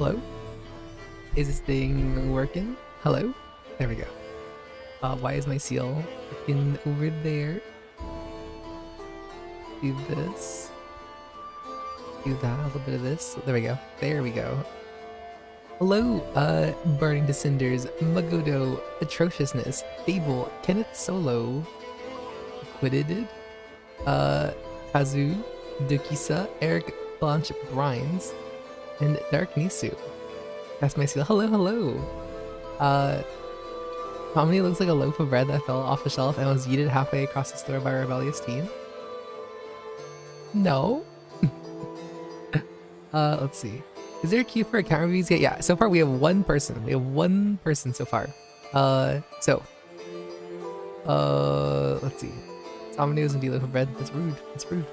Hello? Is this thing working? Hello? There we go. Why is my seal freaking over there? Do this. Do that, a little bit of this. There we go. There we go. Hello, Burning to Cinders, Magodo, Atrociousness, Fable, Kenneth Solo, Acquitted, Kazu, Dukisa, Eric Blanche Brines, and Dark Nisu. That's my seal. Hello, hello. Comedy looks like a loaf of bread that fell off the shelf and was yeeted halfway across the store by a rebellious teen. No. Let's see. Is there a queue for account reviews yet? Yeah, so far we have one person. We have one person so far. Let's see. Dominoes and loaf of bread. That's rude. That's rude.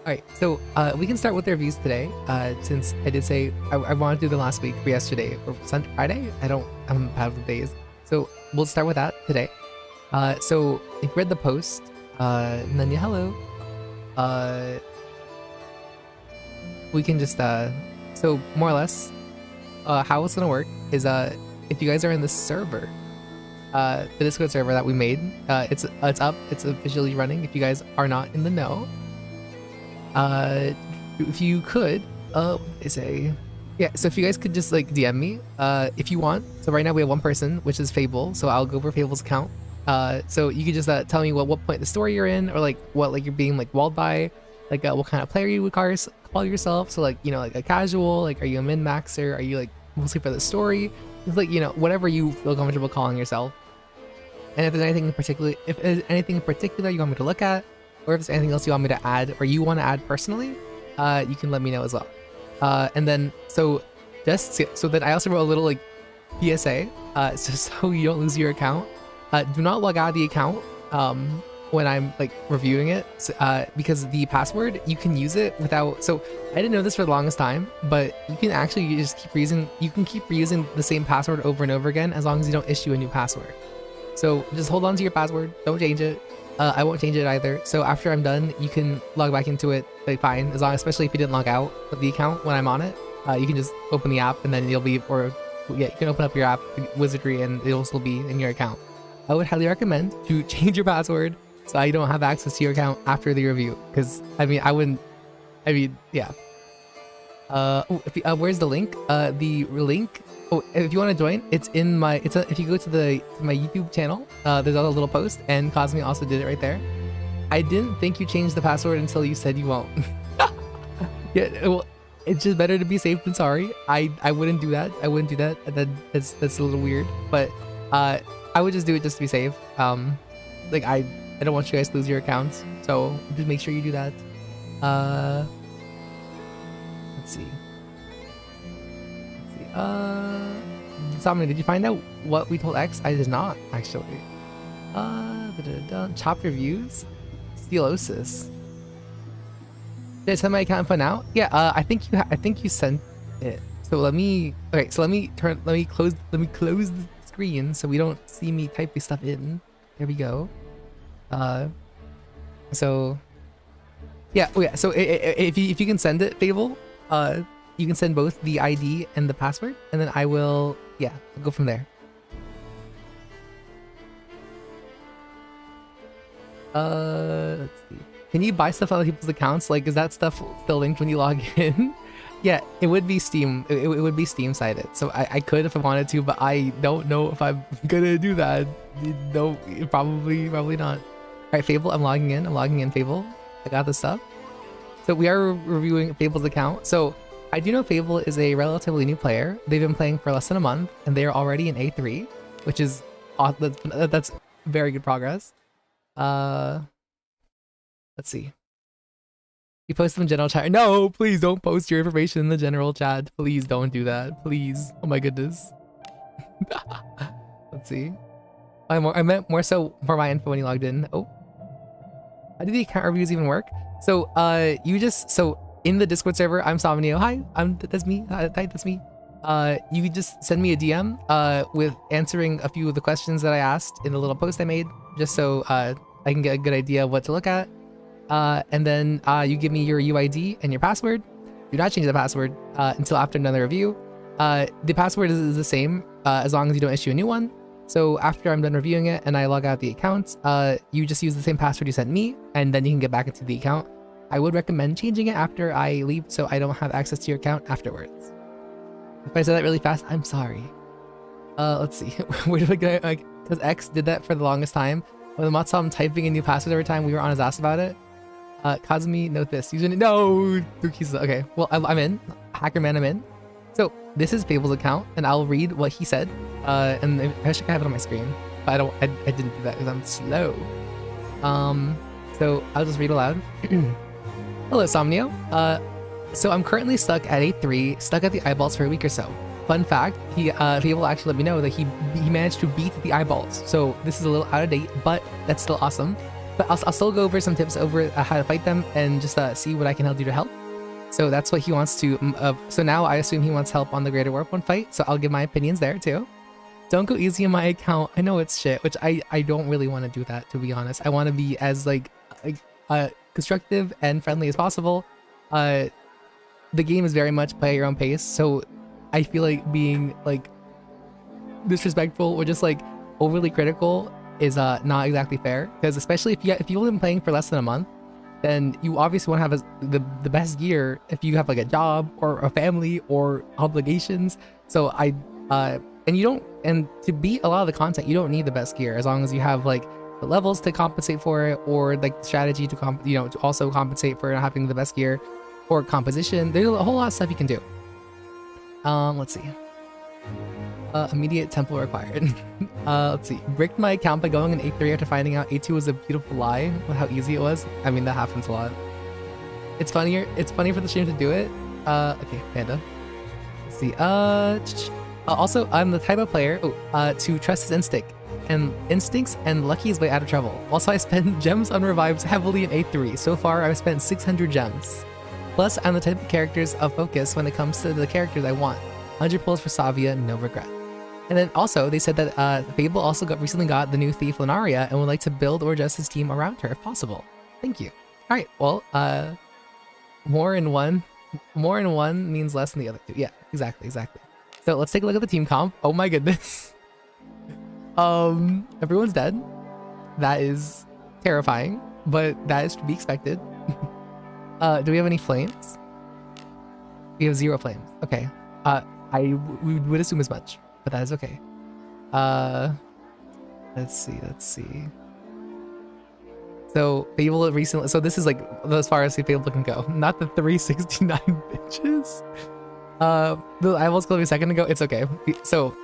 Alright, so we can start with the reviews today. Since I did say I wanted to do them last week or yesterday or Friday. I'm bad with days. So we'll start with that today. So if you read the post, Nanya, hello. We can just so more or less how it's gonna work is if you guys are in the server, the Discord server that we made, it's up, it's officially running. If you guys are not in the know, if you could so if you guys could just like DM me if you want. So right now we have one person, which is Fable, so I'll go over Fable's account. So you could just tell me what point in the story you're in, or like what like you're being like walled by, like what kind of player you would call yourself. So like, you know, like a casual, like are you a min-maxer, are you like mostly for the story? It's like, you know, whatever you feel comfortable calling yourself. And if there's anything in particular, you want me to look at, or if there's anything else you want me to add or you want to add personally, you can let me know as well. And then so then I also wrote a little like PSA, so you don't lose your account. Do not log out of the account when I'm like reviewing it, because the password, you can use it without. So I didn't know this for the longest time, but you can actually just keep reusing the same password over and over again as long as you don't issue a new password. So just hold on to your password, don't change it. I won't change it either. So after I'm done, you can log back into it like fine, as long, especially if you didn't log out of the account when I'm on it. You can just open the app and then you can open up your app wizardry and it'll still be in your account. I would highly recommend to change your password so I don't have access to your account after the review, because yeah. Where's the link? The link. Oh, if you want to join, it's in my. If you go to my YouTube channel, there's a little post, and Cosme also did it right there. I didn't think you changed the password until you said you won't. Yeah, well, it's just better to be safe than sorry. I wouldn't do that. I wouldn't do that. That's a little weird, but I would just do it just to be safe. Like I don't want you guys to lose your accounts, so just make sure you do that. Let's see. Somni, did you find out what we told X? I did not, actually. Chopped reviews? Steelosis. Did I send my account info now? Yeah, I think you sent it. So let me close the screen so we don't see me typing stuff in. There we go. So yeah, so if you can send it, Fable, you can send both the ID and the password, and then I will, yeah, I'll go from there. Let's see. Can you buy stuff on other people's accounts? Like, is that stuff still linked when you log in? Yeah, it would be Steam. It would be Steam sided. So I could if I wanted to, but I don't know if I'm gonna do that. No, probably not. All right, Fable, I'm logging in, Fable. I got this stuff. So we are reviewing Fable's account. So I do know Fable is a relatively new player. They've been playing for less than a month, and they are already in A3, which is that's very good progress. Let's see. You post them in general chat. No, please don't post your information in the general chat. Please don't do that. Please. Oh my goodness. Let's see. I meant more so for my info when you logged in. Oh. How do the account reviews even work? So in the Discord server, I'm Somnio. Hi, that's me. Hi, that's me. You could just send me a DM with answering a few of the questions that I asked in the little post I made, just so I can get a good idea of what to look at. And then you give me your UID and your password. Do not change the password until after another review. The password is the same as long as you don't issue a new one. So after I'm done reviewing it and I log out the account, you just use the same password you sent me, and then you can get back into the account. I would recommend changing it after I leave so I don't have access to your account afterwards. If I said that really fast, I'm sorry. Let's see. Where did I go? Like, because X did that for the longest time. When the mod saw him typing in new passwords every time, we were on his ass about it. Kazumi, note this. Username. No! Okay, well, I'm in. Hackerman, I'm in. So, this is Fable's account, and I'll read what he said. And I wish I could have it on my screen. But I didn't do that because I'm slow. So, I'll just read aloud. Hello, Somnio. So I'm currently stuck at A3, stuck at the eyeballs for a week or so. Fun fact, Fable actually let me know that he managed to beat the eyeballs. So this is a little out of date, but that's still awesome. But I'll still go over some tips over how to fight them and just see what I can do to help. So that's what he wants to, so now I assume he wants help on the Greater Warp 1 fight, so I'll give my opinions there too. Don't go easy on my account. I know it's shit, which I don't really want to do that, to be honest. I want to be as constructive and friendly as possible. The game is very much play at your own pace, so I feel like being like disrespectful or just like overly critical is not exactly fair, because especially if you've been playing for less than a month, then you obviously want to have the best gear if you have like a job or a family or obligations. So and to beat a lot of the content, you don't need the best gear as long as you have like the levels to compensate for it, or like the strategy to to also compensate for not having the best gear, or composition. There's a whole lot of stuff you can do. Let's see. Immediate temple required. Let's see. Bricked my account by going in A3 after finding out A2 was a beautiful lie with how easy it was. I mean, that happens a lot. It's funny for the stream to do it. Okay, Panda. Let's see. Also, I'm the type of player to trust his instincts and lucky his way out of trouble. Also, I spend gems on revives heavily in A3. So far, I've spent 600 gems. Plus, I'm the type of characters of focus when it comes to the characters I want. 100 pulls for Savia, no regret. And then also, they said that Fable also recently got the new thief Lunaria and would like to build or adjust his team around her if possible. Thank you. All right, well, more in one means less than the other two. Yeah, exactly. So let's take a look at the team comp. Oh my goodness. Everyone's dead. That is terrifying, but that is to be expected. Do we have any flames? We have 0 flames. Okay. We would assume as much, but that is okay. Let's see. So Fable recently, so this is like as far as Fable can go. Not the 369 bitches. The eyeballs called me a second ago. It's okay. So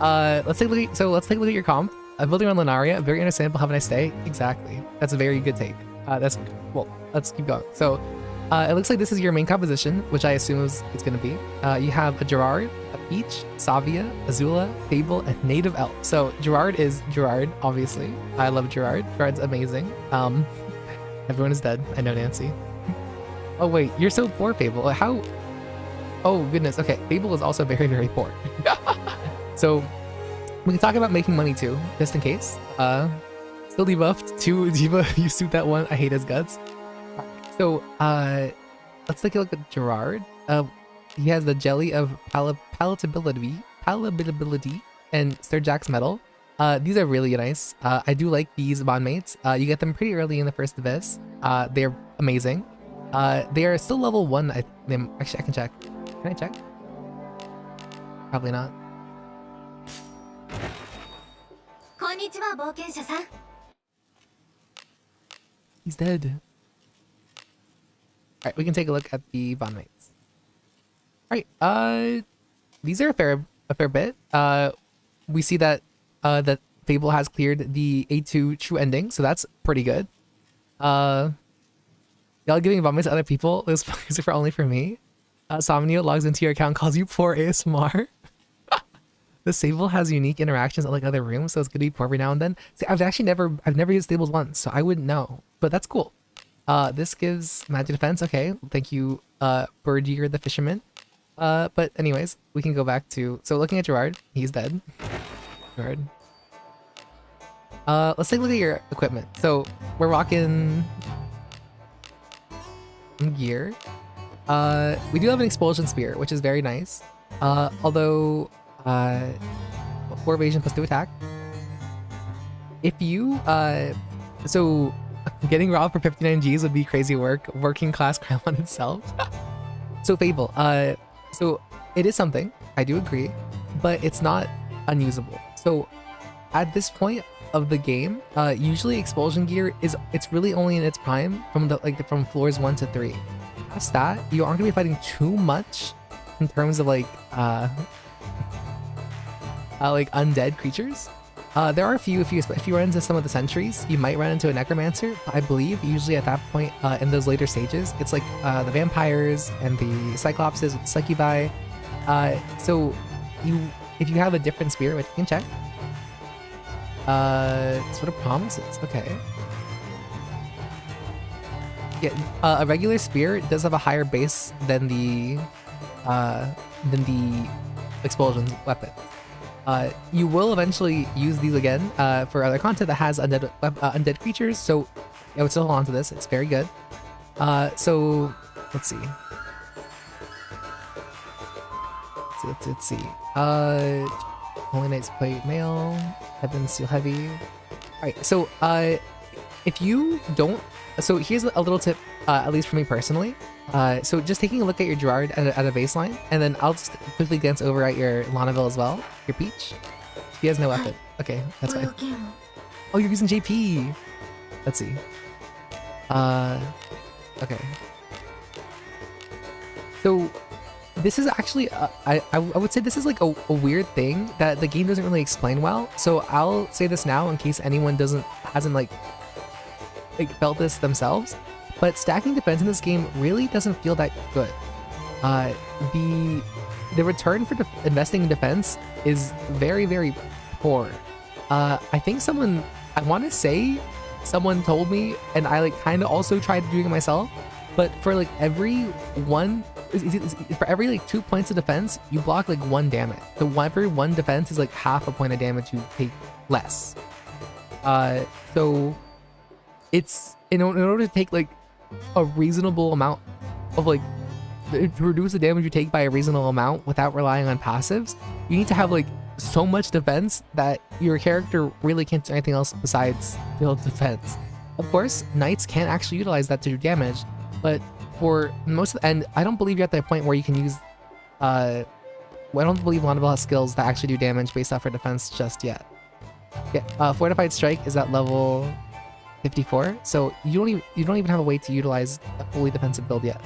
let's take a look at your comp. Building on Lunaria, very understandable. Have a nice day. Exactly. That's a very good take. Let's keep going. So it looks like this is your main composition, which I assume it's going to be. You have a Gerard, a Peach, Savia, Azula, Fable, and Native Elf. So Gerard is Gerard, obviously. I love Gerard. Gerard's amazing. Everyone is dead. I know, Nancy. Oh wait, you're so poor, Fable. How? Oh goodness. Okay, Fable is also very, very poor. So we can talk about making money too, just in case. Still debuffed. 2 Diva, you suit that one. I hate his guts. So, let's take a look at Gerard. He has the Jelly of Palatability, and Sir Jack's Medal. These are really nice. I do like these bond mates. You get them pretty early in the first abyss. They're amazing. They are still level 1. Actually, I can check. Can I check? Probably not. He's dead. Alright, we can take a look at the bond mates. Alright, these are a fair bit. We see that that Fable has cleared the A2 true ending, so that's pretty good. Y'all giving bond mates to other people is for only for me. Somnio logs into your account, calls you poor ASMR. The stable has unique interactions unlike other rooms, so it's good to be poor every now and then. See, I've never used stables once, so I wouldn't know, but that's cool. This gives magic defense. Okay, thank you, Birdier the fisherman. But anyways, we can go back to, so looking at Gerard, he's dead. Gerard. Let's take a look at your equipment. So we're rocking gear. We do have an expulsion spear, which is very nice. Although 4 evasion plus 2 attack. If you so getting robbed for 59 Gs would be crazy work. Working class crime on itself. So Fable, so it is something, I do agree, but it's not unusable. So at this point of the game, usually expulsion gear it's really only in its prime from floors 1 to 3. Past that, you aren't gonna be fighting too much in terms of like undead creatures. There are a few, if you run into some of the sentries, you might run into a necromancer. I believe usually at that point in those later stages, it's like the vampires and the cyclopses with the succubi. So if you have a different spirit, which you can check, sort of promises. Okay. Yeah, a regular spirit does have a higher base than the expulsion weapon. You will eventually use these again for other content that has undead creatures, so I would still hold on to this. It's very good. So let's see. Let's see. Holy Knights plate mail. Heaven Seal Heavy. Alright, so if you don't, so here's a little tip, at least for me personally. So just taking a look at your Gerard at a baseline, and then I'll just quickly glance over at your Lonaville as well, your Peach. He has no weapon. Okay, that's fine. Oh, you're using JP. Let's see. Okay. So this is actually, I would say this is like a weird thing that the game doesn't really explain well. So I'll say this now in case anyone hasn't like felt this themselves. But stacking defense in this game really doesn't feel that good. The return for investing in defense is very, very poor. I think I want to say someone told me, and I like kind of also tried doing it myself, but for like every 2 points of defense, you block like 1 damage. So every 1 defense is like half a point of damage you take less. So it's in order to take like a reasonable amount of like to reduce the damage you take by a reasonable amount without relying on passives, you need to have like so much defense that your character really can't do anything else besides build defense. Of course, knights can actually utilize that to do damage, but for most of and I don't believe you're at that point where you can use I don't believe Lonaville has skills that actually do damage based off her defense just yet. Yeah, Fortified Strike is at level 54, so you don't even have a way to utilize a fully defensive build yet.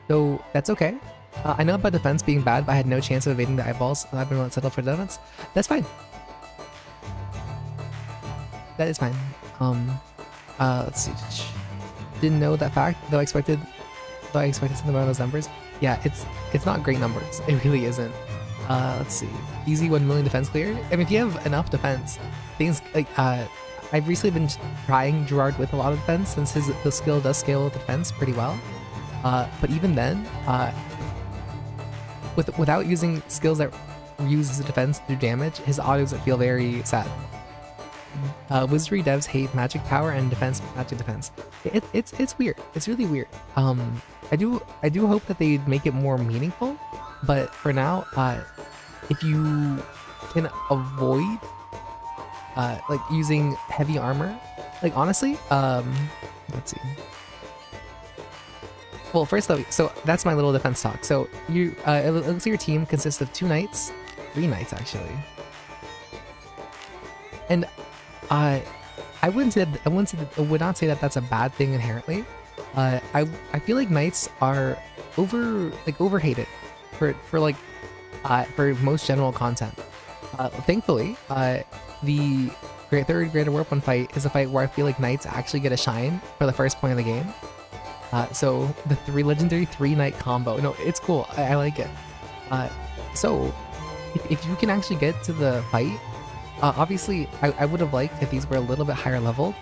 So that's okay. I know about defense being bad, but I had no chance of evading the eyeballs, so I've been willing to settle for defense. That's fine. That is fine. Let's see. Didn't know that fact, though I expected something around those numbers. Yeah, it's not great numbers. It really isn't. Let's see. Easy 1 million defense clear. I mean, if you have enough defense, things like I've recently been trying Gerard with a lot of defense since the skill does scale with defense pretty well. But even then, without using skills that use his defense to do damage, his autos feel very sad. Wizardry devs hate magic power and magic defense. It's weird. It's really weird. I do hope that they make it more meaningful, but for now, if you can avoid like using heavy armor, like honestly, let's see. Well, first though, so that's my little defense talk. So you, it looks like your team consists of 3 knights actually, and I would not say that that's a bad thing inherently. I feel like knights are overhated for most general content. Thankfully, the third Greater Warp 1 fight is a fight where I feel like knights actually get a shine for the first point of the game. So the legendary 3-knight combo, no, it's cool. I like it. So if you can actually get to the fight, obviously I would have liked if these were a little bit higher level.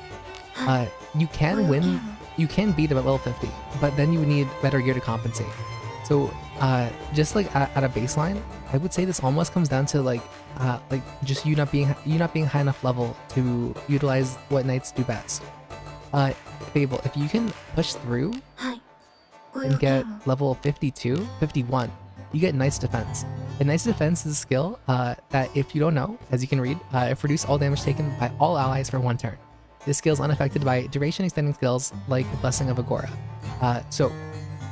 You can win, you can beat them at level 50, but then you would need better gear to compensate. So just like at a baseline, I would say this almost comes down to like just you not being high enough level to utilize what knights do best. Fable, if you can push through and get level 51, you get Nice Defense. And Nice Defense is a skill that, if you don't know, as you can read, it reduces all damage taken by all allies for 1 turn. This skill is unaffected by duration extending skills like Blessing of Agora. So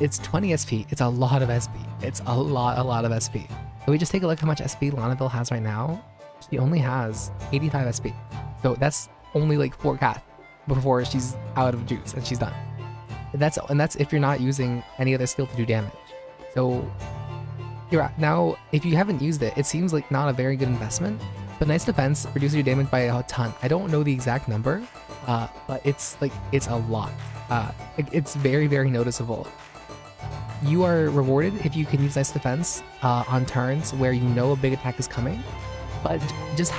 it's 20 SP. It's a lot of SP. It's a lot of SP. So we just take a look how much SP Lanaville has right now. She only has 85 SP. So that's only like 4 cath before she's out of juice and she's done. That's if you're not using any other skill to do damage. So now, if you haven't used it, it seems like not a very good investment. But Nice Defense reduces your damage by a ton. I don't know the exact number, but it's a lot. It's very, very noticeable. You are rewarded if you can use Nice Defense on turns where you know a big attack is coming. But just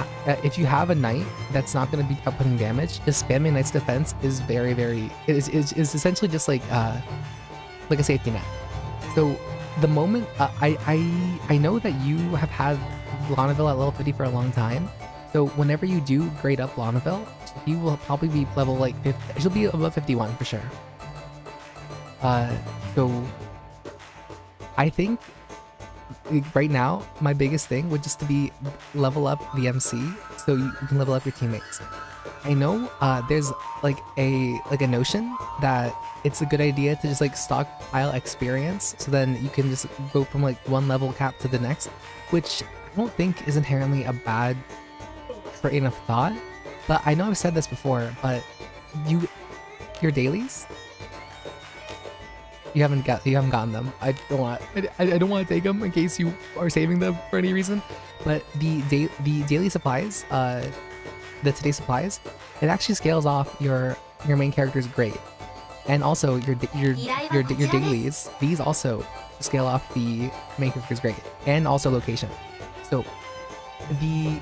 if you have a knight that's not going to be outputting damage, just spamming Knight's Defense is very, very is essentially just like a safety net. So the moment I know that you have had Lanaville at level 50 for a long time. So whenever you do grade up Lanaville, you will probably be level like 50. She'll be above 51 for sure. So I think right now my biggest thing would just to be level up the MC so you can level up your teammates. I know there's like a notion that it's a good idea to just like stockpile experience so then you can just go from like one level cap to the next, which I don't think is inherently a bad train of thought. But I know I've said this before, but your dailies, you haven't gotten them. I don't want to take them in case you are saving them for any reason. But the daily supplies, the today supplies, it actually scales off your main character's grade, and also your dailies. These also scale off the main character's grade and also location. So the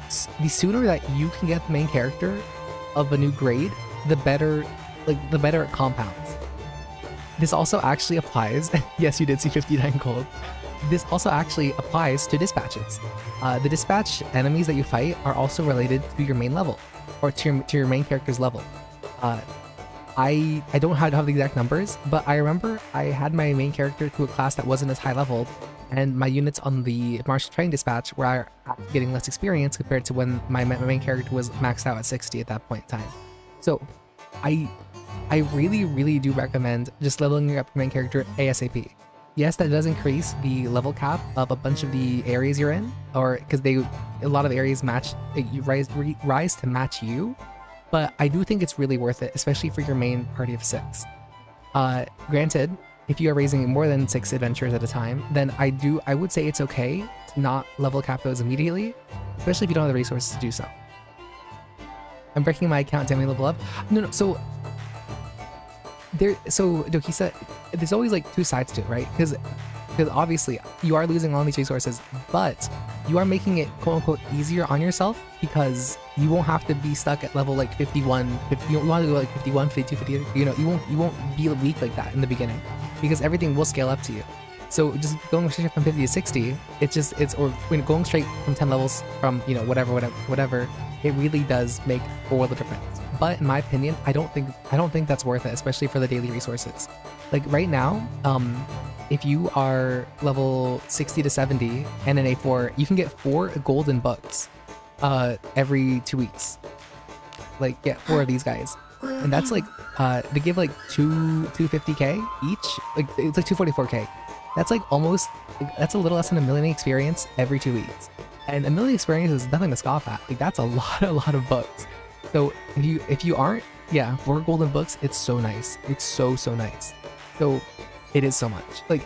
sooner that you can get the main character of a new grade, the better it compounds. This also actually applies, yes, you did see 59 gold. This also actually applies to dispatches. The dispatch enemies that you fight are also related to your main level, or to your main character's level. I don't have the exact numbers, but I remember I had my main character to a class that wasn't as high leveled, and my units on the martial training dispatch were getting less experience compared to when my main character was maxed out at 60 at that point in time. So I really do recommend just leveling up your main character ASAP. Yes, that does increase the level cap of a bunch of the areas you're in, or because a lot of areas rise to match you, but I do think it's really worth it, especially for your main party of 6. Granted, if you are raising more than 6 adventures at a time, then I would say it's okay to not level cap those immediately, especially if you don't have the resources to do so. I'm breaking my account, damn me level up. No, so Dokisa, there's always like 2 sides to it, right? Because obviously you are losing all these resources, but you are making it quote unquote easier on yourself because you won't have to be stuck at level like 51, you want to go like 51, 52, 50, you know, you won't be weak like that in the beginning because everything will scale up to you. So just going straight from 50 to 60, or going straight from 10 levels from, you know, whatever, it really does make a world of difference. But in my opinion, I don't think that's worth it, especially for the daily resources. Like right now, if you are level 60 to 70 and an A4, you can get 4 golden books every 2 weeks. Like get 4 of these guys. And that's like they give like 250k each. Like it's like 244k. That's like that's a little less than 1 million experience every 2 weeks. And 1 million experience is nothing to scoff at. Like that's a lot of books. So if you aren't, yeah, 4 golden books, it's so nice. It's so nice. So it is so much. Like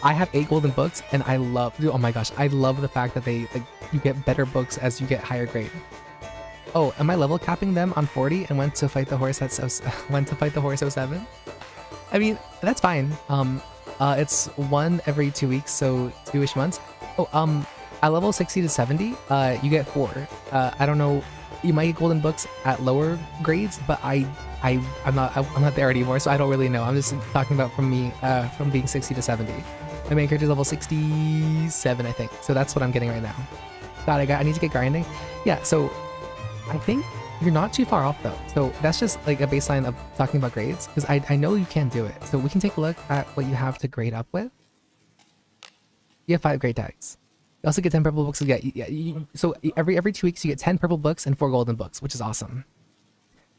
I have 8 golden books and I love, oh my gosh, I love the fact that you get better books as you get higher grade. Oh, am I level capping them on 40 and went to fight the horse at 07? I mean, that's fine. It's 1 every 2 weeks, so 2-ish months. Oh, at level 60 to 70, you get 4. I don't know, you might get golden books at lower grades, but I'm not there anymore, so I don't really know. I'm just talking about from me, from being 60 to 70. My main character is level 67, I think. So that's what I'm getting right now. God, I need to get grinding. Yeah, so I think you're not too far off though. So that's just like a baseline of talking about grades, because I know you can do it. So we can take a look at what you have to grade up with. You have 5 great tags. You also get 10 purple books. So every 2 weeks you get 10 purple books and 4 golden books, which is awesome.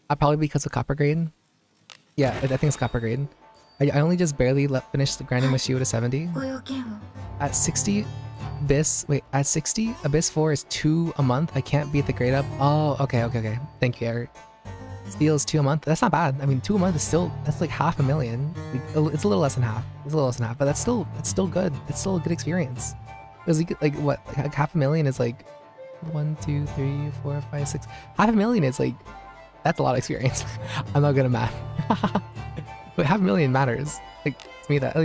Probably because of copper grade. Yeah, I think it's copper grade. I only just barely finished grinding my Shio to 70. At 60, at 60, Abyss 4 is 2 a month. I can't beat the grade up. Oh, okay. Thank you, Eric. Steel is 2 a month. That's not bad. I mean, 2 a month is still, that's like 500,000. It's a little less than half. But that's still good. It's still a good experience. Because like what, like 500,000 is like 1, 2, 3, 4, 5, 6. 500,000 is like, that's a lot of experience. I'm not good at math. But 500,000 matters. Like to me, at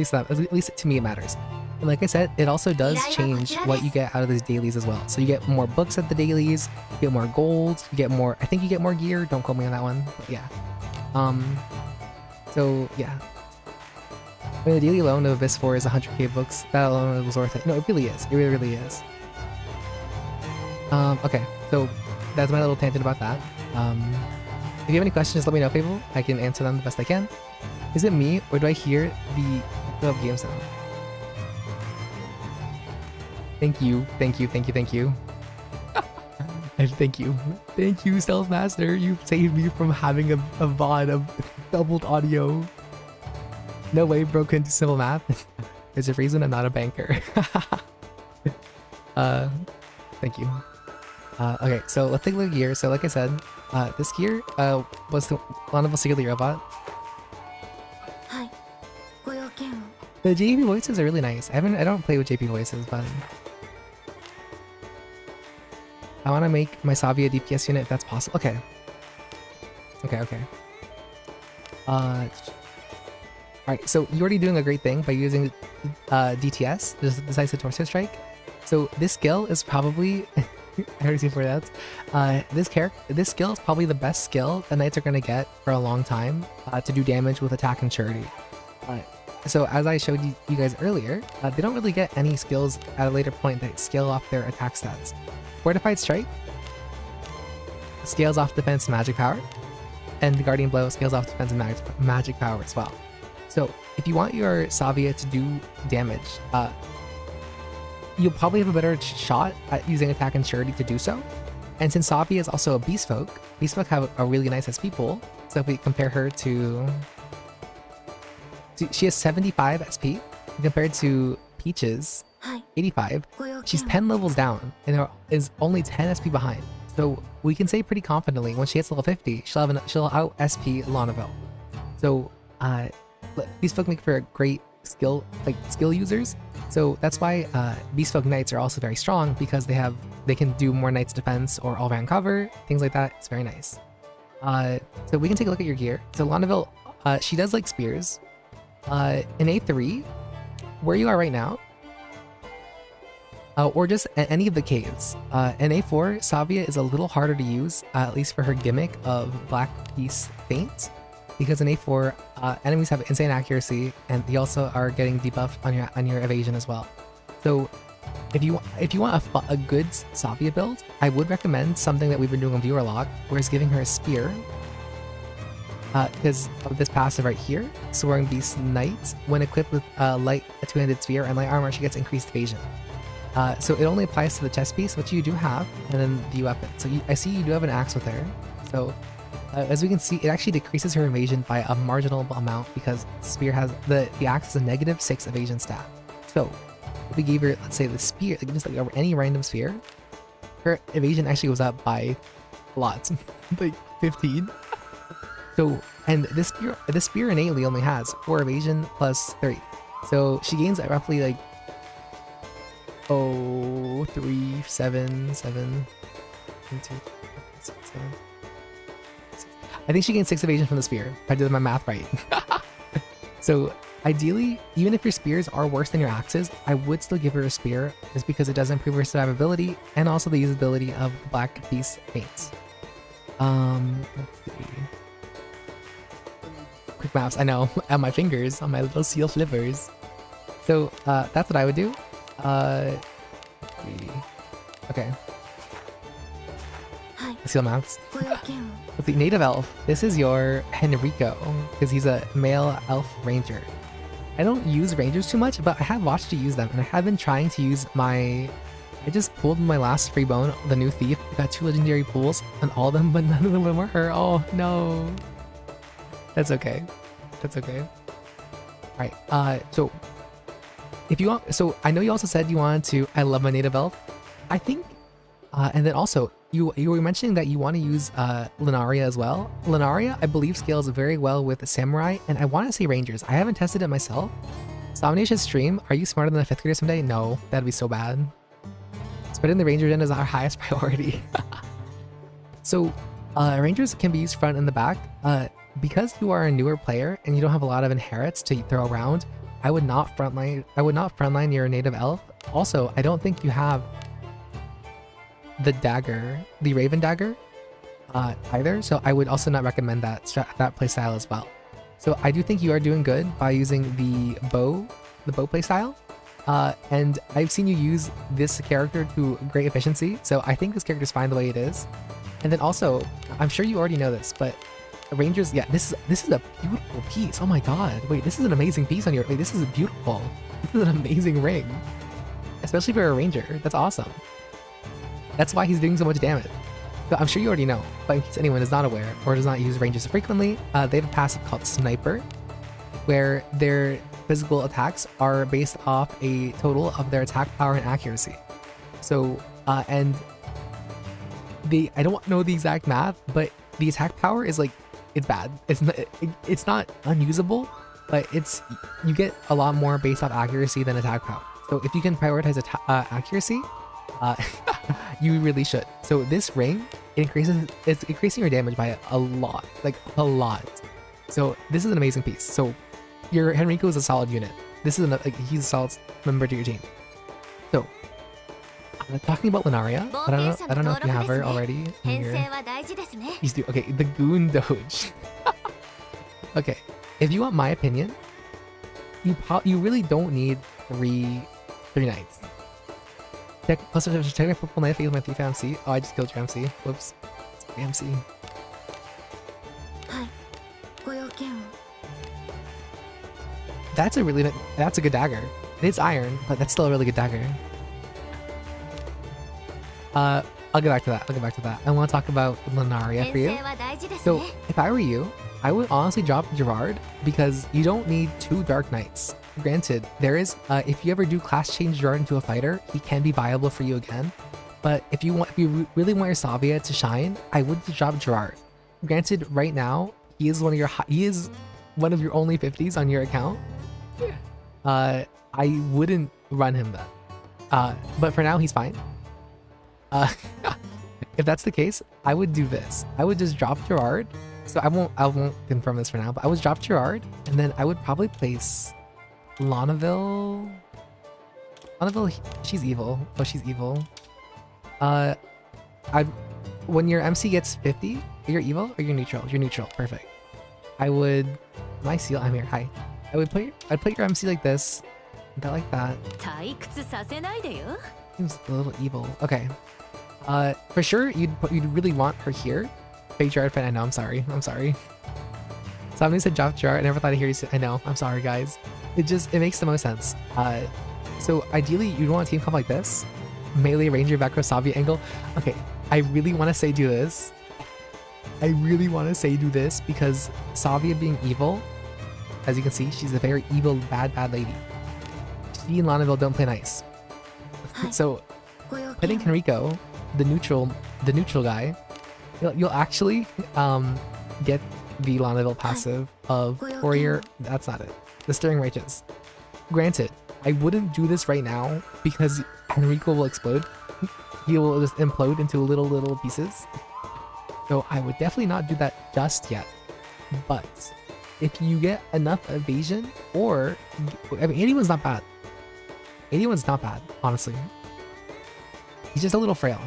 least to me it matters. And like I said, it also does change what you get out of these dailies as well. So you get more books at the dailies, you get more gold, you get more, I think you get more gear, don't quote me on that one, but yeah. So yeah. I mean, the daily alone of Abyss 4 is 100k books. That alone was worth it. No, it really is. It really is. Okay, so that's my little tangent about that. If you have any questions, just let me know, Fable. I can answer them the best I can. Is it me, or do I hear the game sound? Thank you. Thank you, Stealth Master. You saved me from having a VOD of doubled audio. No way, bro, couldn't do simple math. There's a reason I'm not a banker. Thank you. Okay, so let's take a look at gear. So like I said, this gear was the one of a singular robot. The JP voices are really nice. I don't play with JP voices, but I want to make my Savia DPS unit if that's possible. Okay. Alright, so you're already doing a great thing by using DTS, Decisive Torso Strike. So this skill is probably I already see for that. This skill is probably the best skill that knights are gonna get for a long time to do damage with attack and surety. So as I showed you guys earlier, they don't really get any skills at a later point that scale off their attack stats. Fortified Strike scales off defense and magic power, and the Guardian Blow scales off defense and magic power as well. So if you want your Savia to do damage, you'll probably have a better shot at using attack and surety to do so. And since Savia is also a Beast Folk have a really nice SP pool. So if we compare her to... She has 75 SP compared to Peach's 85. She's 10 levels down and there is only 10 SP behind. So we can say pretty confidently when she hits level 50, she'll out SP Lanavel. So Beast Folk make for a great skill users. So that's why Beast Folk Knights are also very strong, because they can do more Knights defense or all-round cover, things like that. It's very nice. So we can take a look at your gear. So Lanavel, she does like spears. In A3, where you are right now, or just any of the caves. In A4, Savia is a little harder to use, at least for her gimmick of Black Beast Feint, because in A4, enemies have insane accuracy, and they also are getting debuffed on your evasion as well. So if you want a good Savia build, I would recommend something that we've been doing on Viewerlocke, where it's giving her a spear. Because of this passive right here, Soaring Beast Knight, when equipped with light a two-handed spear and light armor, she gets increased evasion. So it only applies to the chest piece, which you do have, and then the weapon. So I see you do have an axe with her. So as we can see, it actually decreases her evasion by a marginal amount, because spear has the axe has a -6 evasion stat. So if we gave her, let's say, the spear, like just like any random spear, her evasion actually goes up by a lot, like 15. So, and this spear innately only has 4 evasion plus 3. So she gains at roughly like 3, 7, 7, 1, 2, 3, 6, 7. I think she gains 6 evasion from the spear, if I did my math right. So ideally, even if your spears are worse than your axes, I would still give her a spear, just because it does improve her survivability and also the usability of the Black Beast Feints. Let's see. Quick maps, I know, on my fingers, on my little seal slivers. So that's what I would do. Okay. Seal maps. Let's see, Native Elf. This is your Henrico, because he's a male elf ranger. I don't use Rangers too much, but I have watched you use them, and I have been trying to use my... I just pulled my last free bone, the new Thief. I got 2 legendary pulls on all of them, but none of them were her. Oh, no. That's okay. That's okay. Alright, so... If you want... So, I know you also said you wanted to... I love my native elf. I think... and then also, you were mentioning that you want to use Lunaria as well. Lunaria, I believe, scales very well with Samurai, and I want to say Rangers. I haven't tested it myself. Somnia should stream. Are you smarter than a 5th grader someday? No, that'd be so bad. Spreading the Ranger gen is our highest priority. So, Rangers can be used front and the back. Because you are a newer player and you don't have a lot of inherits to throw around, I would not frontline your native elf. Also, I don't think you have the dagger, the Raven dagger, either. So I would also not recommend that playstyle as well. So I do think you are doing good by using the bow playstyle. And I've seen you use this character to great efficiency. So I think this character is fine the way it is. And then also, I'm sure you already know this, but Rangers, yeah, this is a beautiful piece. Oh my god, wait, this is an amazing piece on your... Wait, this is beautiful. This is an amazing ring. Especially for a Ranger. That's awesome. That's why he's doing so much damage. So I'm sure you already know, but in case anyone is not aware or does not use Rangers frequently, they have a passive called Sniper, where their physical attacks are based off a total of their attack power and accuracy. So, and I don't know the exact math, but the attack power is like, it's bad. It's not unusable, but you get a lot more based off accuracy than attack power. So if you can prioritize accuracy, you really should. So this ring, it's increasing your damage by a lot, like a lot. So this is an amazing piece. So your Henrico is a solid unit. This is he's a solid member to your team. So talking about Lunaria, I don't know if you have her already in here. Okay, the Goon Doge. Okay, if you want my opinion, you really don't need three knights. Check my purple knife with my thief MC. Oh, I just killed your MC. Whoops. It's my MC. That's a good dagger. It is iron, but that's still a really good dagger. I'll get back to that. I want to talk about Lunaria for you. So, if I were you, I would honestly drop Gerard because you don't need 2 Dark Knights. Granted, there is, if you ever do class change Gerard into a fighter, he can be viable for you again. But if you really want your Savia to shine, I would drop Gerard. Granted, right now, he is one of your only 50s on your account. I wouldn't run him then. But for now, he's fine. If that's the case, I would do this. I would just drop Gerard. So I won't confirm this for now, but I would drop Gerard, and then I would probably place Lonaville. She's evil. Oh, she's evil. When your MC gets 50, you're evil or you're neutral? You're neutral. Perfect. I would... My seal, I'm here. Hi. I'd put your MC like this. That like that. Seems a little evil. Okay. For sure, you'd really want her here. Fake Gerard fan, I know, I'm sorry. Somebody said drop Gerard, I never thought I'd hear you say, I know, I'm sorry guys. It makes the most sense. So ideally, you'd want a team comp like this. Melee Ranger back row Savia angle. Okay, I really want to say do this. Because Savia being evil, as you can see, she's a very evil, bad lady. She and Lonaville don't play nice. So, putting Henrico, the neutral guy, you'll actually get the Lonaville passive of Warrior. That's not it. The Stirring Righteous. Granted, I wouldn't do this right now because Henrico will explode. He will just implode into little pieces. So I would definitely not do that just yet. But if you get enough evasion, or I mean, 81's not bad. 81's not bad, honestly. He's just a little frail.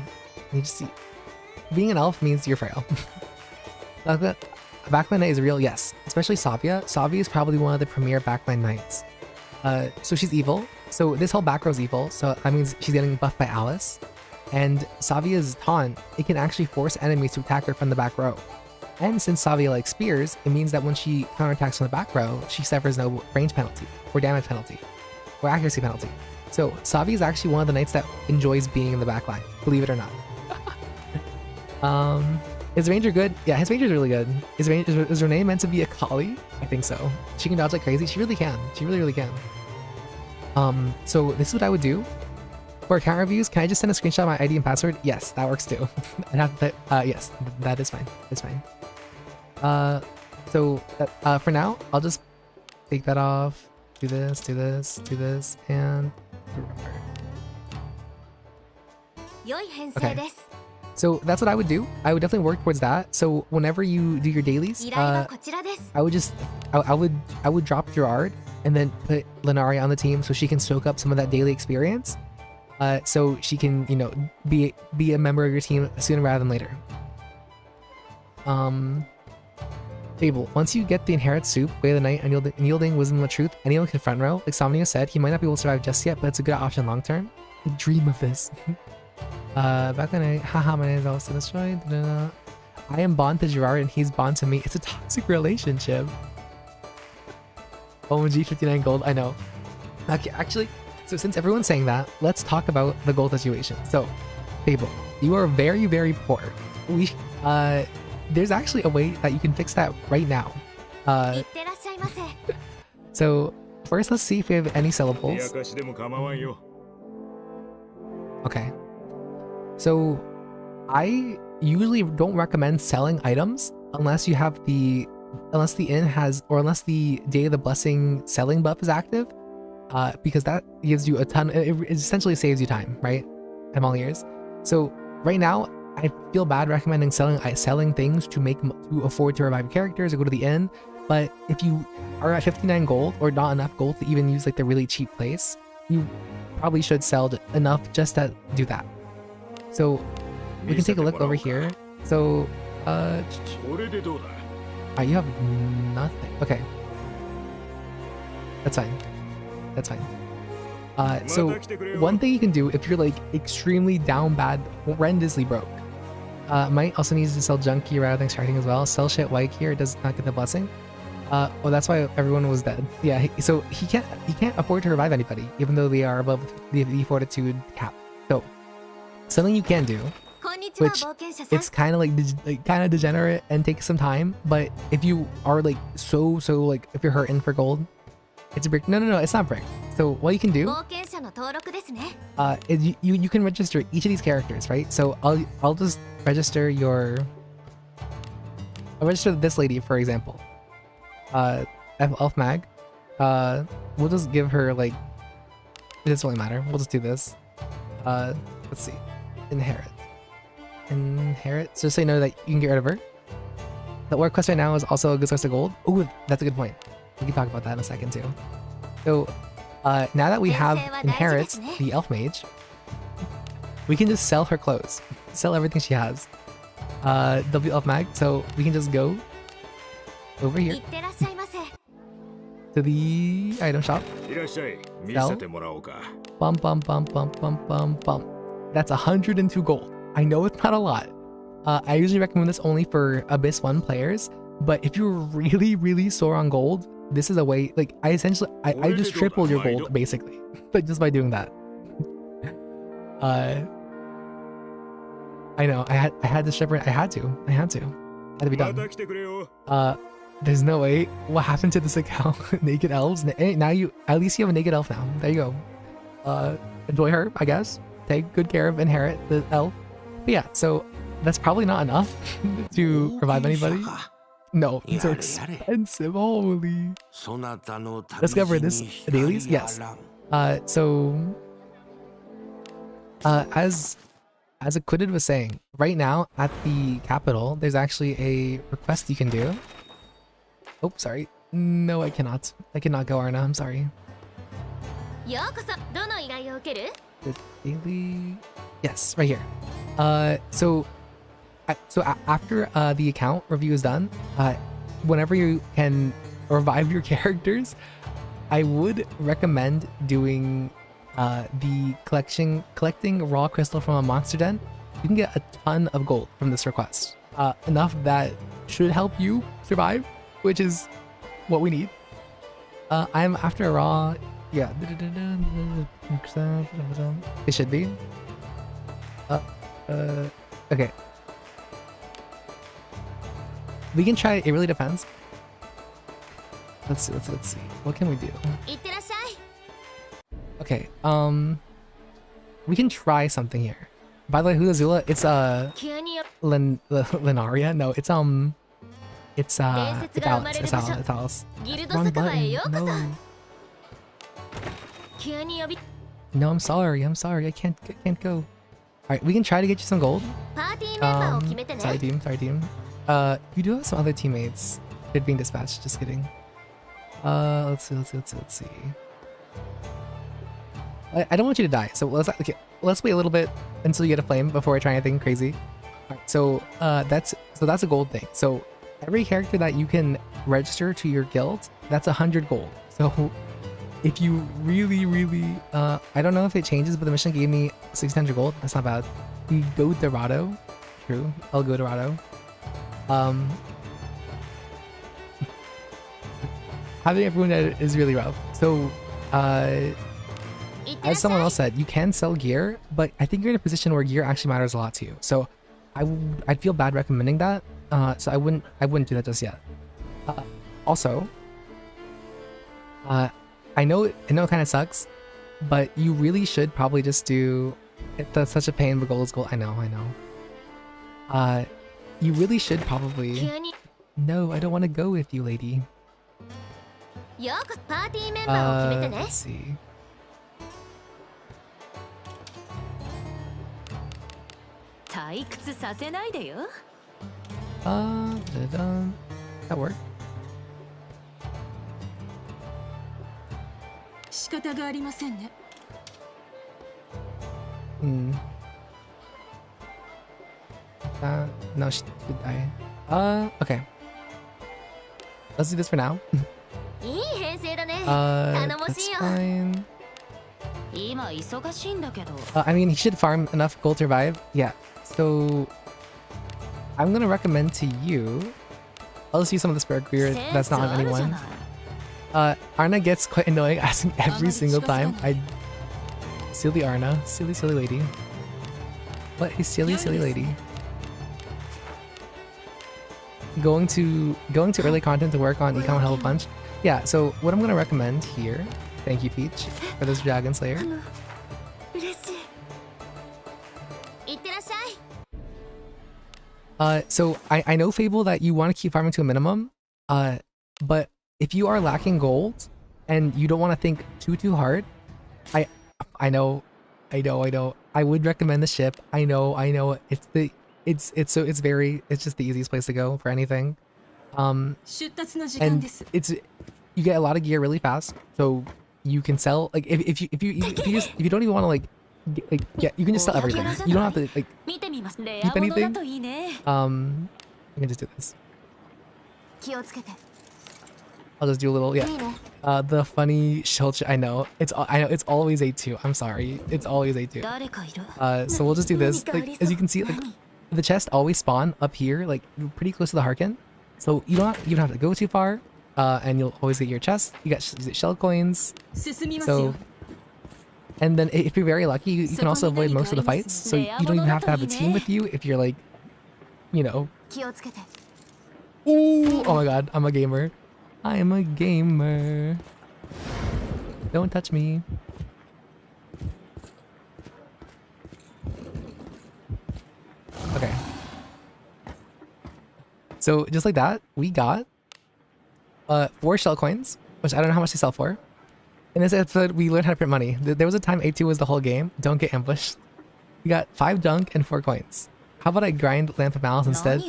You just see, being an elf means you're frail. That backline knight is real, yes. Especially Savia. Savia is probably one of the premier backline knights. So she's evil. So this whole back row is evil. So that means she's getting buffed by Alice. And Savia's taunt, it can actually force enemies to attack her from the back row. And since Savia likes spears, it means that when she counterattacks from the back row, she suffers no range penalty, or damage penalty, or accuracy penalty. So Savia is actually one of the knights that enjoys being in the back line, believe it or not. Is Ranger good? Yeah, his Ranger's really good. Is Renee meant to be a Kali? I think so. She can dodge like crazy. She really can. She really, really can. So this is what I would do. For account reviews, can I just send a screenshot of my ID and password? Yes, that works too. I'd have to, yes, that is fine. It's fine. For now, I'll just take that off. Do this, do this, do this, and... Okay. So that's what I would do. I would definitely work towards that. So whenever you do your dailies, I would drop Gerard and then put Lenaria on the team so she can soak up some of that daily experience. So she can, you know, be a member of your team sooner rather than later. Fable, once you get the Inherit Soup, Way of the Night, and Yielding Wisdom of Truth, anyone can front row. Like Somnia said, he might not be able to survive just yet, but it's a good option long term. I dream of this. Back when my name is also destroyed. I am bond to Gerard and he's bond to me. It's a toxic relationship. OMG 59 gold, I know. Okay, actually, so since everyone's saying that, let's talk about the gold situation. So, Fable, you are very, very poor. There's actually a way that you can fix that right now. So, first let's see if we have any syllables. Okay. So, I usually don't recommend selling items unless the inn has, or unless the Day of the Blessing selling buff is active, because that gives you a ton. It essentially saves you time, right? I'm all ears. So right now, I feel bad recommending selling things to afford to revive characters or go to the inn. But if you are at 59 gold or not enough gold to even use like the really cheap place, you probably should sell enough just to do that. So we can take a look over here. So you have nothing. Okay, that's fine. That's fine. So one thing you can do if you're like extremely down bad, horrendously broke, might also needs to sell junkie rather than extracting as well. Sell shit white here, does not get the blessing. Oh, that's why everyone was dead. Yeah, so he can't afford to revive anybody, even though they are above the fortitude cap. So something you can do, which it's kind of like kind of degenerate and takes some time, but if you are like so like if you're hurting for gold, it's a brick. No, it's not brick. So what you can do, is you can register each of these characters, right? So I'll just register I'll register this lady, for example. Elf Mag. We'll just give her like, it doesn't really matter. We'll just do this. Let's see. Inherit. So just so you know that you can get rid of her. The orc quest right now is also a good source of gold. Ooh, that's a good point. We can talk about that in a second too. So now that we have Inherit, the elf mage, we can just sell her clothes. Sell everything she has. W elf mag, so we can just go over here to the item shop. Sell. Bum. That's 102 gold. I know it's not a lot. I usually recommend this only for Abyss 1 players, but if you're really, really sore on gold, this is a way, like, I just tripled your gold, basically, like, just by doing that. I know, I had to strip her, I had to be done. There's no way. What happened to this account? Naked elves? Now at least you have a naked elf now. There you go. Enjoy her, I guess. Take good care of Inherit, the elf. But yeah, so that's probably not enough to revive anybody. No, these are expensive. Holy. Let's go over this dailies. Yes. So as Acquitted was saying, right now at the capital, there's actually a request you can do. Oh, sorry. No, I cannot. I cannot go, Arna. I'm sorry. The daily... Yes, right here. So after the account review is done, whenever you can revive your characters, I would recommend doing the collecting raw crystal from a monster den. You can get a ton of gold from this request. Enough that should help you survive, which is what we need. I'm after a raw. Yeah. It should be. Okay. We can try. It really depends. Let's see. What can we do? Okay. We can try something here. By the way, who's Azula? It's Lenaria. No, it's Alice. It's Alice. Wrong button. No. No, I'm sorry. I can't go. All right, we can try to get you some gold. Sorry team. You do have some other teammates. They're being dispatched. Just kidding. Let's see. I don't want you to die, so let's wait a little bit until you get a flame before I try anything crazy. All right, so that's a gold thing. So every character that you can register to your guild, that's 100 gold. So if you really I don't know if it changes, but the mission gave me 600 gold. That's not bad. We go Dorado. True, I'll go Dorado. Having everyone that is really rough. So as someone else said, you can sell gear, but I think you're in a position where gear actually matters a lot to you. So I'd feel bad recommending that. So I wouldn't do that just yet. Also, I know it kind of sucks, but you really should probably just do. That's such a pain, but gold is gold. I know. You really should probably. No, I don't want to go with you, lady. Let's see. That worked. No, she did die. Okay. Let's do this for now. That's fine. I mean, he should farm enough gold to survive. Yeah. So I'm gonna recommend to you. I'll just use some of the spare gear that's not on anyone. Arna gets quite annoying asking every single time. Silly Arna, silly lady. What? He's silly lady. Going to early content to work on econ hell punch. Yeah. So what I'm gonna recommend here. Thank you, Peach, for this Dragon Slayer. So I know, Fable, that you want to keep farming to a minimum, but if you are lacking gold and you don't want to think too hard, I know, I would recommend the ship. I know, it's just the easiest place to go for anything. And you get a lot of gear really fast, so you can sell if you don't even want to you can just sell everything. You don't have to keep anything. You can just do this. I'll just do a little the funny shilch. I know it's always A2. I'm sorry, it's always A2. So we'll just do this. As you can see, the chest always spawn up here, pretty close to the Harkin. So you don't have to go too far, and you'll always get your chest. You got shell coins. So, and then if you're very lucky, you can also avoid most of the fights. So you don't even have to have a team with you if you're Ooh, oh my god, I'm a gamer. I am a gamer. Don't touch me. Okay. So just like that, we got 4 shell coins, which I don't know how much they sell for. In this episode, we learned how to print money. There was a time A2 was the whole game. Don't get ambushed. We got 5 junk and 4 coins. How about I grind Lamp of Malice instead?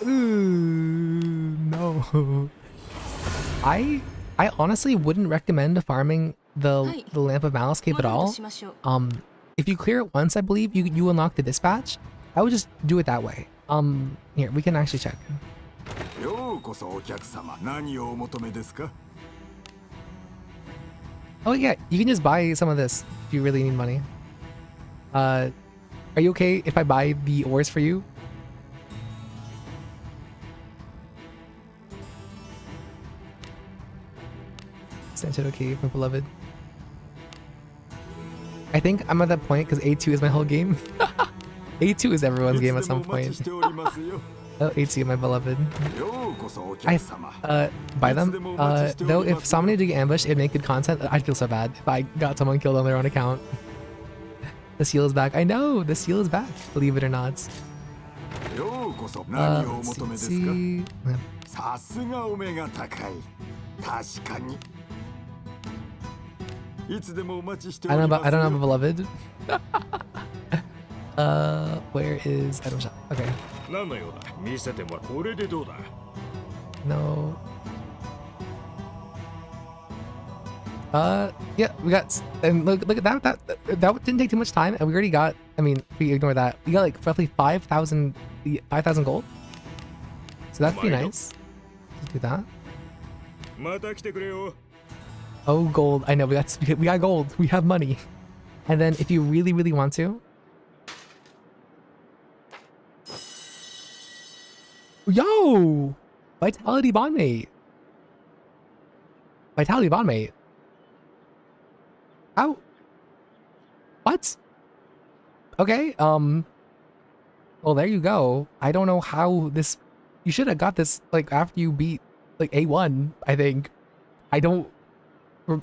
Ooh, no. I honestly wouldn't recommend farming the Lamp of Malice cape at all. If you clear it once, I believe you unlock the dispatch. I would just do it that way. Here we can actually check. Oh yeah, you can just buy some of this if you really need money. Are you okay if I buy the ores for you? Stand Shadow Cave, my beloved. I think I'm at that point because A2 is my whole game. A2 is everyone's game at some point. Oh, A2, my beloved. I buy them. Though if someone did get ambushed, it'd make good content. I'd feel so bad if I got someone killed on their own account. The seal is back. I know, the seal is back, believe it or not. Let's see. I don't know about beloved. Where is item shop? Okay. No. Yeah, we got, and look at that didn't take too much time, and we already got, I mean, we ignore that. We got like roughly 5,000 gold. So that's pretty nice. Let's do that. Oh, gold. I know, we got gold. We have money. And then if you really, really want to, yo! Vitality bondmate. Vitality bondmate. How? What? Okay, well, there you go. I don't know how this... You should have got this, like, after you beat, like, A1, I think. I don't...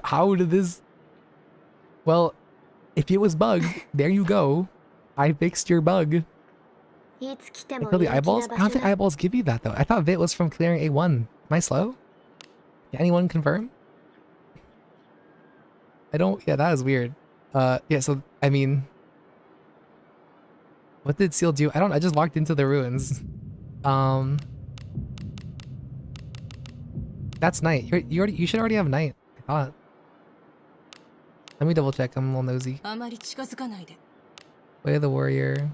How did this... Well, if it was bugged, there you go. I fixed your bug. I killed the eyeballs? I don't think eyeballs give you that, though. I thought Vit was from clearing A1. Am I slow? Can anyone confirm? I don't... Yeah, that is weird. Yeah, so, I mean... What did Seal do? I just walked into the ruins. That's night. You should already have night. I thought. Let me double check. I'm a little nosy. Way of the Warrior.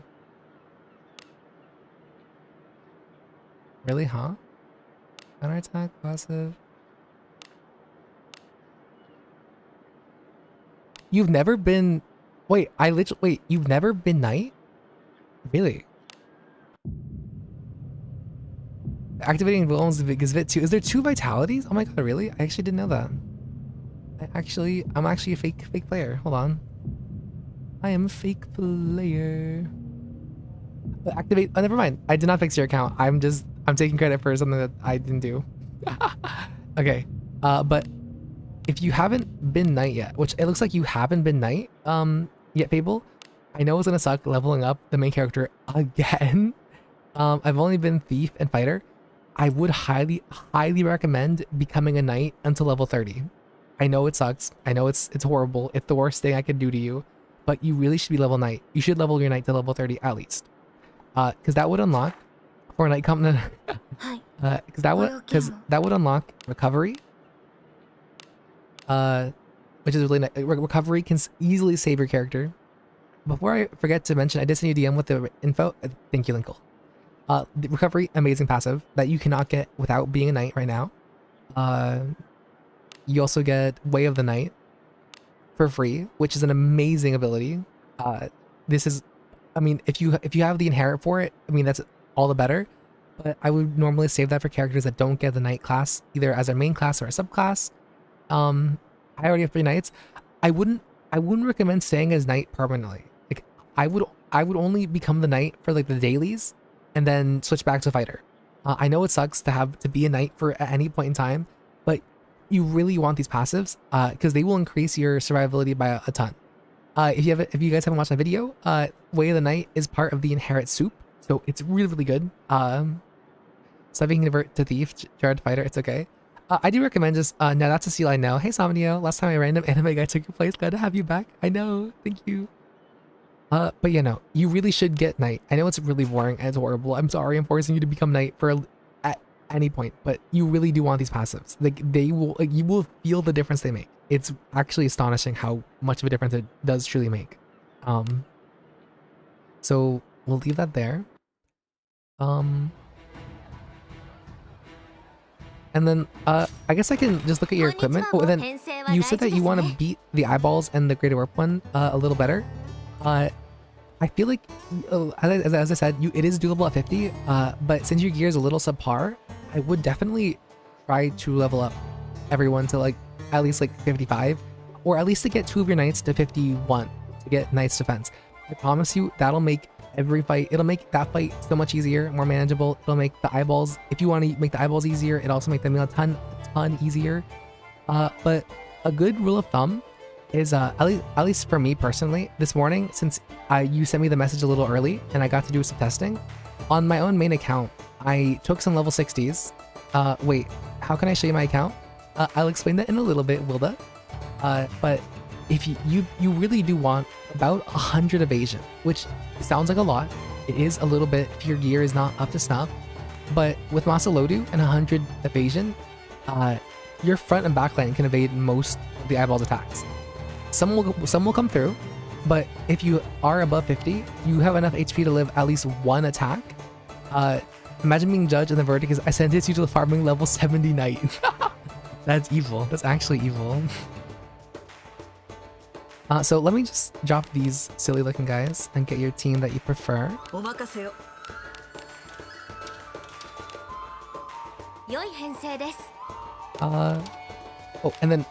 Really, huh? Counter attack, passive. You've never been... Wait, wait, you've never been knight? Really? Activating bones gives Vit 2. Is there 2 vitalities? Oh my god, really? I actually didn't know that. I'm actually a fake player. Hold on. I am a fake player. But activate... Oh, never mind. I did not fix your account. I'm taking credit for something that I didn't do. Okay. But if you haven't been knight yet, which it looks like you haven't been knight yet, Fable, I know it's gonna suck leveling up the main character again. I've only been thief and fighter. I would highly recommend becoming a knight until level 30. I know it sucks. I know it's horrible. It's the worst thing I could do to you, but you really should be level knight. You should level your knight to level 30 at least. Because that would unlock for a knight coming. Because that would unlock recovery. Which is really nice. Recovery can easily save your character. Before I forget to mention, I did send you DM with the info. Thank you, Linkle. The recovery, amazing passive that you cannot get without being a knight right now. You also get Way of the Knight for free, which is an amazing ability. This is, I mean, if you have the inherit for it, I mean, that's all the better. But I would normally save that for characters that don't get the knight class, either as a main class or a subclass. I already have 3 knights. I wouldn't recommend staying as knight permanently. Like I would only become the knight for like the dailies and then switch back to fighter. I know it sucks to be a knight for at any point in time, but you really want these passives because they will increase your survivability by a ton. If you guys haven't watched my video, Way of the Knight is part of the inherit soup, so it's really good. So if you can convert to thief, Jared fighter, it's okay. I do recommend just now that's a seal I know. Hey Somnio, last time a random anime guy took your place. Glad to have you back. I know, thank you. But yeah, no, you really should get knight. I know it's really boring and it's horrible. I'm sorry I'm forcing you to become knight at any point, but you really do want these passives. Like you will feel the difference they make. It's actually astonishing how much of a difference it does truly make. So we'll leave that there. And then I guess I can just look at your equipment. Oh, and then you said that you want to beat the eyeballs and the greater warp one a little better. I feel like, as I said, it is doable at 50, but since your gear is a little subpar, I would definitely try to level up everyone to like at least like 55, or at least to get 2 of your knights to 51 to get knight's defense. I promise you that'll make every fight, it'll make that fight so much easier, more manageable. It'll make the eyeballs, if you want to make the eyeballs easier, it also make them a ton easier. But a good rule of thumb is at least for me personally, this morning, since you sent me the message a little early and I got to do some testing on my own main account, I took some level 60s. Wait, how can I show you my account? I'll explain that in a little bit, Wilda. But if you really do want about 100 evasion, which sounds like a lot, it is a little bit if your gear is not up to snuff, but with Masalodu and 100 evasion, your front and back line can evade most of the eyeballs attacks. Some will come through, but if you are above 50, you have enough HP to live at least one attack. Imagine being judged and the verdict is I sentence you to the farming level 70 knight. That's evil. That's actually evil. So let me just drop these silly looking guys and get your team that you prefer. Oh, and then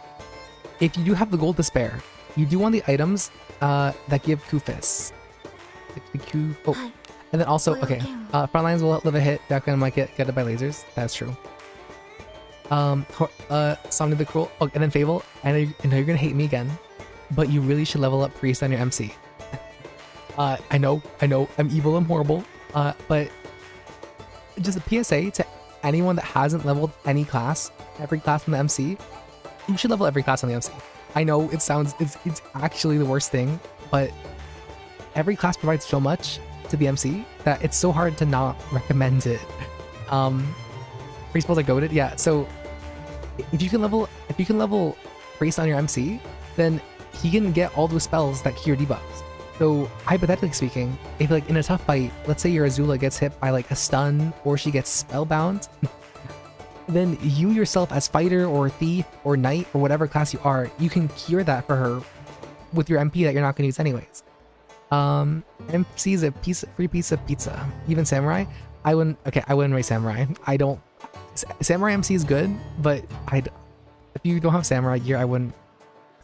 if you do have the gold to spare, you do want the items that give Kufis. Oh, and then also, okay, front lines will live a hit. Backline might get it by lasers. That's true. Somni the Cruel. Oh, and then Fable. I know you're gonna hate me again, but you really should level up Priest on your MC. I know, I'm evil, I'm horrible. But just a PSA to anyone that hasn't leveled any class, every class from the MC, you should level every class on the MC. I know it's actually the worst thing, but every class provides so much to the MC that it's so hard to not recommend it. Priest spells are goated, yeah. So if you can level Priest on your MC, then he can get all those spells that cure debuffs. So hypothetically speaking, if like in a tough fight, let's say your Azula gets hit by like a stun or she gets spellbound, then you yourself as fighter or thief or knight or whatever class you are, you can cure that for her with your MP that you're not going to use anyways. MC is a free piece of pizza. Even Samurai, I wouldn't rate Samurai. Samurai MC is good, but if you don't have Samurai gear, I wouldn't.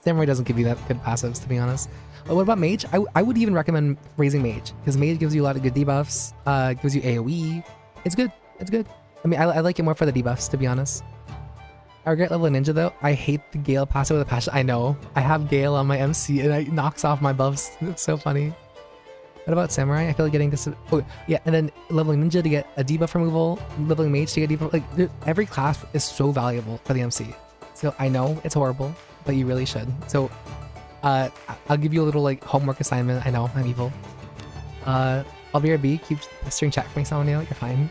Samurai doesn't give you that good passives, to be honest. But what about Mage? I would even recommend raising Mage, because Mage gives you a lot of good debuffs, gives you AoE. It's good. I mean, I like it more for the debuffs, to be honest. I regret leveling Ninja though. I hate the Gale passive with a passion. I know. I have Gale on my MC and it knocks off my buffs. It's so funny. What about Samurai? I feel like getting this. Oh yeah, and then leveling Ninja to get a debuff removal, leveling Mage to get debuff. Like every class is so valuable for the MC. So I know it's horrible, but you really should. So I'll give you a little like homework assignment. I know I'm evil. I'll be your B. Keep pestering chat for me, Samuel. You're fine.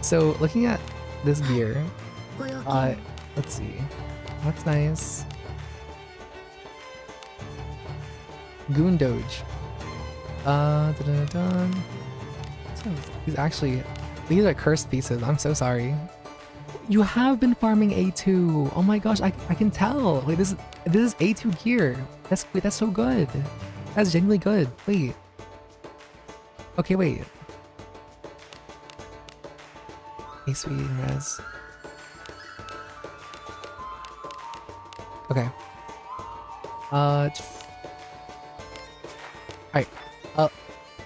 So looking at this gear, let's see. That's nice. Goon Doge. These are cursed pieces. I'm so sorry. You have been farming A2. Oh my gosh, I can tell. Like this is A2 gear. That's so good. That's genuinely good. Wait. Okay, wait. A sweet and res. Okay. Alright.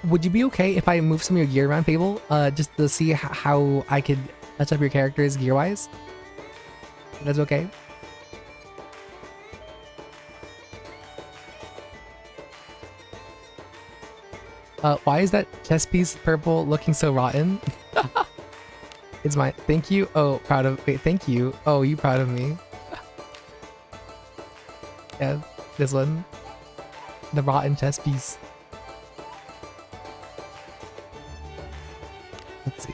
Would you be okay if I move some of your gear around, Fable? Just to see how I could touch up your characters gear-wise? That's okay? Why is that chest piece purple looking so rotten? It's mine. Thank you. Oh, proud of. Wait, thank you. Oh, you proud of me? Yeah, this one. The rotten chest piece. Let's see.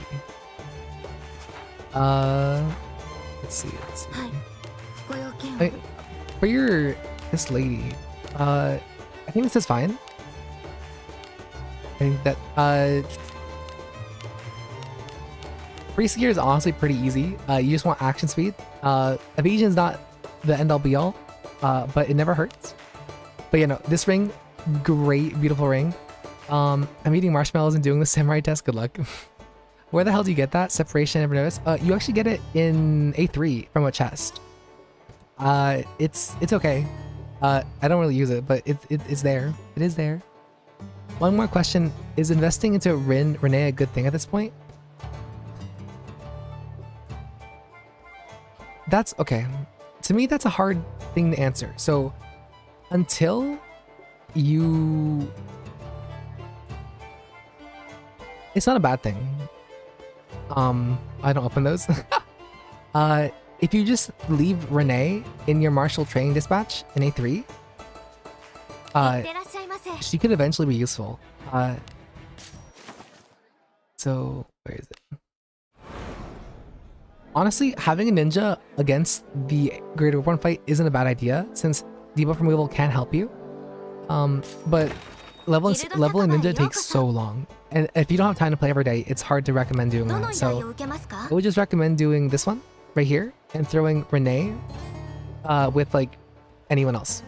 Let's see. Wait, for this lady, I think this is fine. I think that Priest gear is honestly pretty easy. You just want action speed. Evasion is not the end all be all, but it never hurts. But you know, this ring, great, beautiful ring. I'm eating marshmallows and doing the samurai test. Good luck. Where the hell do you get that? Separation, never noticed. You actually get it in A3 from a chest. It's okay. I don't really use it, but it's there. It is there. One more question: is investing into Renee a good thing at this point? That's okay. To me, that's a hard thing to answer. So until you, it's not a bad thing. I don't open those. If you just leave Renee in your martial training dispatch in A3, she could eventually be useful. So where is it? Honestly, having a ninja against the Greater Reborn fight isn't a bad idea, since debuff removal can help you. But leveling ninja takes so long, and if you don't have time to play every day, it's hard to recommend doing that. So I would just recommend doing this one right here and throwing Renee with like anyone else.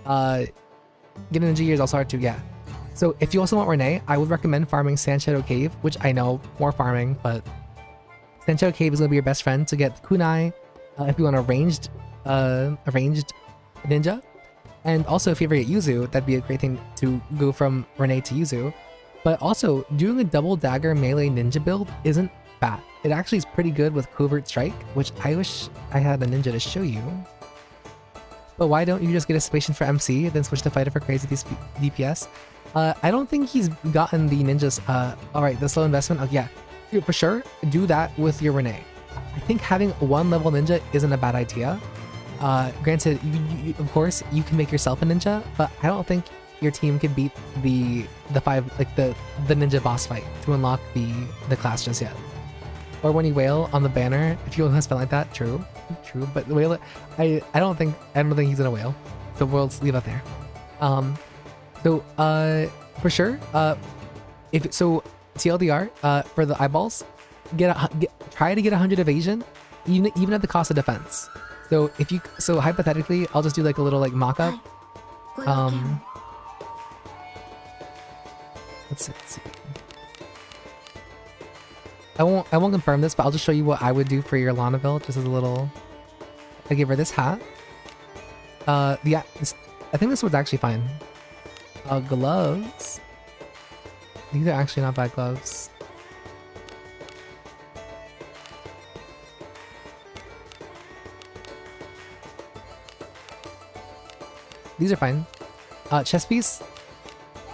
Getting ninja gear is also hard too, yeah. So if you also want Renee, I would recommend farming Sand Shadow Cave, which I know more farming, but Sand Shadow Cave is gonna be your best friend to get kunai if you want a ranged ninja. And also, if you ever get Yuzu, that'd be a great thing to go from Renee to Yuzu. But also, doing a double dagger melee ninja build isn't bad. It actually is pretty good with Covert Strike, which I wish I had a ninja to show you. But why don't you just get a Spation for MC, then switch to Fighter for crazy DPS? I don't think he's gotten the ninjas. Alright, the slow investment. Oh, yeah, for sure, do that with your Renee. I think having one level ninja isn't a bad idea. Granted, you, of course, you can make yourself a ninja, but I don't think your team can beat the ninja boss fight to unlock the class just yet. Or when you wail on the banner, if you want to spell like that, true, but the wail, I don't think he's gonna wail, so we'll leave that there. For sure, TLDR, for the eyeballs, try to get 100 evasion, even at the cost of defense. So hypothetically, I'll just do like a little like mock-up. Let's see. I won't confirm this, but I'll just show you what I would do for your Lanaville, just as a little. I give her this hat. I think this one's actually fine. Gloves. These are actually not bad gloves. These are fine. Chest piece.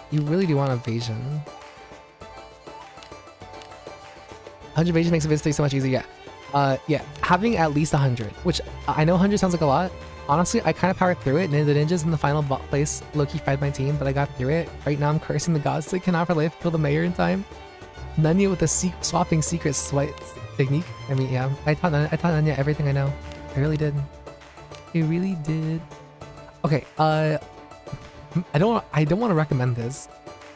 You really do want evasion. 100 evasion makes evasion so much easier. Yeah, having at least 100, which I know 100 sounds like a lot. Honestly, I kind of powered through it, and the ninjas in the final place low-key fried my team, but I got through it. Right now, I'm cursing the gods so I cannot for life kill the mayor in time. Nanya with the swapping secret swipe technique. I mean, yeah, I taught Nanya everything I know. I really did. I really did. Okay, I don't want to recommend this.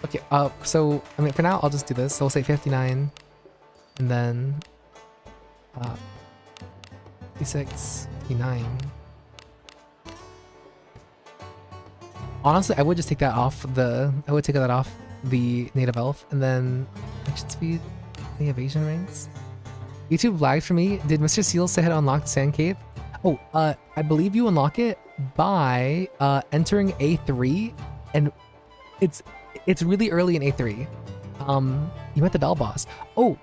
Okay, so I mean, for now, I'll just do this. So we'll say 59, and then 56, 59. Honestly, I would just take that off the. I would take that off the native elf, and then action speed, the evasion ranks. YouTube lagged for me. Did Mr. Seal say how to unlock the Sand Cave? Oh, I believe you unlock it by entering A3, and it's really early in A3. You met the bell boss. Oh,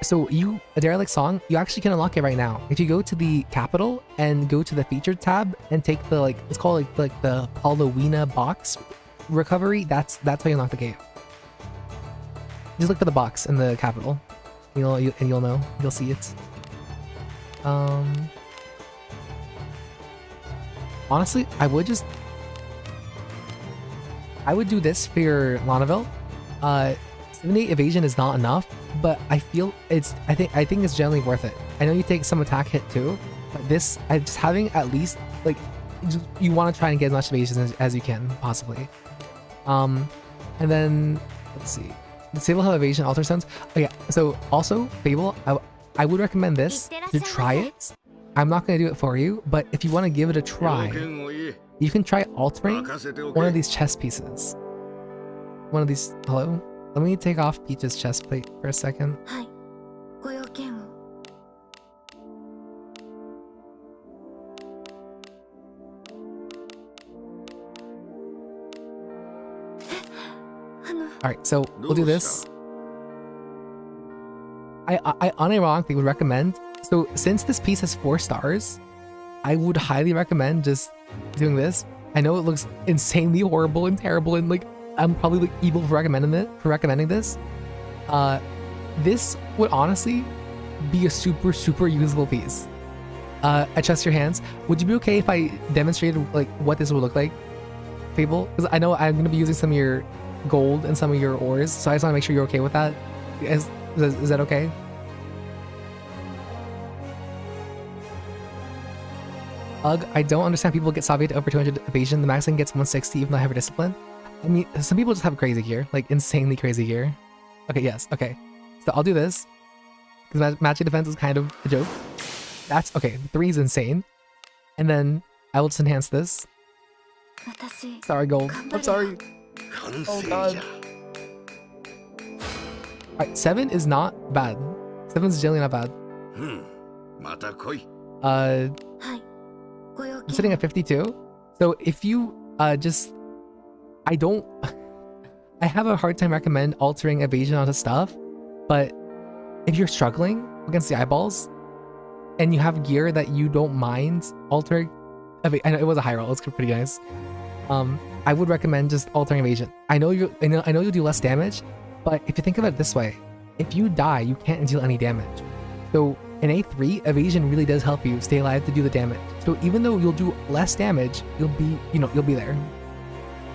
so a derelict song, you actually can unlock it right now. If you go to the capital and go to the featured tab and take the it's called like the Halloween box recovery, that's how you unlock the cave. Just look for the box in the capital. You'll know. You'll see it. Honestly, I would do this for your Lanaville. 78 evasion is not enough, but I feel I think it's generally worth it. I know you take some attack hit too, but this, just having at least you want to try and get as much evasion as you can possibly. And then let's see, disable how evasion alter sounds. Oh yeah, so also Fable, I would recommend this to try it. I'm not going to do it for you, but if you want to give it a try, you can try altering one of these chest pieces. One of these. Hello? Let me take off Peach's chest plate for a second. Alright, so we'll do this. I unironically would recommend, so since this piece has 4 stars, I would highly recommend just doing this. I know it looks insanely horrible and terrible, and like I'm probably like evil for recommending this. This would honestly be a super usable piece. I trust your hands. Would you be okay if I demonstrated like what this would look like, Fable? Because I know I'm gonna be using some of your gold and some of your ores, so I just want to make sure you're okay with that. Is that okay? Ugh, I don't understand people get Savia to over 200 evasion. The maxing gets 160 even though I have a discipline. I mean, some people just have crazy gear, like insanely crazy gear. Okay, yes, okay. So I'll do this, because matching defense is kind of a joke. That's, okay, 3 is insane. And then I will just enhance this. Sorry, gold. I'm sorry. Oh god. Alright, 7 is not bad. 7 is generally not bad. I'm sitting at 52. So if you just... I have a hard time recommend altering evasion onto stuff, but if you're struggling against the eyeballs and you have gear that you don't mind altering, I know it was a high roll, it's pretty nice. I would recommend just altering evasion. I know you'll do less damage, but if you think of it this way, if you die, you can't deal any damage. So in A3, evasion really does help you stay alive to do the damage. So even though you'll do less damage, you'll be there.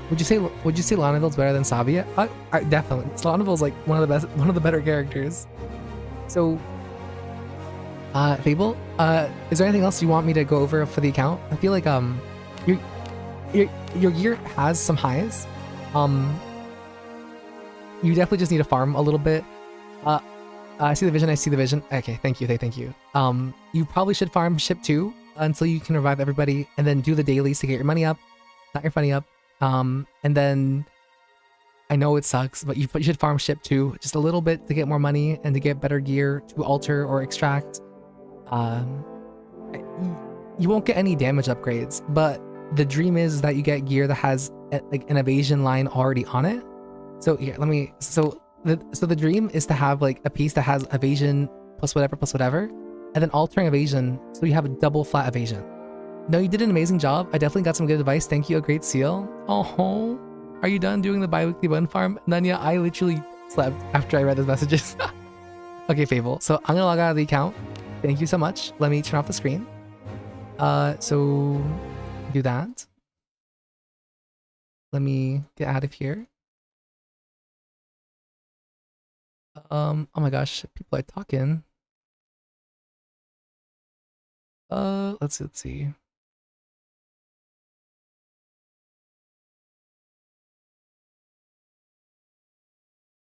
Would you say Lonaville's better than Savia? Definitely. Lonaville's like one of the better characters. So, Fable, is there anything else you want me to go over for the account? I feel like your gear has some highs. You definitely just need to farm a little bit. I see the vision. Okay, thank you. You probably should farm ship 2 until you can revive everybody, and then do the dailies to get your money up, not your funny up. And then I know it sucks, but you should farm ship 2 just a little bit to get more money and to get better gear to alter or extract. You won't get any damage upgrades, but the dream is that you get gear that has like an evasion line already on it. So here, so the dream is to have like a piece that has evasion plus whatever, and then altering evasion so you have a double flat evasion. No, you did an amazing job. I definitely got some good advice. Thank you, a great seal. Oh, are you done doing the bi-weekly bun farm? Nanya, I literally slept after I read those messages. Okay, Fable. So I'm gonna log out of the account. Thank you so much. Let me turn off the screen. So do that. Let me get out of here. Oh my gosh, people are talking. Let's see.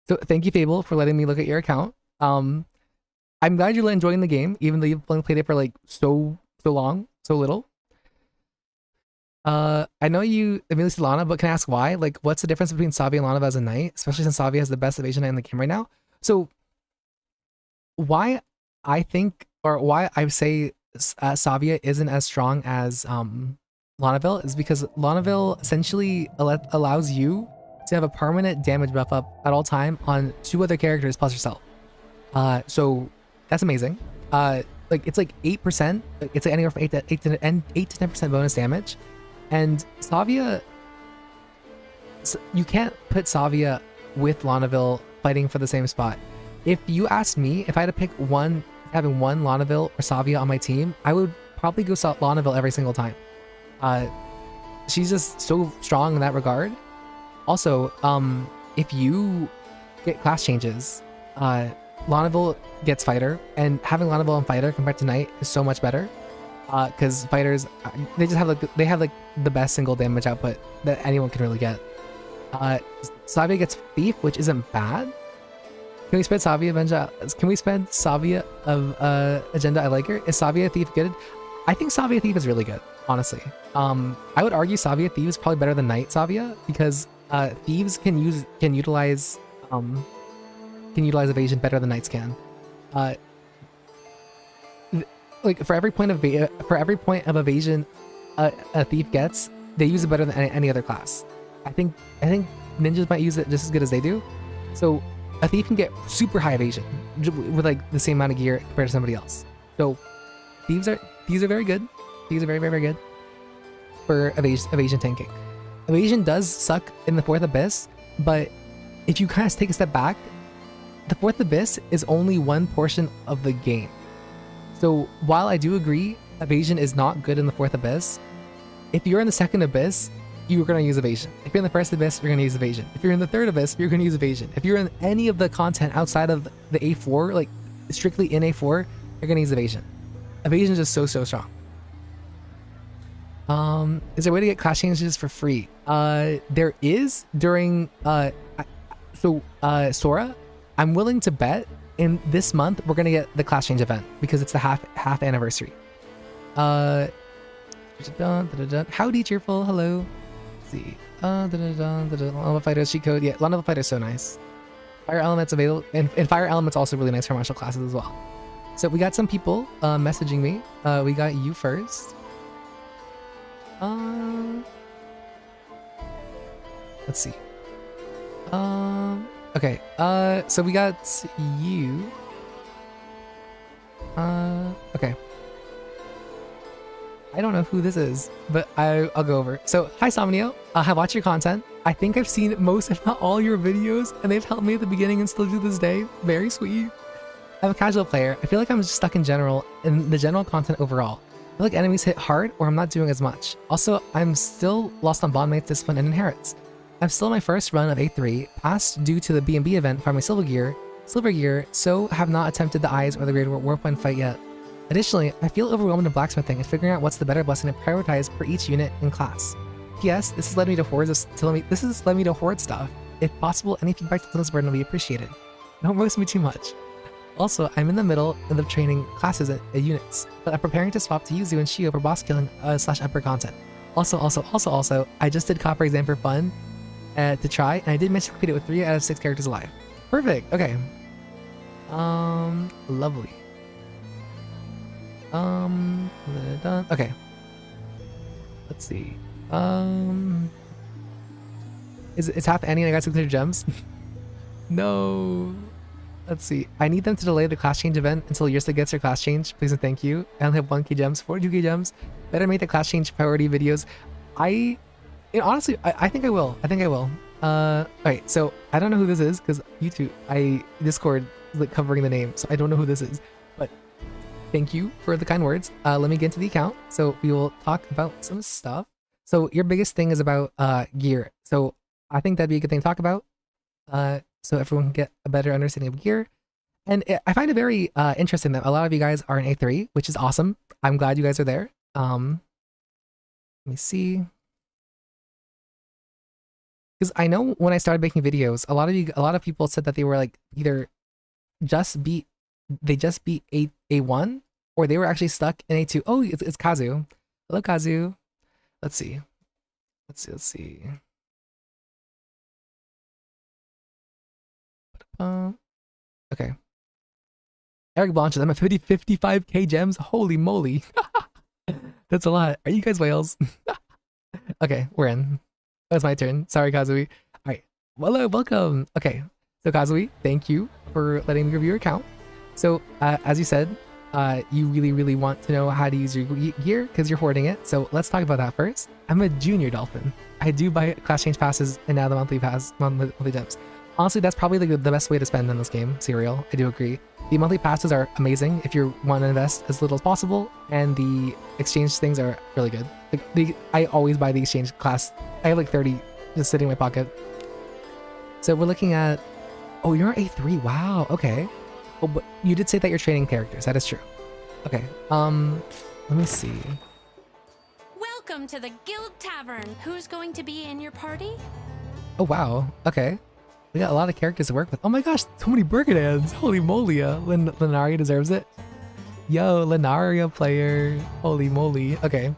So thank you, Fable, for letting me look at your account. I'm glad you're enjoying the game, even though you've only played it for like so long, so little. I know you immediately said Lana, but can I ask why? Like, what's the difference between Savia and Lana as a knight, especially since Savia has the best evasion knight in the game right now? So why I think, or why I say Savia isn't as strong as Lonaville is because Lonaville essentially allows you to have a permanent damage buff up at all time on 2 other characters plus yourself. So that's amazing. Like it's like 8%. It's like anywhere from 8 to 10% bonus damage. And Savia, you can't put Savia with Lonaville fighting for the same spot. If you asked me, if I had to pick having one Lonaville or Savia on my team, I would probably go Lonaville every single time. She's just so strong in that regard. Also, if you get class changes, Lonaville gets fighter, and having Lonaville on fighter compared to knight is so much better. Because fighters, they have the best single damage output that anyone can really get. Savia gets thief, which isn't bad. Can we spend Savia of agenda? I like her. Is Savia thief good? I think Savia thief is really good, honestly. I would argue Savia thief is probably better than knight Savia because thieves can utilize evasion better than knights can. Like for every point of evasion a thief gets, they use it better than any other class. I think ninjas might use it just as good as they do. So a thief can get super high evasion with like the same amount of gear compared to somebody else. So these are very good. These are very good for evasion tanking. Evasion does suck in the fourth abyss, but if you kind of take a step back, the fourth abyss is only one portion of the game. So while I do agree evasion is not good in the fourth abyss, if you're in the second abyss, you're going to use evasion. If you're in the first abyss, you're going to use evasion. If you're in the third abyss, you're going to use evasion. If you're in any of the content outside of the A4, like strictly in A4, you're going to use evasion. Evasion is just so strong. Is there a way to get class changes for free? There is during Sora, I'm willing to bet in this month we're gonna get the class change event because it's the half anniversary. Howdy cheerful, hello. Let's see. Lava Fighter cheat code. Yeah, Lava Fighter is so nice. Fire Element's available, and Fire Element's also really nice for martial classes as well. So we got some people messaging me. We got you first. Let's see. Okay. So we got you. Okay. I don't know who this is, but I'll go over. So, hi Somnio. I have watched your content. I think I've seen most, if not all, your videos, and they've helped me at the beginning and still to this day. Very sweet. I'm a casual player. I feel like I'm just stuck in the general content overall. I feel like enemies hit hard, or I'm not doing as much. Also, I'm still lost on Bond Mates, Discipline, and Inherits. I'm still in my first run of A3, passed due to the B&B event farming silver gear, so have not attempted the Eyes or the Great Warpoint fight yet. Additionally, I feel overwhelmed in blacksmithing and figuring out what's the better blessing to prioritize for each unit in class. P.S. This has led me to hoard stuff. If possible, any feedback to this burden will be appreciated. Don't roast me too much. Also, I'm in the middle of the training classes at units, but I'm preparing to swap to Yuzu and Shio for boss killing / upper content. Also, I just did Copper exam for fun to try, and I did manage to complete it with 3 out of 6 characters alive. Perfect. Okay. Lovely. Okay. Let's see. It's half Annie and I got 600 gems. No. Let's see. I need them to delay the class change event until Yursa gets her class change. Please and thank you. I only have 1k gems, 42k gems. Better make the class change priority videos. Honestly, I think I will. Alright, so I don't know who this is because YouTube, Discord is like covering the name, so I don't know who this is. But thank you for the kind words. Let me get into the account. So we will talk about some stuff. So your biggest thing is about gear. So I think that'd be a good thing to talk about. So everyone can get a better understanding of gear. And I find it very interesting that a lot of you guys are in A3, which is awesome. I'm glad you guys are there. Let me see. Because I know when I started making videos, a lot of people said that they were like either just beat A1 or they were actually stuck in A2. Oh, it's Kazu. Hello, Kazu. Let's see. Okay. Eric Blanchard, I'm at 55k gems. Holy moly. That's a lot. Are you guys whales? Okay, we're in. That's my turn. Sorry, Kazui. Alright. Hello, welcome. Okay. So Kazui, thank you for letting me review your account. So, as you said, you really want to know how to use your gear because you're hoarding it. So let's talk about that first. I'm a junior dolphin. I do buy class change passes and now the monthly gems. Honestly, that's probably the best way to spend in this game, Serial. I do agree. The monthly passes are amazing if you want to invest as little as possible, and the exchange things are really good. Like I always buy the exchange class. I have like 30 just sitting in my pocket. So we're looking at... Oh, you're A3. Wow. Okay. Oh, but you did say that you're training characters. That is true. Okay. Let me see. Welcome to the Guild Tavern. Who's going to be in your party? Oh, wow. Okay. We got a lot of characters to work with. Oh my gosh, so many Burgadans. Holy moly. Lenaria deserves it. Yo, Lenaria player. Holy moly. Okay.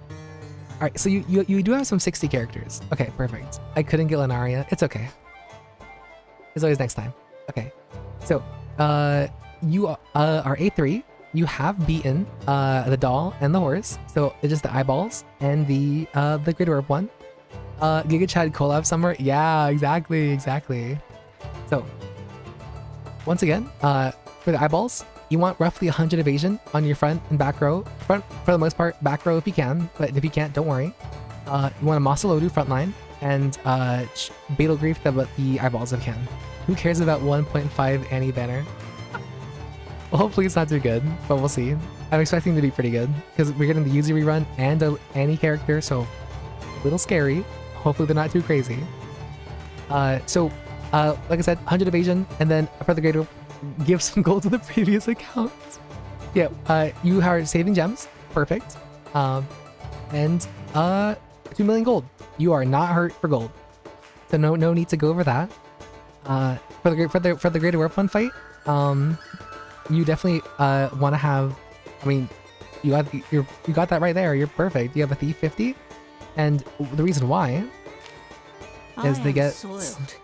Alright, so you do have some 60 characters. Okay, perfect. I couldn't get Lenaria. It's okay. There's always next time. Okay. So, you are A3. You have beaten the doll and the horse. So it's just the eyeballs and the Great Orb one. Giga Chad collab somewhere. Yeah, exactly. So, once again, for the eyeballs, you want roughly 100 evasion on your front and back row. Front, for the most part, back row if you can, but if you can't, don't worry. You want a Masalodu front line, and Beetle Grief the eyeballs if you can. Who cares about 1.5 Annie banner? Well, hopefully it's not too good, but we'll see. I'm expecting to be pretty good, because we're getting the Yuzi rerun and the Annie character, so a little scary. Hopefully they're not too crazy. Like I said, 100 evasion, and then for the greater, give some gold to the previous account. Yeah, you are saving gems, perfect. And 2 million gold. You are not hurt for gold, so no need to go over that. For the greater warp fund fight, you definitely want to have. I mean, you got that right there. You're perfect. You have a thief 50, and the reason why is they get soiled.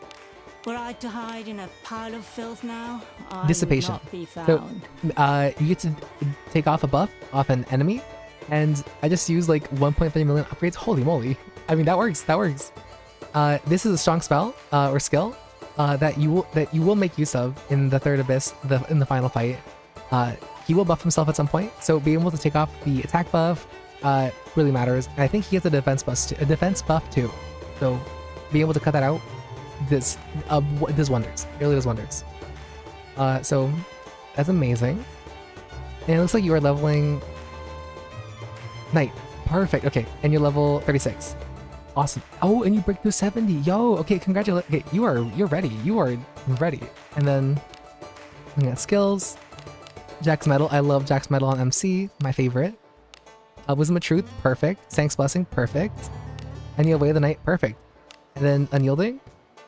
Were I to hide in a pile of filth now, I dissipation. would not be found. So you get to take off a buff off an enemy, and I just used like 1.3 million upgrades. Holy moly! I mean that works. This is a strong spell or skill that you will make use of in the third abyss, in the final fight. He will buff himself at some point, so being able to take off the attack buff really matters. And I think he gets a defense buff too. So being able to cut that out does wonders. It really does wonders. So that's amazing. And it looks like you are leveling Knight. Perfect. Okay, and you're level 36. Awesome. Oh, and you break through 70. Yo, okay, congratulations. Okay, you're ready. You are ready. And then we got skills. Jack's Medal. I love Jack's Medal on MC. My favorite. Wisdom of Truth. Perfect. Sank's Blessing. Perfect. And you Way of the Night. Perfect. And then Unyielding.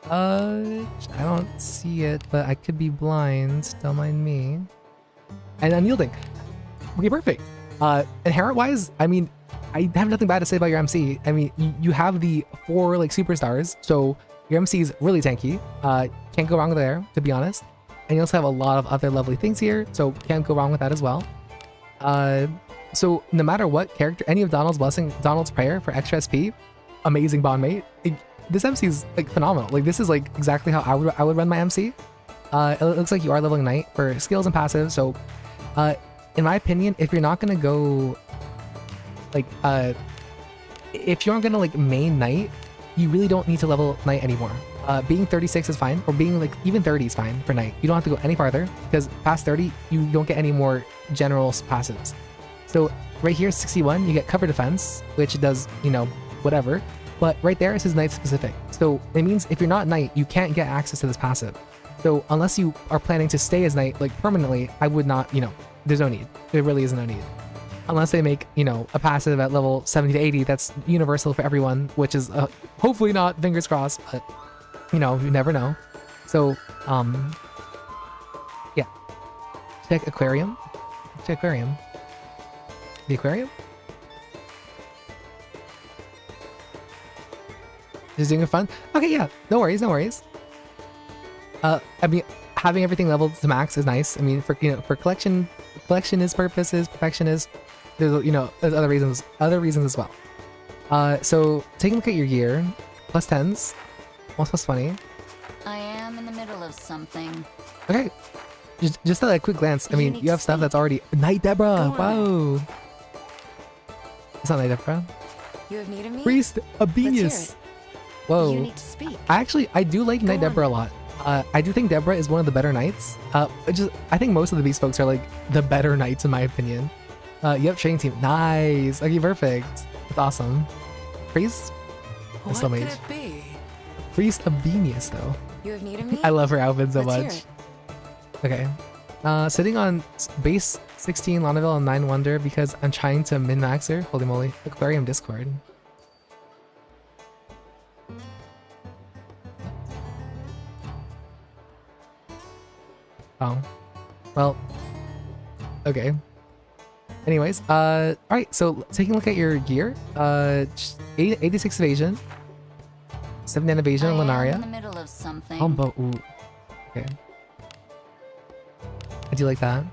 I don't see it, but I could be blind. Don't mind me. And Unyielding. Okay, perfect. Inherent-wise, I mean, I have nothing bad to say about your MC. I mean, you have the 4 like superstars, so your MC is really tanky. Can't go wrong there, to be honest. And you also have a lot of other lovely things here, so can't go wrong with that as well. So no matter what character, any of Donald's Blessing, Donald's Prayer for extra SP, amazing bond mate. This MC is like phenomenal. Like this is like exactly how I would run my MC. It looks like you are leveling Knight for skills and passive. So, in my opinion, if you're not gonna go like if you aren't gonna like main Knight, you really don't need to level Knight anymore. Being 36 is fine, or being like even 30 is fine for Knight. You don't have to go any farther because past 30 you don't get any more general passives. So right here 61 you get cover defense, which does, you know, whatever, but right there it says Knight specific. So it means if you're not Knight you can't get access to this passive. So unless you are planning to stay as Knight like permanently, I would not, you know, there's no need. There really is no need. Unless they make, you know, a passive at level 70 to 80 that's universal for everyone, which is hopefully not, fingers crossed, but you know, you never know. So, yeah. Check aquarium. Check aquarium. The aquarium? Just doing it fun? Okay, yeah. No worries, no worries. I mean, having everything leveled to max is nice. I mean, for, you know, for collectionist purposes, perfectionist, there's, you know, there's other reasons as well. So taking a look at your gear, plus 10s, almost plus 20. I am in the middle of something. Okay, just at a quick glance, I mean, you have stuff that's already Knight Deborah. Wow, it's not Knight Deborah. You have need of me? Priest Abenius. Let's hear it. Whoa. You need to speak. I do like Knight Deborah a lot. I do think Deborah is one of the better knights. I think most of the beast folks are like the better knights in my opinion. Yep, training team. Nice. Okay, perfect. That's awesome. Priest? What Still could mage. it be? Priest Abenius though. You have need of me? I love her outfit so Let's hear much. it. Okay. Sitting on base 16 Lonaville and 9 Wonder because I'm trying to min-max her. Holy moly. Aquarium Discord. Oh. Well. Okay. Anyways, alright, so taking a look at your gear, 86 evasion, 79 evasion on I am in Lunaria. the middle of something. Combo, ooh. Okay. I do like that.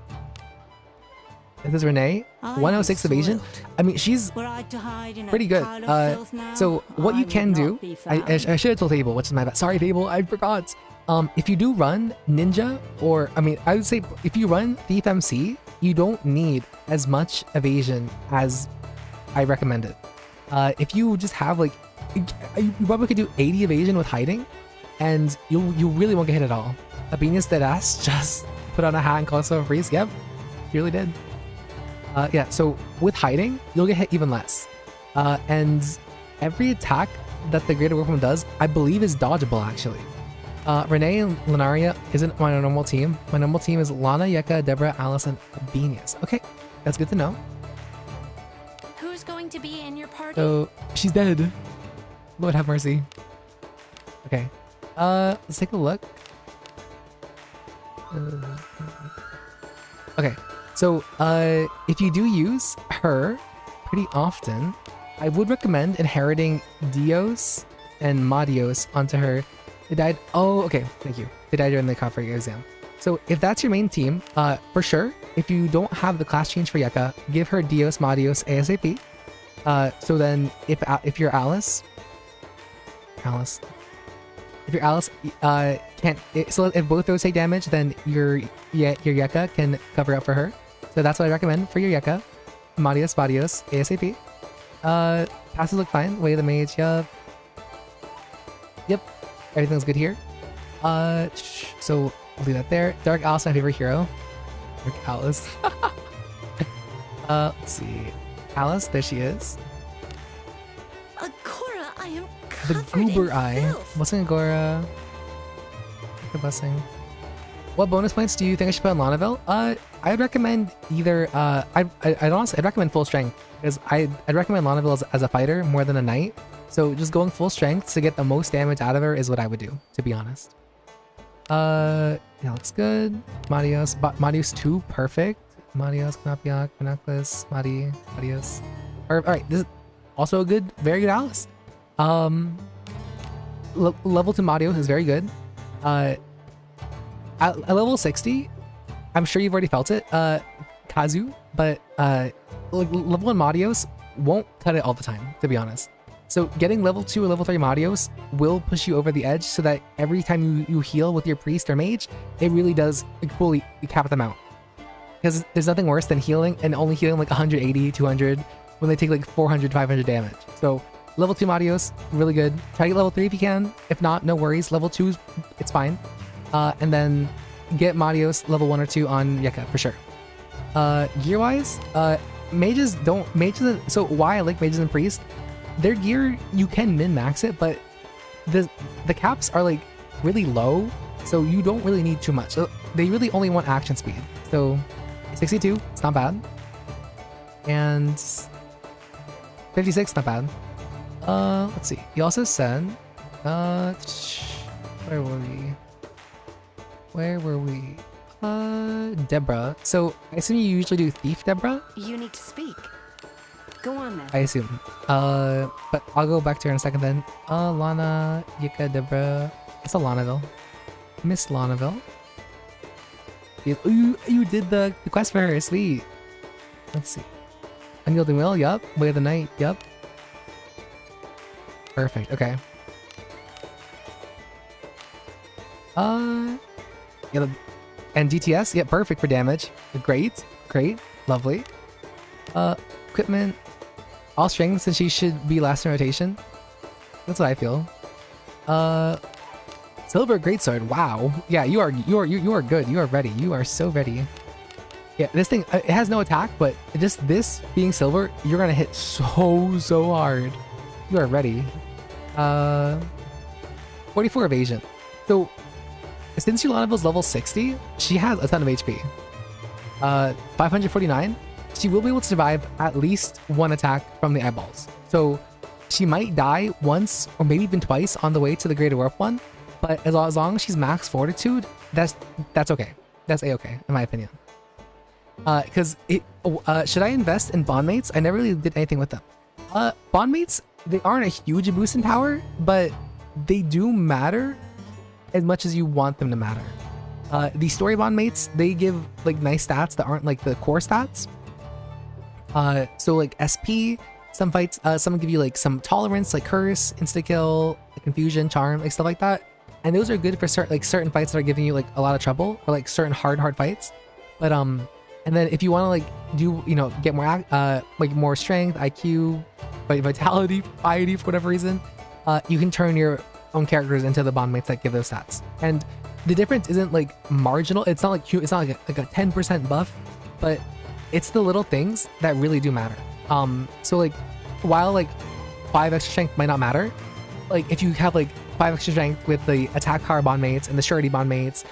This is Renee. I am 106 evasion. soiled. I mean, she's Were I to hide in a pretty good. pile of filth now, So what I you would can not do, be I found. should have told Fable, which is my bad. Sorry, Fable, I forgot. If you do run Ninja, or I mean, I would say if you run Thief MC, you don't need as much evasion as I recommend it. If you just have like, you probably could do 80 evasion with hiding, and you really won't get hit at all. Abinius Deadass just put on a hat and called himself a priest. Yep, he really did. Yeah, so with hiding, you'll get hit even less. And every attack that the Greater Weapon does, I believe is dodgeable actually. Renee and Lunaria isn't my normal team. My normal team is Lana, Yeka, Deborah, Alice, and Abinius. Okay, that's good to know. Who's going to be in your party? So she's dead. Lord have mercy. Okay. Let's take a look. Okay. So if you do use her pretty often, I would recommend inheriting Dios and Madios onto her. They died. Oh, okay. Thank you. They died during the Kafri exam. So if that's your main team, for sure, if you don't have the class change for Yeka, give her Dios Madios ASAP. So then if you're Alice, if your Alice can't, so if both those take damage, then your Yeka can cover up for her. So that's what I recommend for your Yeka. Madios ASAP. Passes look fine. Way of the Mage, yup. Yep, everything's good here. So I'll leave that there. Dark Alice, my favorite hero. Dark Alice. Let's see. Alice, there she is. Agora, I am The covered Goober in Eye. filth. Blessing Agora. The blessing. What bonus points do you think I should put on Lanavel? I'd recommend either I'd honestly recommend full strength, because I'd recommend Lanavel as a fighter more than a knight. So just going full strength to get the most damage out of her is what I would do, to be honest. Yeah, looks good. Marios 2, perfect. Marios, Knapiak, Pinaclis, Marios. Alright, this is also a good, very good Alice. Level 2 Marios is very good. At level 60, I'm sure you've already felt it, Kazu, but like level 1 Marios won't cut it all the time, to be honest. So getting level 2 or level 3 Marios will push you over the edge, so that every time you heal with your priest or mage, it really does fully cap them out. Because there's nothing worse than healing and only healing like 180, 200 when they take like 400, 500 damage. So level 2 Marios, really good. Try to get level 3 if you can. If not, no worries. Level 2, it's fine. And then get Marios level 1 or 2 on Yeka for sure. Gear-wise, mages, so why I like mages and priests, their gear, you can min-max it, but the caps are like really low, so you don't really need too much. So they really only want action speed. So 62, it's not bad. And 56, not bad. Let's see. He also said, where were we? Deborah. So I assume you usually do Thief, Deborah? You need to speak. Go on then. I assume. But I'll go back to her in a second then. Lana, Yika, Deborah. It's a Lanaville. Miss Lanaville. You did the quest for her. Sweet. Let's see. Unyielding Will. Yup. Way of the Night. Yup. Perfect. Okay. Yeah, and DTS. Yeah, perfect for damage. Great. Lovely. Equipment. All strengths, since she should be last in rotation. That's what I feel. Silver Greatsword. Wow. Yeah, you are good. You are ready. You are so ready. Yeah, this thing, it has no attack, but just this being silver, you're gonna hit so hard. You are ready. 44 evasion. So since your Lanavel's level 60, she has a ton of HP. 549. She will be able to survive at least one attack from the eyeballs. So she might die once or maybe even twice on the way to the Greater Warp one, but as long as she's max fortitude, that's okay. That's a-okay, in my opinion. Because should I invest in bond mates? I never really did anything with them. Bond mates, they aren't a huge boost in power, but they do matter as much as you want them to matter. The story bond mates, they give like nice stats that aren't like the core stats. So like SP, some fights, some give you like some tolerance, like curse, insta kill, confusion, charm, like stuff like that. And those are good for certain fights that are giving you like a lot of trouble, or like certain hard fights. But and then if you want to like do, you know, get more like more strength, IQ, vitality, piety for whatever reason, you can turn your own characters into the bond mates that give those stats. And the difference isn't like marginal. It's not like a 10% buff, but it's the little things that really do matter. So like while like 5 extra strength might not matter, like if you have like 5 extra strength with the attack power bond mates and the surety bond mates,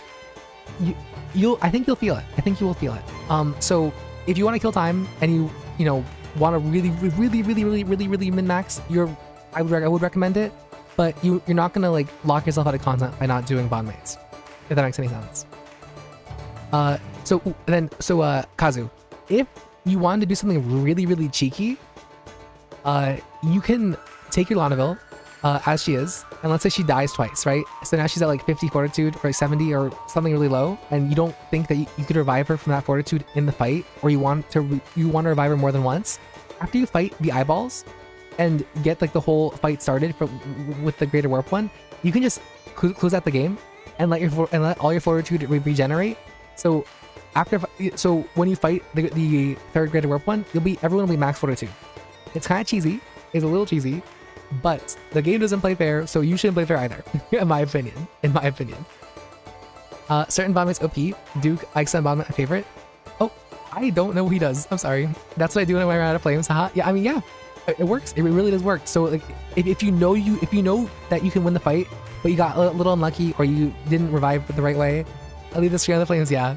I think you'll feel it. I think you will feel it. So if you want to kill time and you know want to really min max, I would recommend it, but you're not gonna like lock yourself out of content by not doing bond mates, if that makes any sense. So Kazu, if you wanted to do something really cheeky, you can take your Lonaville as she is, and let's say she dies twice, right? So now she's at like 50 fortitude or 70 or something really low, and you don't think that you could revive her from that fortitude in the fight, or you want to revive her more than once. After you fight the eyeballs and get like the whole fight started with the greater warp one, you can just close out the game and let all your fortitude regenerate. So when you fight the third greater warp one, everyone will be max fortitude. It's kind of cheesy. It's a little cheesy, but the game doesn't play fair, so you shouldn't play fair either, in my opinion. Certain bond mates OP. Duke, Ikeson bond mate, my favorite. Oh, I don't know what he does. I'm sorry. That's what I do when I run out of flames. Haha. Yeah, I mean, yeah, it works. It really does work. So like, if you know that you can win the fight, but you got a little unlucky or you didn't revive the right way, I'll leave the screen on the flames. Yeah,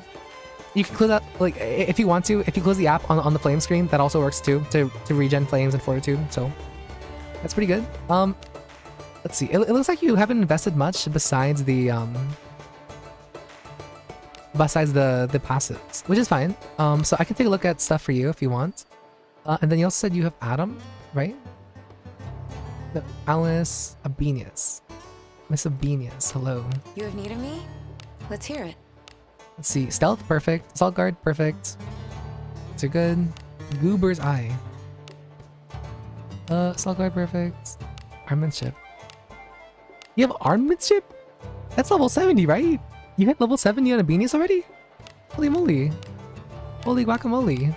you can close out, like, if you want to. If you close the app on the flame screen, that also works too, to regen flames and fortitude. So that's pretty good. Let's see. It looks like you haven't invested much besides the passives, which is fine. So I can take a look at stuff for you if you want. And then you also said you have Adam, right? No, Alice Abenius. Miss Abenius, hello. You have need of me? Let's hear it. Let's see. Stealth, perfect. Assault guard, perfect. These are good. Goober's eye. Assault guard, perfect. Armormanship. You have armormanship? That's level 70, right? You hit level 70 on Abenius already? Holy moly. Holy guacamole.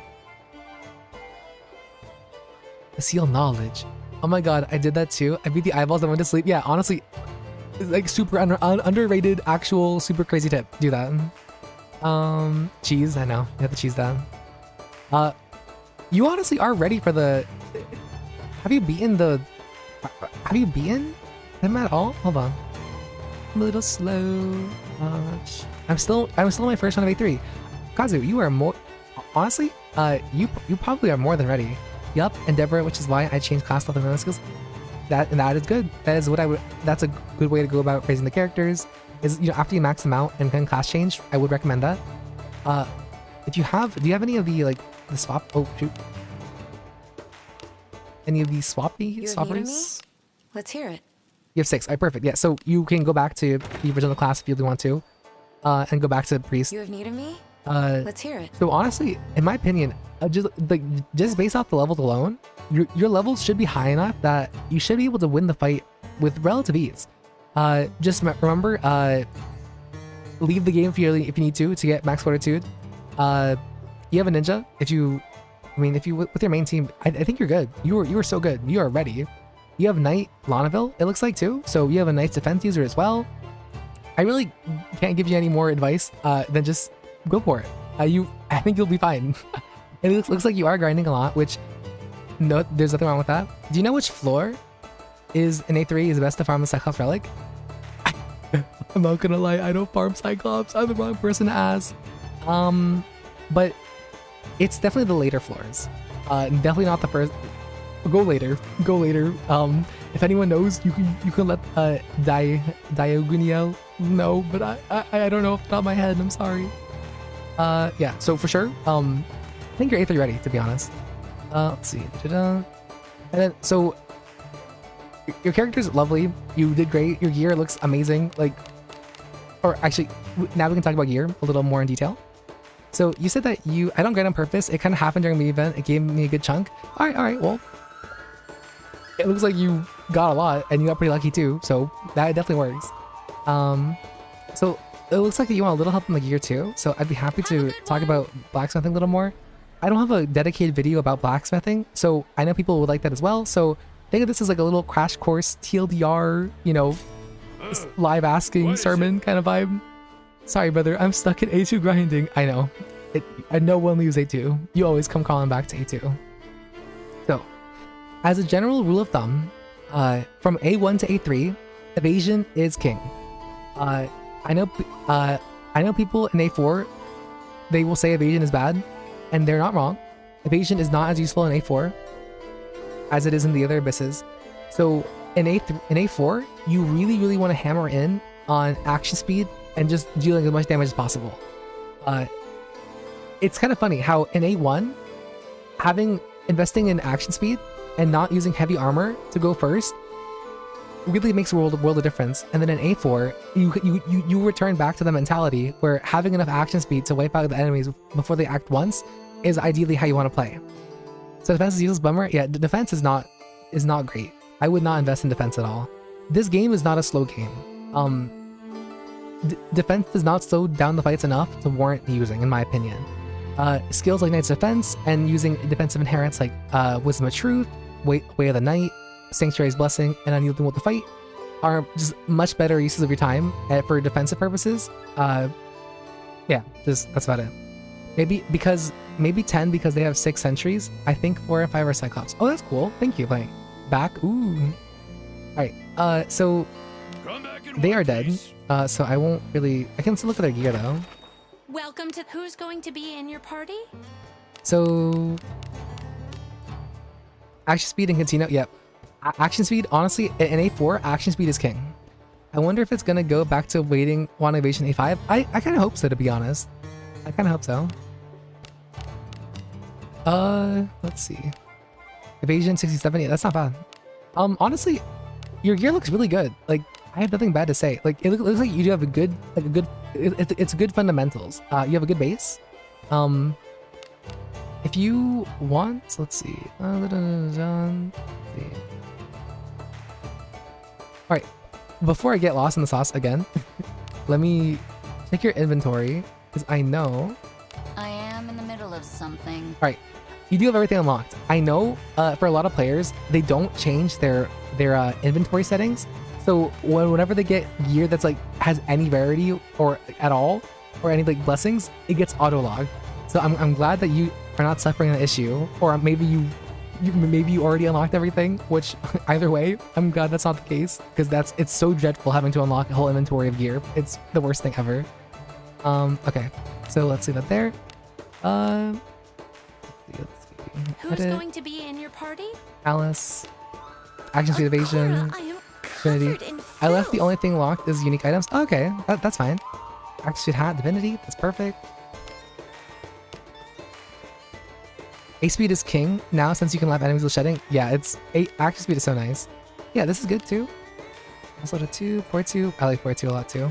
Seal knowledge. Oh my god, I did that too. I beat the eyeballs and went to sleep. Yeah, honestly, like super underrated, actual super crazy tip. Do that. Cheese, I know. You have to cheese that. You honestly are ready for the... Have you beaten them at all? Hold on. I'm a little slow. I'm still in my first one of A3. Kazu, you are more... Honestly, you probably are more than ready. Yup, Endeavor, which is why I changed class level and skills. That is good. That's a good way to go about raising the characters. Is, you know, after you max them out and can class change, I would recommend that. Do you have any of the like the swap? Oh shoot. Any of these swappers? Let's hear it. You have 6. Alright, perfect. Yeah, so you can go back to the original class if you really want to, and go back to priest. You have need of me? Let's hear it. So honestly, in my opinion, just based off the levels alone, your levels should be high enough that you should be able to win the fight with relative ease. Just remember, leave the game if you need to get max fortitude. You have a ninja. If you with your main team, I think you're good. You are so good. You are ready. You have Knight Lonaville, it looks like too. So you have a Knight's defense user as well. I really can't give you any more advice than just go for it. I think you'll be fine. It looks like you are grinding a lot, which no, there's nothing wrong with that. Do you know which floor is in A3 is the best to farm the Cyclops relic? I'm not gonna lie, I don't farm Cyclops. I'm the wrong person to ask. But it's definitely the later floors. Definitely not the first. Go later. If anyone knows, you can let Diogunio know, but I don't know off the top of my head. I'm sorry. Yeah. So for sure, I think you're A3 ready, to be honest. Let's see. And then so your character's lovely. You did great. Your gear looks amazing. Like, or actually, now we can talk about gear a little more in detail. So you said that I don't grind on purpose. It kind of happened during the event. It gave me a good chunk. All right. Well, it looks like you got a lot and you got pretty lucky too. So that definitely works. So it looks like you want a little help in the gear too. So I'd be happy to talk about blacksmithing a little more. I don't have a dedicated video about blacksmithing, so I know people would like that as well. So think of this as like a little crash course TLDR, you know, live asking sermon kind of vibe. Sorry, brother, I'm stuck at A2 grinding. I know. No one leaves A2. You always come crawling back to A2. So, as a general rule of thumb, from A1 to A3, evasion is king. I know people in A4, they will say evasion is bad, and they're not wrong. Evasion is not as useful in A4 as it is in the other abysses. So in A4, you really want to hammer in on action speed and just dealing as much damage as possible. It's kind of funny how in A1, investing in action speed and not using heavy armor to go first really makes a world of difference. And then in A4, you return back to the mentality where having enough action speed to wipe out the enemies before they act once is ideally how you want to play. So defense is useless, bummer. Yeah, the defense is not great. I would not invest in defense at all. This game is not a slow game. Defense does not slow down the fights enough to warrant using, in my opinion. Skills like Knight's Defense and using defensive inherents like Wisdom of Truth, Way of the Knight, Sanctuary's Blessing, and Unyielding Will to Fight are just much better uses of your time for defensive purposes. Yeah, that's about it. Maybe 10 because they have 6 sentries. I think 4 or 5 are Cyclops. Oh, that's cool. Thank you. Like, back. Ooh. Alright, so they are dead. So I won't really... I can still look at their gear though. Welcome to who's going to be in your party? So... Action speed and Catino, yep. Action speed, honestly, in A4, action speed is king. I wonder if it's gonna go back to waiting on evasion A5. I kind of hope so, to be honest. I kind of hope so. Let's see. Evasion 67, yeah, that's not bad. Honestly, your gear looks really good. Like, I have nothing bad to say. Like, it looks like you do have it's good fundamentals. You have a good base. If you want, let's see. Alright, before I get lost in the sauce again, let me check your inventory, because I know... I am in the middle of something. Alright, you do have everything unlocked. I know for a lot of players, they don't change their inventory settings. So whenever they get gear that's like has any rarity or at all, or any like blessings, it gets auto-logged. So I'm glad that you are not suffering that issue, or maybe you already unlocked everything, which either way, I'm glad that's not the case, because it's so dreadful having to unlock a whole inventory of gear. It's the worst thing ever. Okay, so let's leave that there. Let's see. Who's going to be in your party? Alice. Action speed evasion. Divinity. I left the only thing locked is unique items. Okay, that's fine. Action speed hat, divinity. That's perfect. A speed is king now since you can lap enemies with shedding. Yeah, action speed is so nice. Yeah, this is good too. Also the 2, Port 2. I like Port 2 a lot too.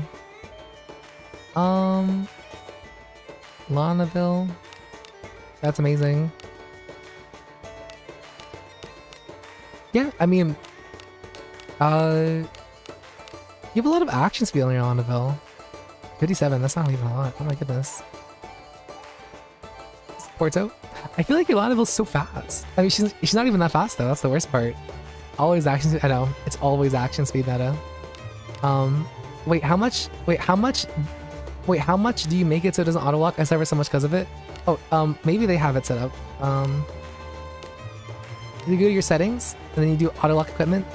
Lanaville. That's amazing. Yeah, I mean, you have a lot of action speed on your Lanaville. 57, that's not even a lot. Oh my goodness. Porto? I feel like your Lanaville's so fast. I mean, she's not even that fast though. That's the worst part. Always action speed. I know, it's always action speed meta. Wait, how much do you make it so it doesn't auto lock? I suffer so much because of it. Oh, maybe they have it set up. You go to your settings and then you do auto lock equipment,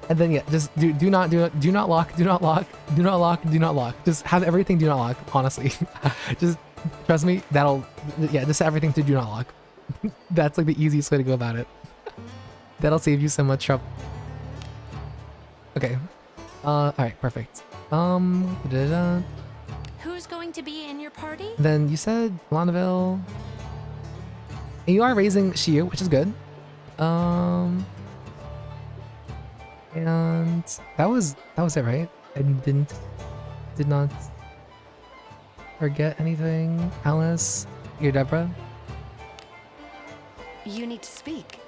and then yeah, just do not lock. Just have everything do not lock. Honestly, just trust me. Just set everything to do not lock. That's like the easiest way to go about it. That'll save you so much trouble. Okay. All right, perfect. Who's going to be in your party? Then you said Lanaville. And you are raising Shiyu, which is good. And that was it, right? I did not. forget anything? Alice? You're Deborah? You need to speak.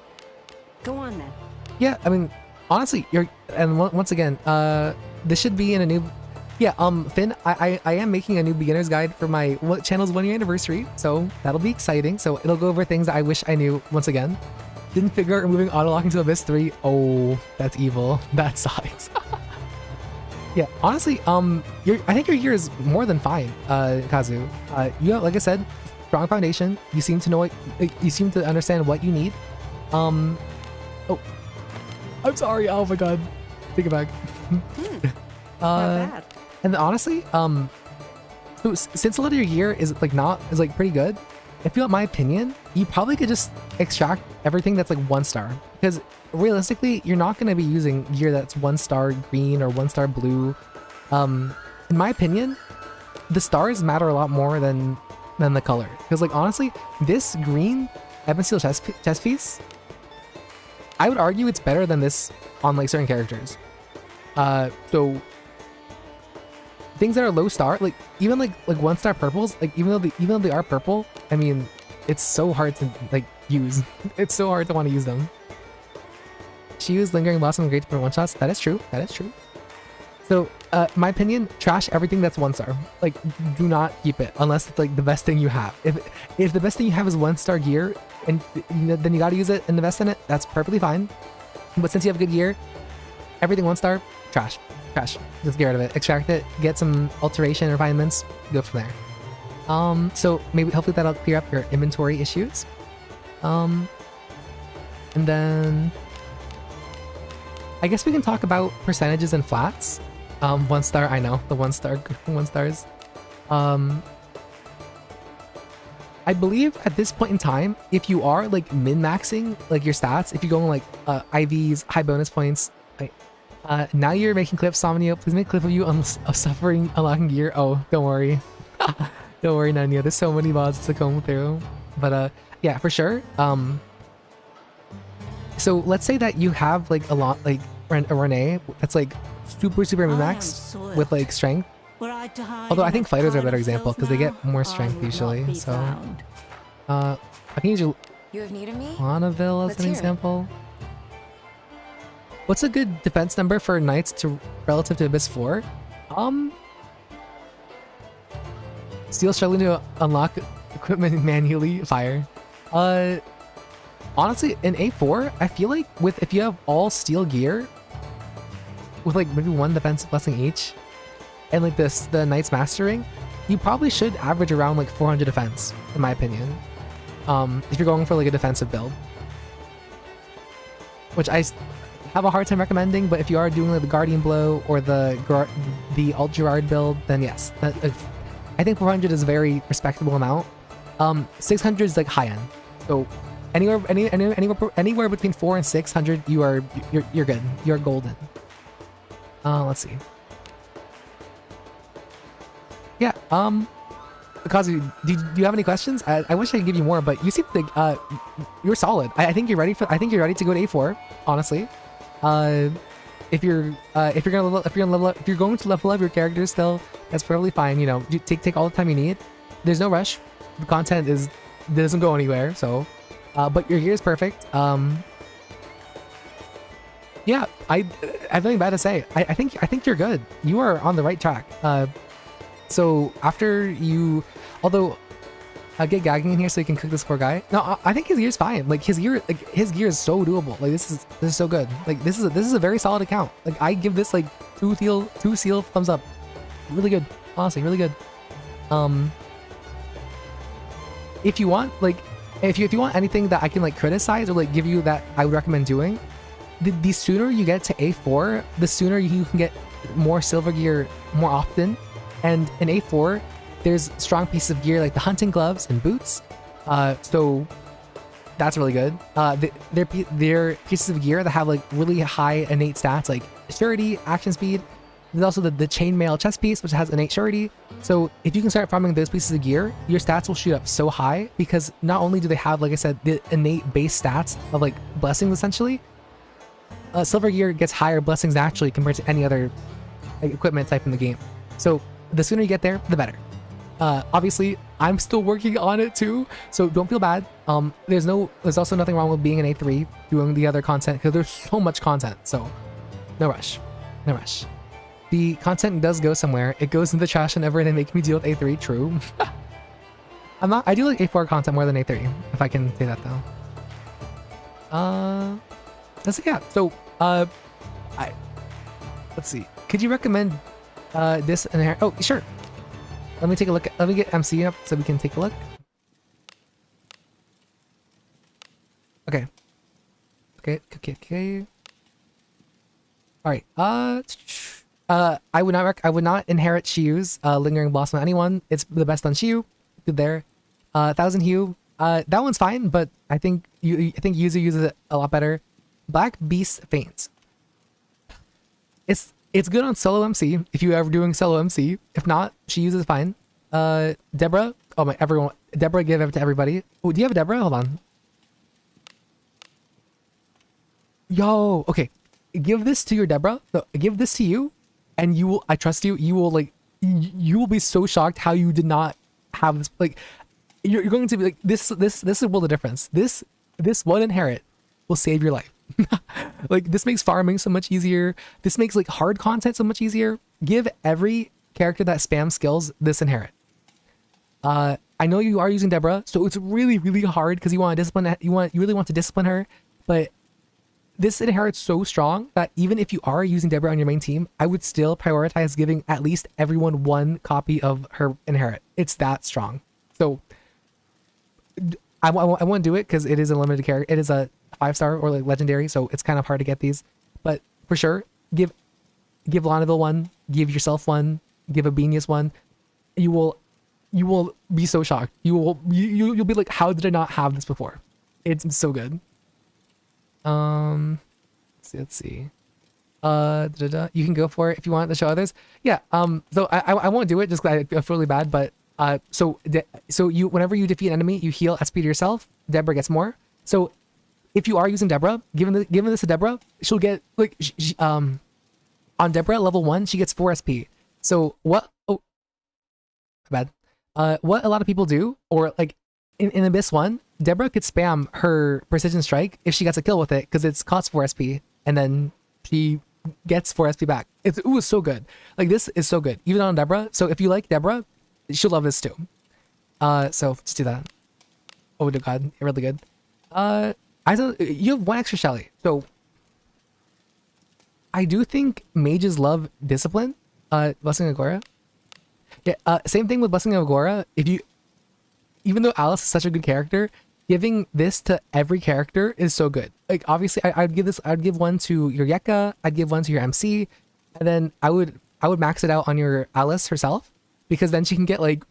Go on then. Yeah, I mean, honestly, once again, this should be in a new... Yeah, Finn, I am making a new beginner's guide for my channel's 1 year anniversary, so that'll be exciting. So it'll go over things that I wish I knew once again. Didn't figure out removing auto-locking to Abyss 3. Oh, that's evil. That sucks. Yeah, honestly, I think your year is more than fine, Kazu. You have, like I said, strong foundation. You seem to know you seem to understand what you need. Oh, I'm sorry. Oh my god, take it back. Not bad. And honestly, so since a lot of your gear is like pretty good, if you want my opinion, you probably could just extract everything that's like 1 star, because realistically, you're not going to be using gear that's 1 star green or 1 star blue. In my opinion, the stars matter a lot more than the color, because like honestly, this green Ebon Steel chest piece, I would argue it's better than this on like certain characters. So things that are low star, like even like 1 star purples, like even though they are purple, I mean, it's so hard to like use. It's so hard to want to use them. She used Lingering Blossom and Great for 1-shots. That is true. That is true. So, my opinion, trash everything that's 1 star. Like, do not keep it unless it's like the best thing you have. If the best thing you have is 1 star gear, and then you gotta use it and invest in it, that's perfectly fine. But since you have good gear, everything 1 star, trash. Trash. Just get rid of it. Extract it, get some alteration refinements, go from there. So maybe hopefully that'll clear up your inventory issues. And then I guess we can talk about percentages and flats. 1 star, I know, the 1 stars. I believe at this point in time, if you are like min-maxing like your stats, if you're going like IVs, high bonus points, now you're making clips, Somnio. Please make a clip of you of suffering unlocking gear. Oh, don't worry. Don't worry, Nanya. There's so many mods to comb through. But yeah, for sure. So let's say that you have like a lot, like a Renee that's like super min-maxed with like strength. Although I think fighters are a better example because they get more strength usually. So I can use You have need of me? Annaville as an example. What's a good defense number for knights to relative to Abyss 4? Steel struggling to unlock equipment manually. Fire. Honestly, in A4, I feel like if you have all steel gear with like maybe 1 defensive blessing each, and like the Knight's Mastering, you probably should average around like 400 defense, in my opinion. If you're going for like a defensive build, which I have a hard time recommending, but if you are doing like the Guardian Blow or the Alt Gerard build, then yes, I think 400 is a very respectable amount. 600 is like high end, so anywhere between 400 and 600, you're good. You're golden. Let's see. Yeah. Kazu, do you have any questions? I wish I could give you more, but you seem like you're solid. I think you're ready to go to A4. Honestly, if you're going to level up your character still, that's perfectly fine. You know, you take all the time you need. There's no rush. The content doesn't go anywhere. So, but your gear is perfect. Yeah, I have nothing bad to say. I think you're good. You are on the right track. So after you, although I'll get gagging in here so you can cook this poor guy. No, I think his gear's fine. Like his gear is so doable. Like this is so good. Like this is a very solid account. Like I give this like 2 seal thumbs up. Really good. Honestly, really good. If you want like if you want anything that I can like criticize or like give you that I would recommend doing, the sooner you get to A4, the sooner you can get more silver gear more often. And in A4, there's strong pieces of gear like the hunting gloves and boots. So that's really good. They're pieces of gear that have like really high innate stats like surety, action speed. There's also the chainmail chest piece, which has innate surety. So if you can start farming those pieces of gear, your stats will shoot up so high because not only do they have, like I said, the innate base stats of like blessings essentially, silver gear gets higher blessings naturally compared to any other like, equipment type in the game. So the sooner you get there, the better. Obviously, I'm still working on it too, so don't feel bad. There's also nothing wrong with being an A3 doing the other content because there's so much content. So no rush, no rush. The content does go somewhere. It goes in the trash whenever they make me deal with A3. True. I do like A4 content more than A3, if I can say that though. Yeah. So let's see. Could you recommend this inherent? Oh, sure. Let me take a look. Let me get MC up so we can take a look. Okay. All right. I would not inherit Shiyu's Lingering Blossom on anyone. It's the best on Shiyu. Good there. 1000 Hue. That one's fine, but I think Yuzu uses it a lot better. Black Beast Faints. It's good on solo MC if you're ever doing solo MC. If not, she uses fine. Deborah. Oh my, everyone. Deborah, give it to everybody. Oh, do you have a Deborah? Hold on. Yo, okay. Give this to your Deborah. No, give this to you, and you will. I trust you. You will like. You will be so shocked how you did not have this. Like, you're going to be like this. This is world of difference. This one inherit will save your life. Like, this makes farming so much easier. This makes like hard content so much easier. Give every character that spam skills this inherit. I know you are using Deborah, so it's really, really hard because you want to discipline. You really want to discipline her, but this inherit's so strong that even if you are using Deborah on your main team, I would still prioritize giving at least everyone one copy of her inherit. It's that strong. So I won't do it because it is a limited character. It is a 5-star or like legendary, so it's kind of hard to get these. But for sure, give Lonneville one, give yourself one, give Abenius one. You will be so shocked. You'll be like, how did I not have this before? It's so good. Let's see. You can go for it if you want to show others. Yeah. So I won't do it just because I feel really bad. But so you, whenever you defeat an enemy, you heal SP to yourself. Deborah gets more. So if you are using Deborah, given this to Deborah, she'll get like on Deborah level 1, she gets 4 SP. So what? Oh, bad. What a lot of people do, or like in Abyss 1, Deborah could spam her precision strike if she gets a kill with it because it costs 4 SP, and then she gets 4 SP back. It was so good. Like, this is so good, even on Deborah. So if you like Deborah, she'll love this too. So just do that. Oh dear God, really good. You have 1 extra Shelly, so I do think mages love discipline. Blessing Agora. Yeah. Same thing with Blessing Agora. Even though Alice is such a good character, giving this to every character is so good. Like, obviously, I'd give one to your Yeka, I'd give one to your MC, and then I would max it out on your Alice herself, because then she can get like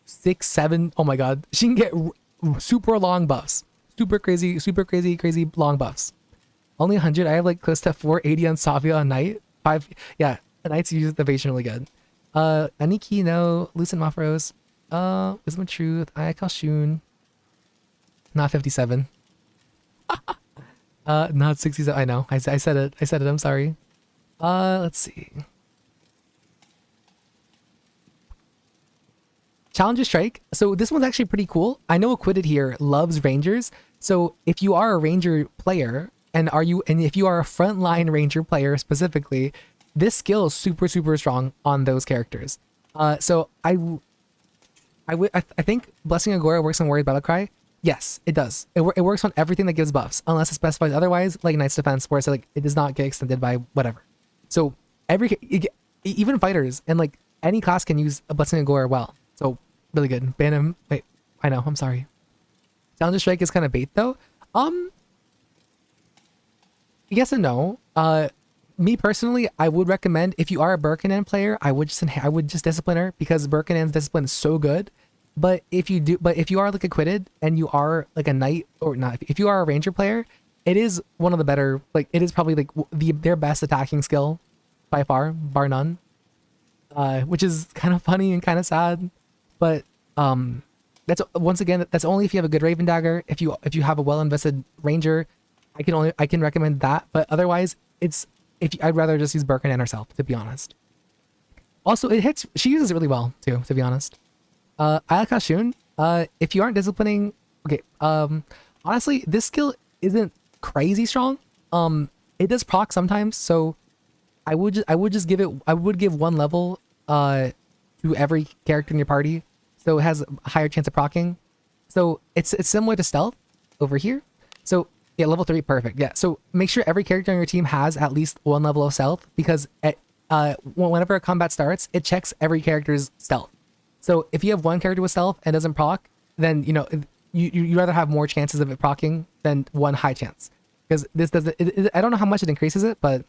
6, 7. Oh my God, she can get super long buffs, super crazy long buffs. Only 100. I have like close to 480 on Savia on Knight. 5. Yeah, the Knights use evasion really good. Aniki, no. Lucent Mafros. Wisdom of Truth. Ayaka Shun. Not 57. Not 67. I know. I said it. I'm sorry. Let's see. Challenger Strike. So this one's actually pretty cool. I know Acquitted here loves Rangers. So if you are a Ranger player, and if you are a frontline Ranger player specifically, this skill is super, super strong on those characters. So I think Blessing Agora works on Warrior Battlecry. Yes, it does. It works on everything that gives buffs, unless it specifies otherwise, like Knight's Defense, where it's like it does not get extended by whatever. So even fighters and like any class can use a Blessing Agora well. So really good. Ban him. Wait, I know. I'm sorry. Challenger Strike is kind of bait though. Yes and no. Me personally, I would recommend, if you are a Birkenan player, I would just discipline her, because Birkenan's discipline is so good. But if you are like Acquitted and you are like a Knight, or not, if you are a Ranger player, it is one of the better, like it is probably like their best attacking skill by far, bar none. Which is kind of funny and kind of sad, but that's, once again, that's only if you have a good Raven Dagger. If you have a well invested Ranger, I can recommend that. But otherwise, I'd rather just use Birkenan herself, to be honest. Also, she uses it really well too, to be honest. I like Kashun. If you aren't disciplining, okay. Honestly, this skill isn't crazy strong. It does proc sometimes, so I would just give it. I would give one level to every character in your party, so it has a higher chance of procking. So it's similar to stealth over here. So yeah, level 3, perfect. Yeah, so make sure every character on your team has at least one level of stealth, because whenever a combat starts, it checks every character's stealth. So if you have one character with stealth and doesn't proc, then you know you rather have more chances of it procking than one high chance. Because this doesn't. I don't know how much it increases it, but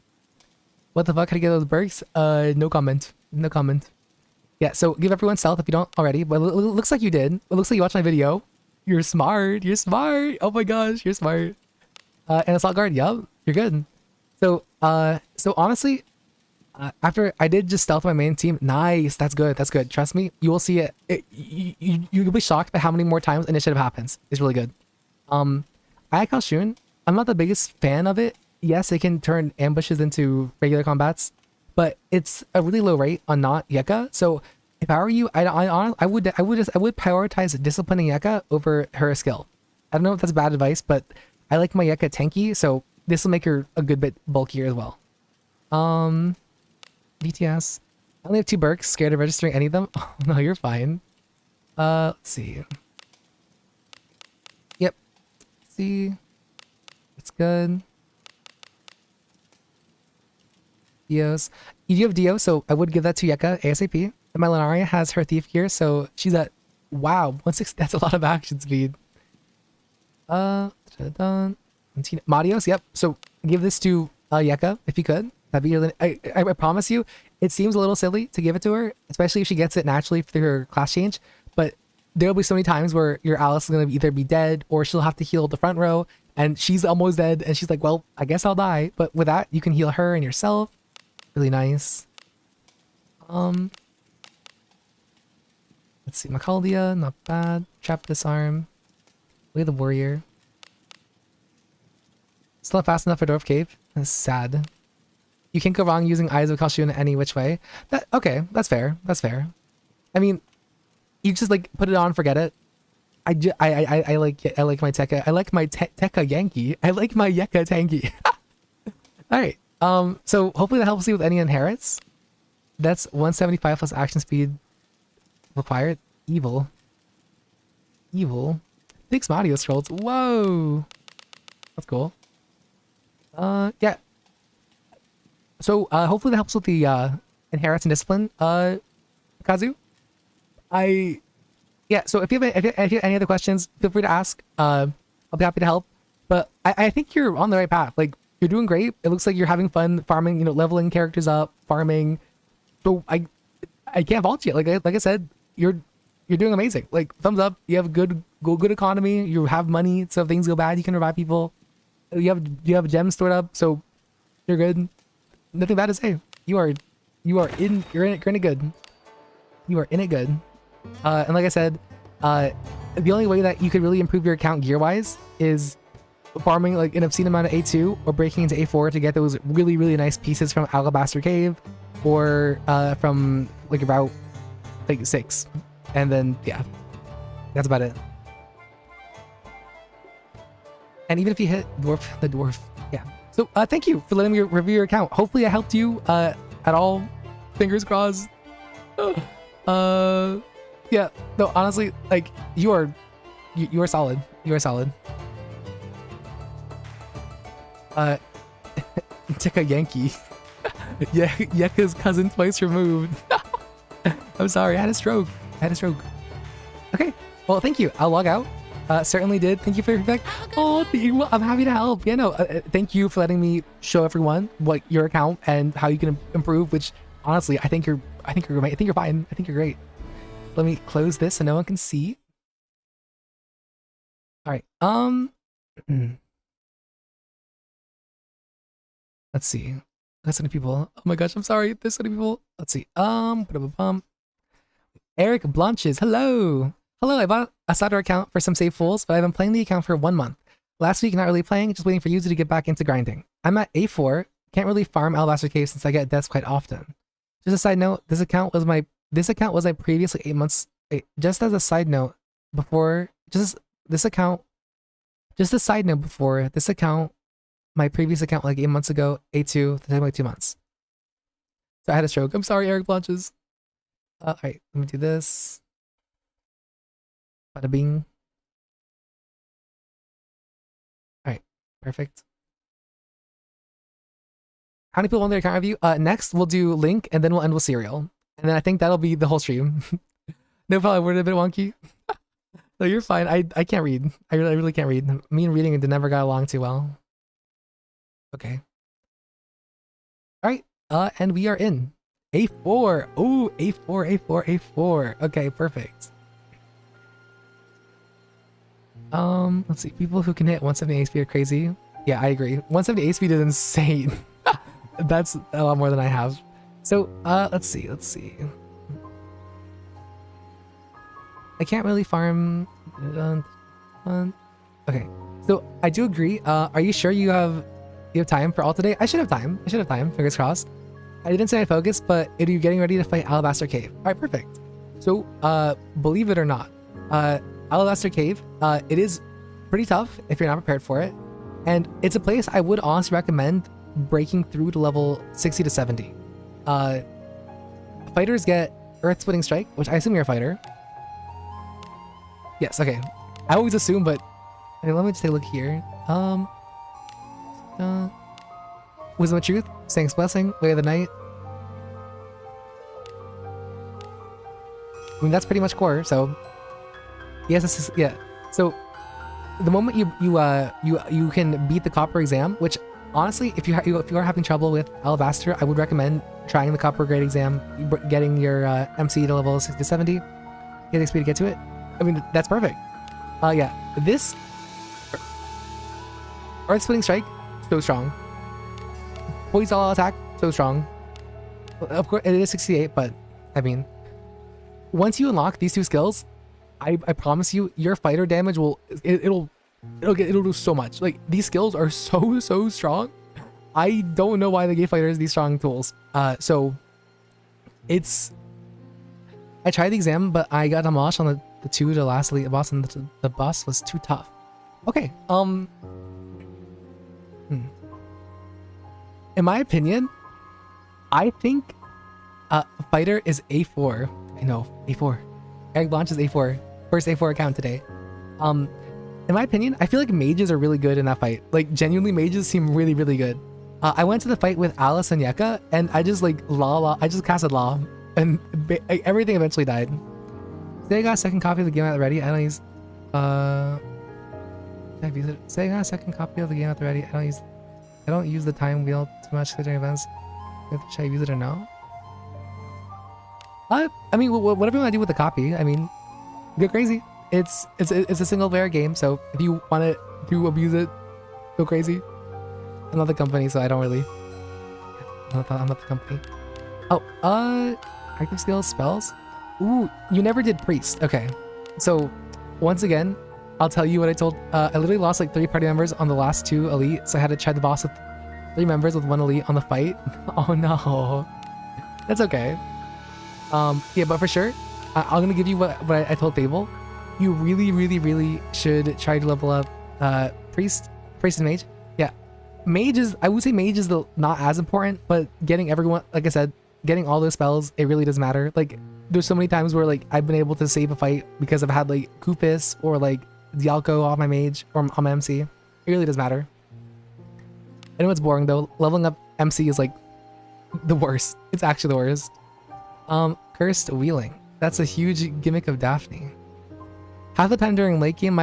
what the fuck? How do you get those perks? No comment. No comment. Yeah, so give everyone stealth if you don't already. But it looks like you did. It looks like you watched my video. You're smart. You're smart. Oh my gosh, you're smart. And assault guard. Yup, you're good. So honestly, after I did just stealth my main team, nice. That's good. That's good. Trust me, you will see it. You'll be shocked by how many more times initiative happens. It's really good. I like Kalshun. I'm not the biggest fan of it. Yes, it can turn ambushes into regular combats, but it's a really low rate on not Yeka. So if I were you, I would prioritize disciplining Yeka over her skill. I don't know if that's bad advice, but I like my Yeka tanky, so this will make her a good bit bulkier as well. BTS. I only have 2 Berks, scared of registering any of them. Oh, no, you're fine. Let's see. Yep. Let's see. It's good. Dios. You do have Dio, so I would give that to Yeka ASAP. And my Lunaria has her thief gear, so she's at, wow, 160. That's a lot of action speed. Marios, yep. So give this to Yeka if you could. That'd be really, I promise you, it seems a little silly to give it to her, especially if she gets it naturally through her class change. But there'll be so many times where your Alice is gonna either be dead or she'll have to heal the front row, and she's almost dead, and she's like, well, I guess I'll die. But with that, you can heal her and yourself. Really nice. Let's see, Macaldia, not bad. Trap Disarm. Way the Warrior. Still not fast enough for Dwarf Cave. That's sad. You can't go wrong using Eyes of Kalshun any which way. Okay, that's fair. That's fair. I mean, you just like put it on, forget it. I like my Tekka. I like my Tekka Yankee. I like my Yeka Tanky. All right. So hopefully that helps you with any inherits. That's 175 plus action speed required. Evil. 6 audio scrolls. Whoa. That's cool. Yeah. So hopefully that helps with the inherits and discipline. Kazu. Yeah. So if you have any other questions, feel free to ask. I'll be happy to help. But I think you're on the right path. Like, you're doing great. It looks like you're having fun farming. You know, leveling characters up, farming. So I can't fault you. Like I said, you're doing amazing. Like, thumbs up. You have good economy. You have money, so if things go bad, you can revive people. You have gems stored up, so you're good. Nothing bad to say. You're in it good. You are in it good. And like I said, the only way that you could really improve your account gear wise is farming like an obscene amount of A2 or breaking into A4 to get those really, really nice pieces from Alabaster Cave or from like Route like 6. And then yeah, that's about it. And even if you hit the dwarf, yeah. So thank you for letting me review your account. Hopefully I helped you at all. Fingers crossed. Yeah. No, honestly, like you are solid. You are solid. Take a Yankee. Yeah, Yeka's cousin twice removed. I'm sorry, I had a stroke. Okay, well, thank you. I'll log out. Certainly did. Thank you for your feedback. Oh, I'm happy to help. Yeah, no, thank you for letting me show everyone what your account and how you can improve. Which, honestly, I think you're fine. I think you're great. Let me close this so no one can see. All right. Let's see. That's so many people. Oh my gosh, I'm sorry. There's so many people. Let's see. Eric Blanches. Hello. I bought a starter account for some Save Fools, but I've been playing the account for 1 month. Last week, not really playing, just waiting for Yuzu to get back into grinding. I'm at A4. Can't really farm Alabaster Cave since I get deaths quite often. Just a side note, this account was my previous like 8 months Wait, just as a side note, before just this account, just a side note before this account, my previous account like 8 months ago, A2, that took like 2 months. So I had a stroke. I'm sorry, Eric Blanches. Alright, let me do this. Bada bing. Alright, perfect. How many people on their account review? Next we'll do Link and then we'll end with Serial. And then I think that'll be the whole stream. No problem, we're a bit wonky. No, you're fine. I can't read. I really can't read. Me and reading it never got along too well. Okay. Alright, and we are in. A4. Oh, A4, A4, A4. Okay, perfect. Let's see. People who can hit 170 speed are crazy. Yeah, I agree. 170 speed is insane. That's a lot more than I have. So, let's see. I can't really farm. Okay, so I do agree. Are you sure you have time for all today? I should have time. Fingers crossed. I didn't say I focus, but are you getting ready to fight Alabaster Cave? All right, perfect. So, believe it or not, Alabaster Cave, it is pretty tough if you're not prepared for it, and it's a place I would honestly recommend breaking through to level 60 to 70. Fighters get Earth Splitting Strike, which I assume you're a fighter. Yes, okay. I always assume, but I mean, let me just take a look here. Wisdom of Truth, Sanct's Blessing, Way of the Night. I mean, that's pretty much core, so yes, this is, yeah. So the moment you can beat the Copper exam, which honestly, if you are having trouble with Alabaster, I would recommend trying the Copper grade exam, getting your MC to level 60 to 70, get the XP to get to it. I mean, that's perfect. Yeah, this Earth Splitting Strike, so strong. Poison all attack, so strong. Of course, it is 68, but I mean, once you unlock these two skills, I promise you, your fighter damage will it'll do so much. Like, these skills are so strong. I don't know why they gave fighters these strong tools. So it's, I tried the exam, but I got demolished on the 2 to last elite boss, and the boss was too tough. Okay, in my opinion, I think fighter is A4. I know, A4. Eric Blanche is A4. First A4 account today. In my opinion, I feel like mages are really good in that fight. Like, genuinely, mages seem really good. I went to the fight with Alice and Yeka, and I just like I just casted Law, and everything eventually died. Say I got a second copy of the game at the ready. I don't use say I got a second copy of the game at the ready. I don't use the time wheel too much during events. Should I use it or no? I mean, whatever you want to do with the copy. I mean, go crazy. It's a single player game, so if you want to abuse it, go crazy. I'm not the company, so I don't really. I'm not the company. Oh, active skills, spells. Ooh, you never did priest. Okay, so once again, I'll tell you what I told. I literally lost like 3 party members on the last 2 elite, so I had to try the boss with 3 members with 1 elite on the fight. Oh no, that's okay. Yeah, but for sure, I'm gonna give you what I told Fable. You really should try to level up priest and mage. Yeah, mage is, I would say mage is not as important, but getting everyone, like I said, getting all those spells, it really does matter. Like, there's so many times where like I've been able to save a fight because I've had like Kupis or like Dialco off my mage or on my MC. It really does matter. I know it's boring though. Leveling up MC is like the worst. It's actually the worst. Cursed Wheeling. That's a huge gimmick of Daphne. Half the time during late game,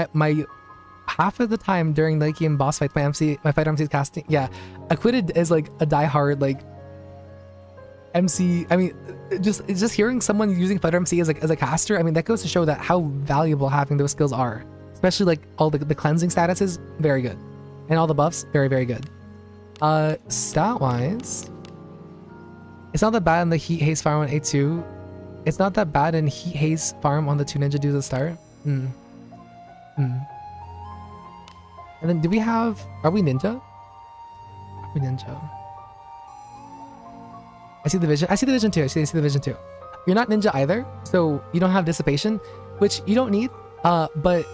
half of the time during late game boss fights, my fighter MC is casting. Yeah, Acquitted is like a diehard like MC. I mean, just hearing someone using fighter MC as a caster, I mean, that goes to show that how valuable having those skills are. Especially like all the cleansing statuses, very good, and all the buffs, very good. Stat wise, it's not that bad in the Heat Haze farm on A2. It's not that bad in Heat Haze farm on the 2 ninja dudes at the start. And then do we have, are we ninja? Are we ninja? I see the vision. I see the vision too. I see the vision too. you're not ninja either, so you don't have dissipation, which you don't need. But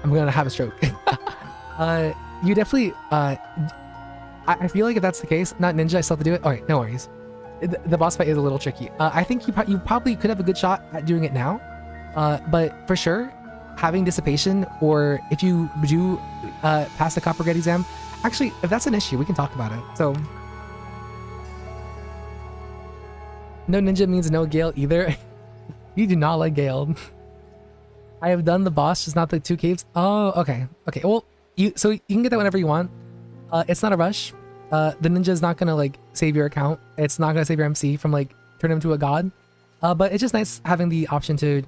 I'm gonna have a stroke. You definitely. I feel like if that's the case, not ninja, I still have to do it. All right, no worries. The boss fight is a little tricky. I think you probably could have a good shot at doing it now. But for sure, having dissipation, or if you do pass the Copper Gate exam, actually, if that's an issue, we can talk about it. So, no ninja means no Gale either. You do not like Gale. I have done the boss, just not the 2 caves. Oh, okay. Okay, well, you can get that whenever you want. It's not a rush. The ninja is not gonna like save your account. It's not gonna save your MC from like turn him to a god. But it's just nice having the option to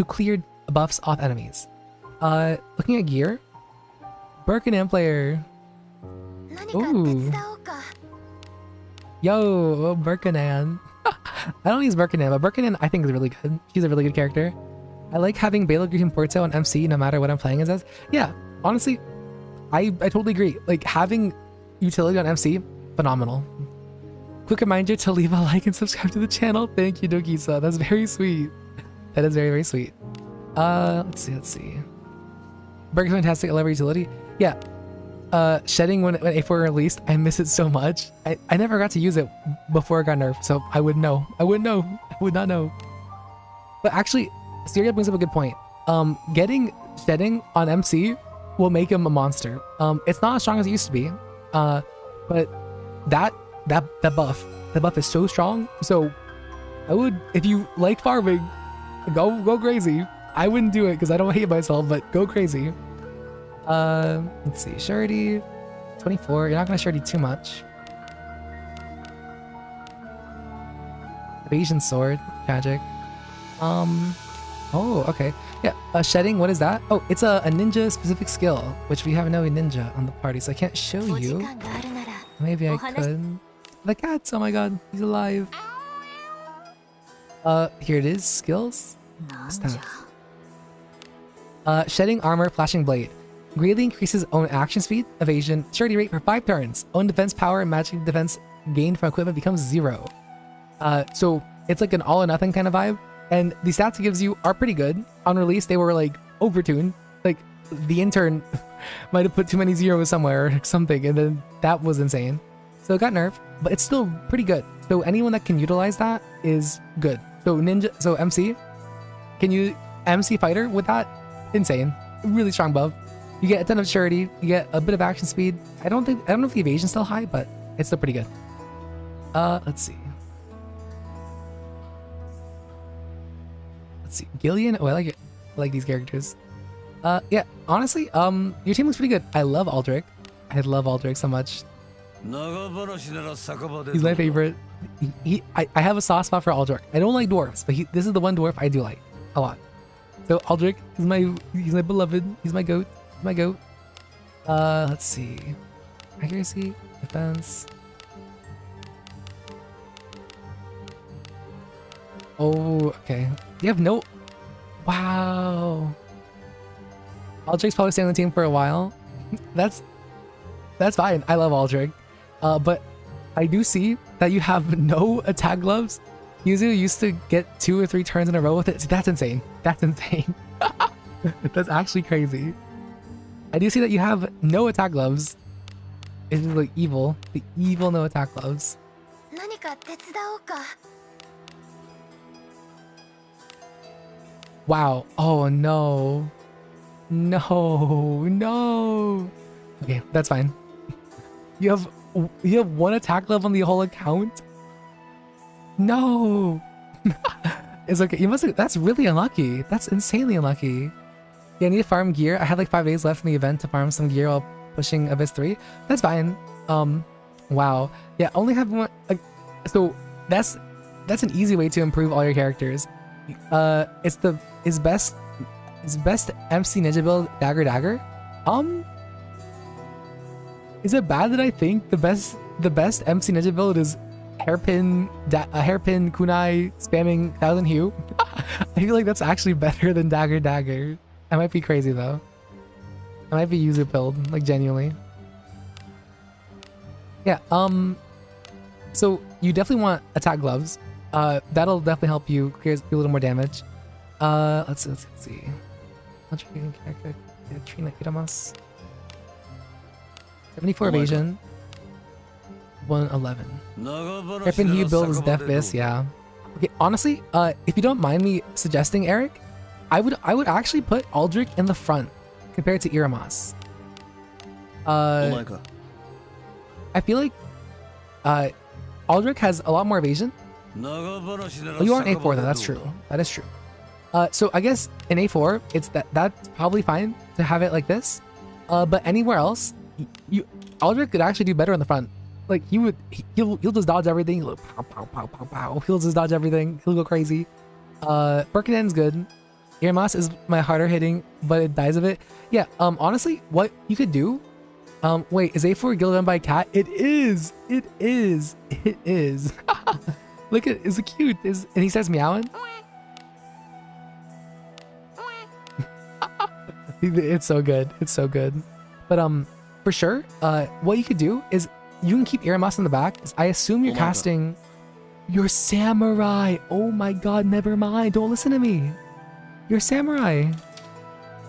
clear buffs off enemies. Looking at gear, Birkenham player. Ooh. Yo, Birkenham. I don't use Birkenham, but Birkenham I think is really good. She's a really good character. I like having Bela Griffin Porto on MC no matter what I'm playing as. Yeah, honestly, I totally agree. Like having utility on MC, phenomenal. Quick reminder to leave a like and subscribe to the channel. Thank you, Dokisa. That's very sweet. That is very, very sweet. Let's see. Burger Fantastic, I love her utility. Yeah. Shedding when A4 released, I miss it so much. I never got to use it before it got nerfed, so I wouldn't know. I would not know. But actually, Syria brings up a good point. Getting shedding on MC will make him a monster. It's not as strong as it used to be. But that buff is so strong. So I would, if you like farming, go crazy. I wouldn't do it because I don't hate myself, but go crazy. Let's see, surety 24. You're not gonna surety too much. Evasion sword, tragic. Oh, okay. Yeah, shedding, what is that? Oh, it's a ninja specific skill, which we have no ninja on the party, so I can't show you. Maybe I could. The cat, oh my god, he's alive. Here it is, skills. Stats. Shedding armor, flashing blade. Greatly increases own action speed, evasion, surety rate for 5 turns. Own defense power and magic defense gained from equipment becomes 0. So it's like an all or nothing kind of vibe. And the stats it gives you are pretty good. On release, they were like overtuned. Like the intern might have put too many zeros somewhere or something, and then that was insane. So it got nerfed, but it's still pretty good. So anyone that can utilize that is good. So ninja, so MC, can you MC fighter with that? Insane, really strong buff. You get a ton of surety. You get a bit of action speed. I don't know if the evasion's still high, but it's still pretty good. Let's see. Let's see, Gillian. Oh, I like it. I like these characters. Yeah, honestly, your team looks pretty good. I love Aldrich. I love Aldrich so much. He's my favorite. I have a soft spot for Aldrich. I don't like dwarves, but this is the one dwarf I do like a lot. So Aldrich is he's my beloved. He's my goat. My goat. Let's see. Accuracy, defense. Oh, okay. You have no. Wow. Aldrich's probably staying on the team for a while. That's fine. I love Aldrich. But I do see that you have no attack gloves. Usually you used to get 2 or 3 turns in a row with it. See, that's insane. That's insane. That's actually crazy. I do see that you have no attack gloves. It's like evil. The evil no attack gloves. Wow. Oh no. No. Okay, that's fine. You have 1 attack glove on the whole account? No. It's okay. You must have, that's really unlucky. That's insanely unlucky. Yeah, I need to farm gear. I had like 5 days left in the event to farm some gear while pushing Abyss 3. That's fine. Wow. Yeah, only have 1. So that's an easy way to improve all your characters. Is best MC ninja build dagger. Is it bad that I think the best MC ninja build is hairpin kunai spamming 1000 hue? I feel like that's actually better than dagger. I might be crazy though. I might be user build, like genuinely. Yeah, So you definitely want attack gloves. That'll definitely help you do a little more damage. Let's see. Trina Iramas. 74 evasion. 111. Hairpin Hue build is Death Fist, yeah. Okay, honestly, if you don't mind me suggesting, Eric, I would actually put Aldrich in the front compared to Iramas. I feel like Aldrich has a lot more evasion. Oh, you are an A4 though, that's true. That is true. So I guess in A4, it's that's probably fine to have it like this. But anywhere else, Aldrich could actually do better in the front. Like he'll just dodge everything. He'll pow pow pow pow pow. He'll just dodge everything. He'll go crazy. Birkenen's good. Iramas is my harder hitting, but it dies of it. Yeah. Honestly, what you could do. Wait, is A4 Gil done by a cat? It is. It is. It is. Look at, is it cute? And he says meowing. It's so good. It's so good. But for sure, what you could do is you can keep Iramas in the back. I assume you're casting your samurai. Oh my god, never mind. Don't listen to me. You're samurai.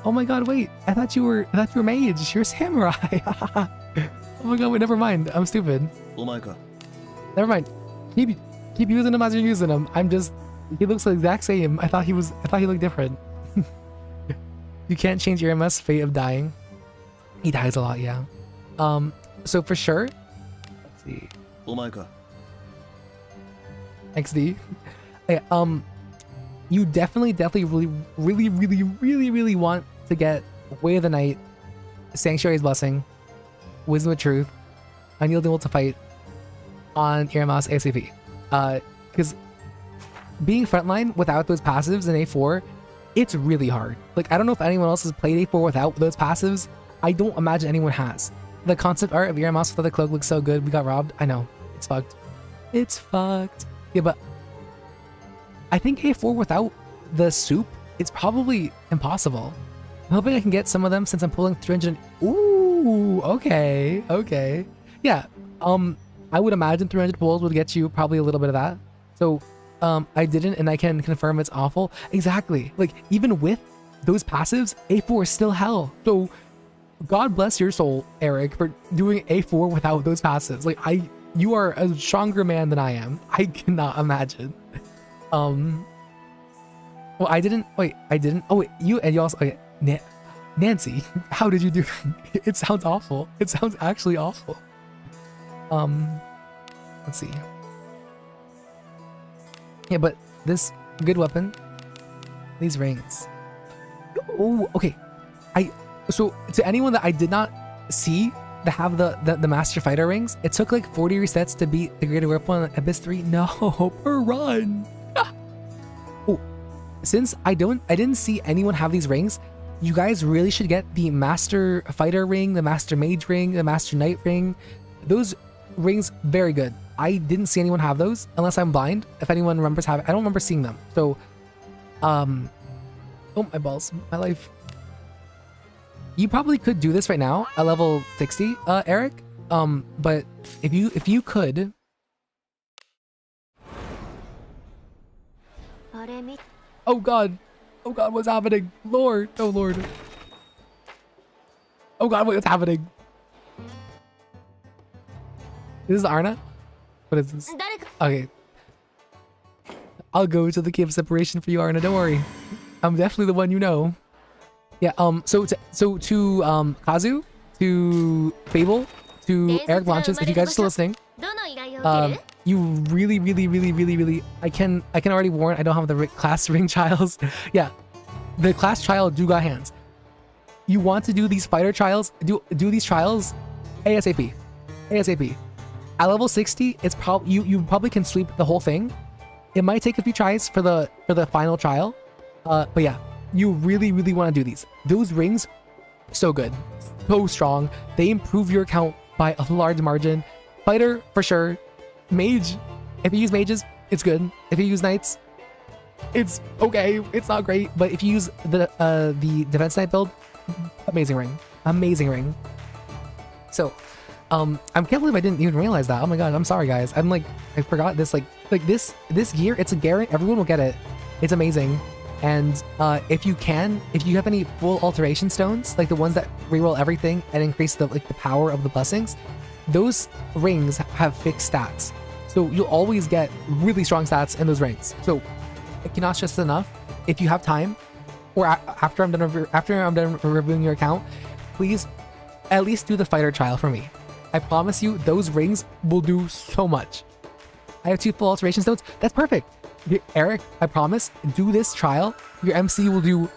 Oh my god, wait. I thought you were mage. You're samurai. Oh my god, wait, never mind. I'm stupid. Oh my god. Never mind. Keep using him as you're using him. He looks the exact same. I thought he looked different. You can't change Iramas' fate of dying. He dies a lot, yeah. So for sure, let's see. Oh my god. XD. Yeah, you definitely really want to get Way of the Night, Sanctuary's Blessing, Wisdom of Truth, Unyielding Will to Fight on Iramas ASAP. Because being frontline without those passives in A4, it's really hard. Like, I don't know if anyone else has played A4 without those passives. I don't imagine anyone has. The concept art of Iramas without the cloak looks so good. We got robbed. I know. It's fucked. It's fucked. Yeah, but I think A4 without the soup, it's probably impossible. I'm hoping I can get some of them since I'm pulling 300. Ooh, okay. Okay. Yeah. I would imagine 300 pulls would get you probably a little bit of that. So, I didn't, and I can confirm it's awful. Exactly. Like, even with those passives, A4 is still hell. So, God bless your soul, Eric, for doing A4 without those passives. Like, you are a stronger man than I am. I cannot imagine. Well, I didn't. Wait, I didn't. Oh, wait, you also. Okay, Nancy, how did you do? It sounds awful. It sounds actually awful. Let's see. Yeah, but this good weapon, these rings. Oh, okay. So to anyone that I did not see to have the Master Fighter rings, it took like 40 resets to beat the Greater Whip on Abyss 3. No, per run. Oh, since I didn't see anyone have these rings, you guys really should get the Master Fighter ring, the Master Mage ring, the Master Knight ring. Those rings, very good. I didn't see anyone have those unless I'm blind. If anyone remembers having, I don't remember seeing them. So, oh my balls, my life. You probably could do this right now at level 60, Eric. But if you could. Oh god, what's happening? Lord, oh Lord. Oh god, what's happening? This is Arna? What is this? Okay. I'll go to the cave of separation for you, Arna. Don't worry. I'm definitely the one you know. Yeah, so to Kazu, to Fable, to Eric Blanches, if you guys are still listening, you really, I can already warn, I don't have the class ring trials. Yeah, the class trial do got hands. You want to do these fighter trials, do these trials ASAP. At level 60, it's you probably can sweep the whole thing. It might take a few tries for the final trial, but yeah, you really want to do these. Those rings, so good, so strong. They improve your account by a large margin. Fighter for sure. Mage, if you use mages, it's good. If you use knights, it's okay. It's not great, but if you use the defense knight build, amazing ring. So I can't believe I didn't even realize that. Oh my god, I'm sorry guys. I'm like, I forgot this, like this gear, it's a guarantee, everyone will get it. It's amazing. And if you have any full alteration stones, like the ones that reroll everything and increase the power of the blessings, those rings have fixed stats. So you'll always get really strong stats in those rings. So I cannot stress enough, if you have time, or after I'm done reviewing your account, please at least do the fighter trial for me. I promise you, those rings will do so much. I have 2 full alteration stones. That's perfect. Eric, I promise, do this trial. Your MC will do,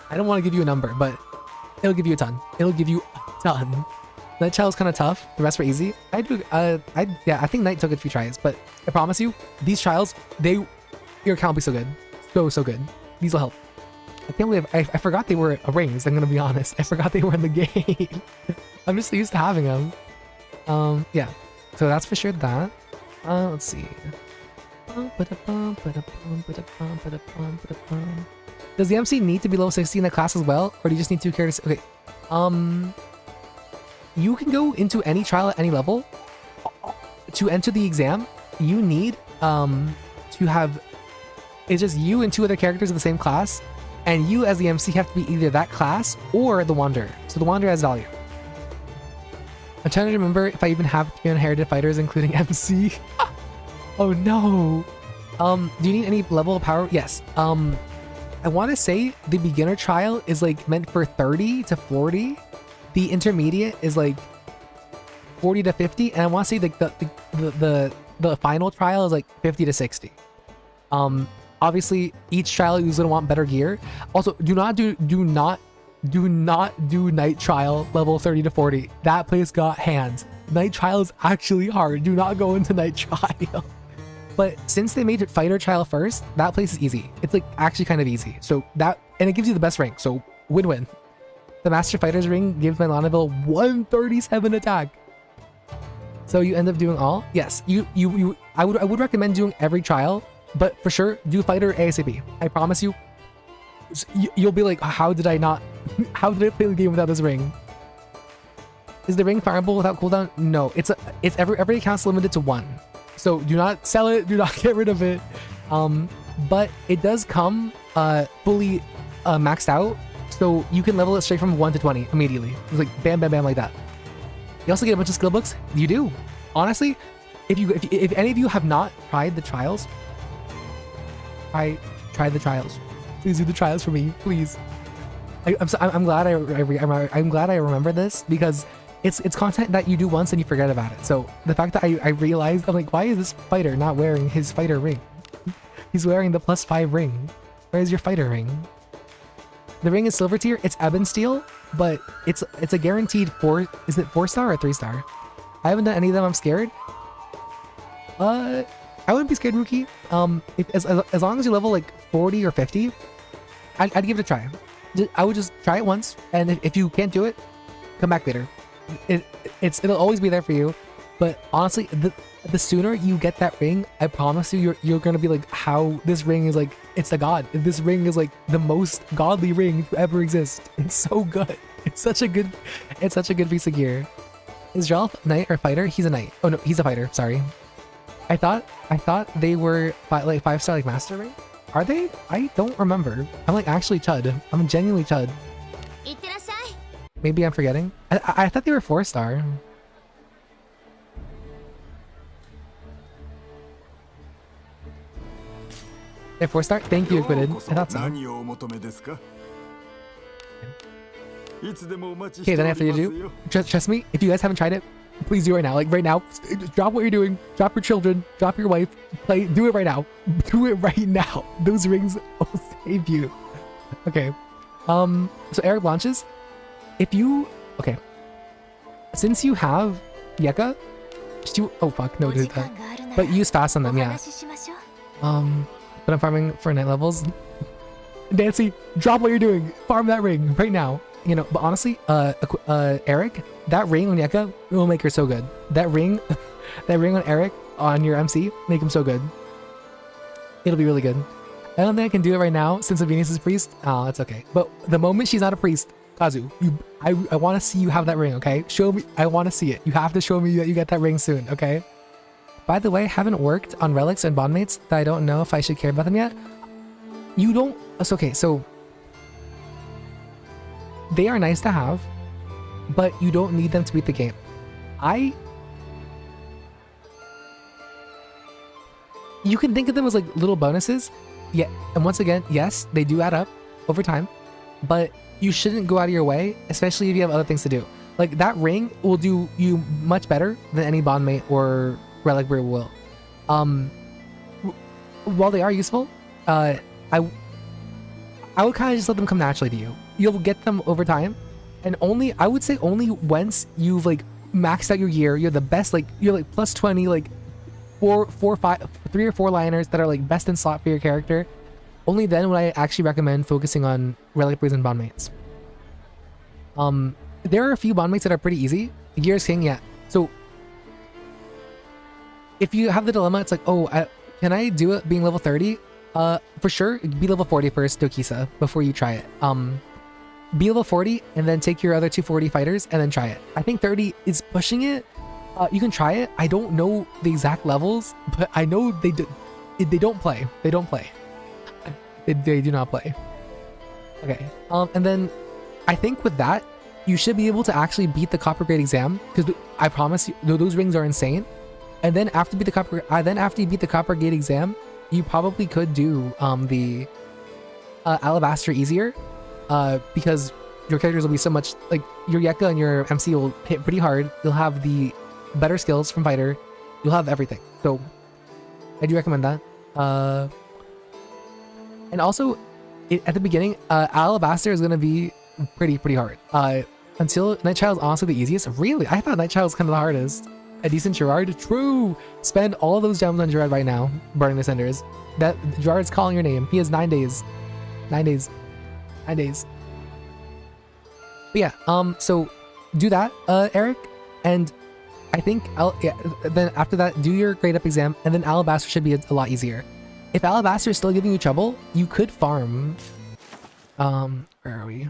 I don't want to give you a number, but it'll give you a ton. It'll give you a ton. Night trial is kind of tough. The rest were easy. I think Night took a few tries, but I promise you, these trials, your account will be so good. So good. These will help. I can't believe I forgot they were rings. I'm gonna be honest. I forgot they were in the game. I'm just used to having them. Yeah. So that's for sure that. Let's see. Does the MC need to be level 60 in the class as well, or do you just need 2 characters? Okay. You can go into any trial at any level. To enter the exam, you need to have. It's just you and 2 other characters of the same class, and you as the MC have to be either that class or the Wanderer. So the Wanderer has value. I'm trying to remember if I even have 3 inherited fighters, including MC. Oh no. Do you need any level of power? Yes. I want to say the beginner trial is like meant for 30 to 40. The intermediate is like 40 to 50, and I want to say like the final trial is like 50 to 60. Obviously each trial you're gonna want better gear. Also, do not do night trial level 30 to 40. That place got hands. Night trial is actually hard. Do not go into night trial. But since they made it fighter trial first, that place is easy. It's like actually kind of easy. So that, and it gives you the best rank. So win-win. The Master Fighter's ring gives my Lanaville 137 attack. So you end up doing all? Yes. I would recommend doing every trial, but for sure do fighter ASAP. I promise you. You'll be like, how did I play the game without this ring? Is the ring fireable without cooldown? No, it's every account's limited to 1. So do not sell it, do not get rid of it. But it does come fully maxed out, so you can level it straight from 1 to 20 immediately. It's like bam, bam, bam, like that. You also get a bunch of skill books. You do. Honestly, if any of you have not tried the trials, try the trials. Please do the trials for me, please. I'm glad I'm glad I remember this, because it's content that you do once and you forget about it. So the fact that I realized, I'm like, why is this fighter not wearing his fighter ring? He's wearing the +5 ring. Where's your fighter ring? The ring is silver tier. It's ebon steel, but it's a guaranteed 4. Is it 4-star or 3-star? I haven't done any of them. I'm scared. I wouldn't be scared, Rookie. As long as you level like 40 or 50, I'd give it a try. I would just try it once, and if you can't do it, come back later. It'll always be there for you. But honestly, the sooner you get that ring, I promise you, you're gonna be like, how this ring is like, it's a god. This ring is like the most godly ring to ever exist. It's so good. It's such a good piece of gear. Is Ralph knight or fighter? He's a knight. Oh no, he's a fighter. Sorry. I thought they were like 5-star like master ring. Are they? I don't remember. I'm like actually chud. I'm genuinely chud. Maybe I'm forgetting. I thought they were 4-star. They're 4-star? Thank you, Acquitted. I thought so. Okay, then after you do, trust me, if you guys haven't tried it, please do it right now. Like right now, drop what you're doing, drop your children, drop your wife, do it right now. Do it right now. Those rings will save you. Okay. So Eric Blanches, okay. Since you have Yeka, oh fuck, no, do that. But use fast on them, yeah. But I'm farming for night levels. Nancy, drop what you're doing. Farm that ring right now. You know, but honestly, Eric, that ring on Yeka will make her so good. That ring on Eric on your MC, make him so good. It'll be really good. I don't think I can do it right now since Venus is priest. Oh, that's okay. But the moment she's not a priest, Kazu, I want to see you have that ring, okay? Show me. I want to see it. You have to show me that you get that ring soon, okay? By the way, I haven't worked on relics and bondmates that I don't know if I should care about them yet. You don't. It's okay. So they are nice to have, but you don't need them to beat the game. You can think of them as like little bonuses. Yeah, and once again, yes, they do add up over time, but you shouldn't go out of your way, especially if you have other things to do. Like that ring will do you much better than any bondmate or relic brew will. While they are useful, I would kind of just let them come naturally to you. You'll get them over time, and I would say only once you've like maxed out your gear, you're the best, like you're like plus 20, like 3 or 4 liners that are like best in slot for your character. Only then would I actually recommend focusing on relic brews and bondmates. There are a few bondmates that are pretty easy. Gear is king, yeah. So if you have the dilemma, it's like, oh, can I do it being level 30? For sure, be level 40 first, Dokisa, before you try it. Be level 40 and then take your other 240 fighters and then try it. I think 30 is pushing it. You can try it. I don't know the exact levels, but I know they don't play. They don't play. They do not play. Okay. And then I think with that, you should be able to actually beat the copper grade exam, because I promise you, those rings are insane. And then after you beat the copper grade exam, you probably could do the alabaster easier, because your characters will be so much like your Yeka and your MC will hit pretty hard. You'll have the better skills from fighter. You'll have everything. So I do recommend that. And also at the beginning, alabaster is gonna be pretty hard. Until Night Child is honestly the easiest. Really, I thought Night Child was kind of the hardest. A decent Gerard, true. Spend all those gems on Gerard right now, burning the cinders. That Gerard's calling your name. He has 9 days. 9 days. 9 days. But yeah, so do that, Eric, and I think then after that, do your grade up exam, and then alabaster should be a lot easier. If alabaster is still giving you trouble, you could farm. Where are we?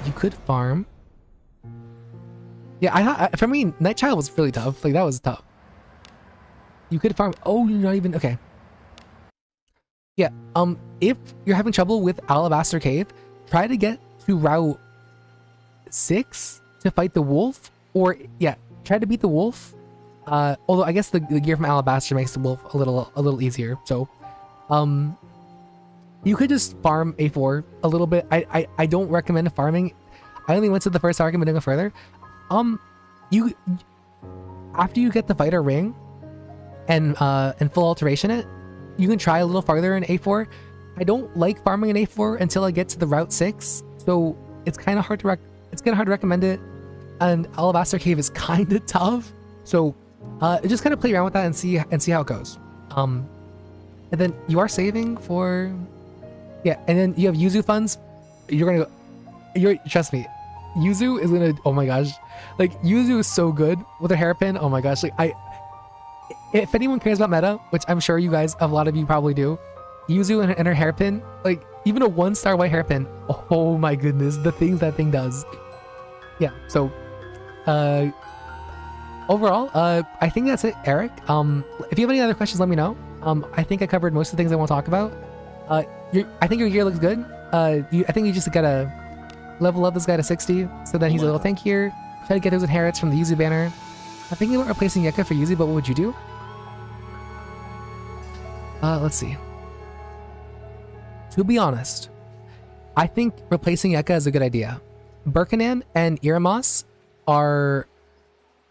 You could farm. Yeah, for me, Night Child was really tough. Like that was tough. You could farm. Oh, you're not even okay. Yeah. If you're having trouble with Alabaster Cave, try to get to Route 6 to fight the wolf, or yeah, try to beat the wolf. Although I guess the gear from Alabaster makes the wolf a little easier. So, you could just farm A4 a little bit. I don't recommend farming. I only went to the first argument to go further. You after you get the fighter ring and full alteration it, you can try a little farther in A4. I don't like farming in A4 until I get to the Route 6, so it's kind of hard to recommend it. And Alabaster Cave is kind of tough, so just kind of play around with that and see how it goes. And then you are saving for and then you have Yuzu funds. Trust me, Yuzu is gonna, oh my gosh, like Yuzu is so good with her hairpin. Oh my gosh, like if anyone cares about meta, which I'm sure you guys, a lot of you probably do, Yuzu and her hairpin, like even a 1-star white hairpin, oh my goodness, the things that thing does. Yeah, so overall, I think that's it, Eric. If you have any other questions, let me know. I think I covered most of the things I want to talk about. I think your gear looks good. I think you just gotta level up this guy to 60, so then he's a little tankier. Try to get those inherits from the Yuzu banner. I'm thinking about replacing Yeka for Yuzu, but what would you do? Let's see. To be honest, I think replacing Yeka is a good idea. Birkanan and Iramos are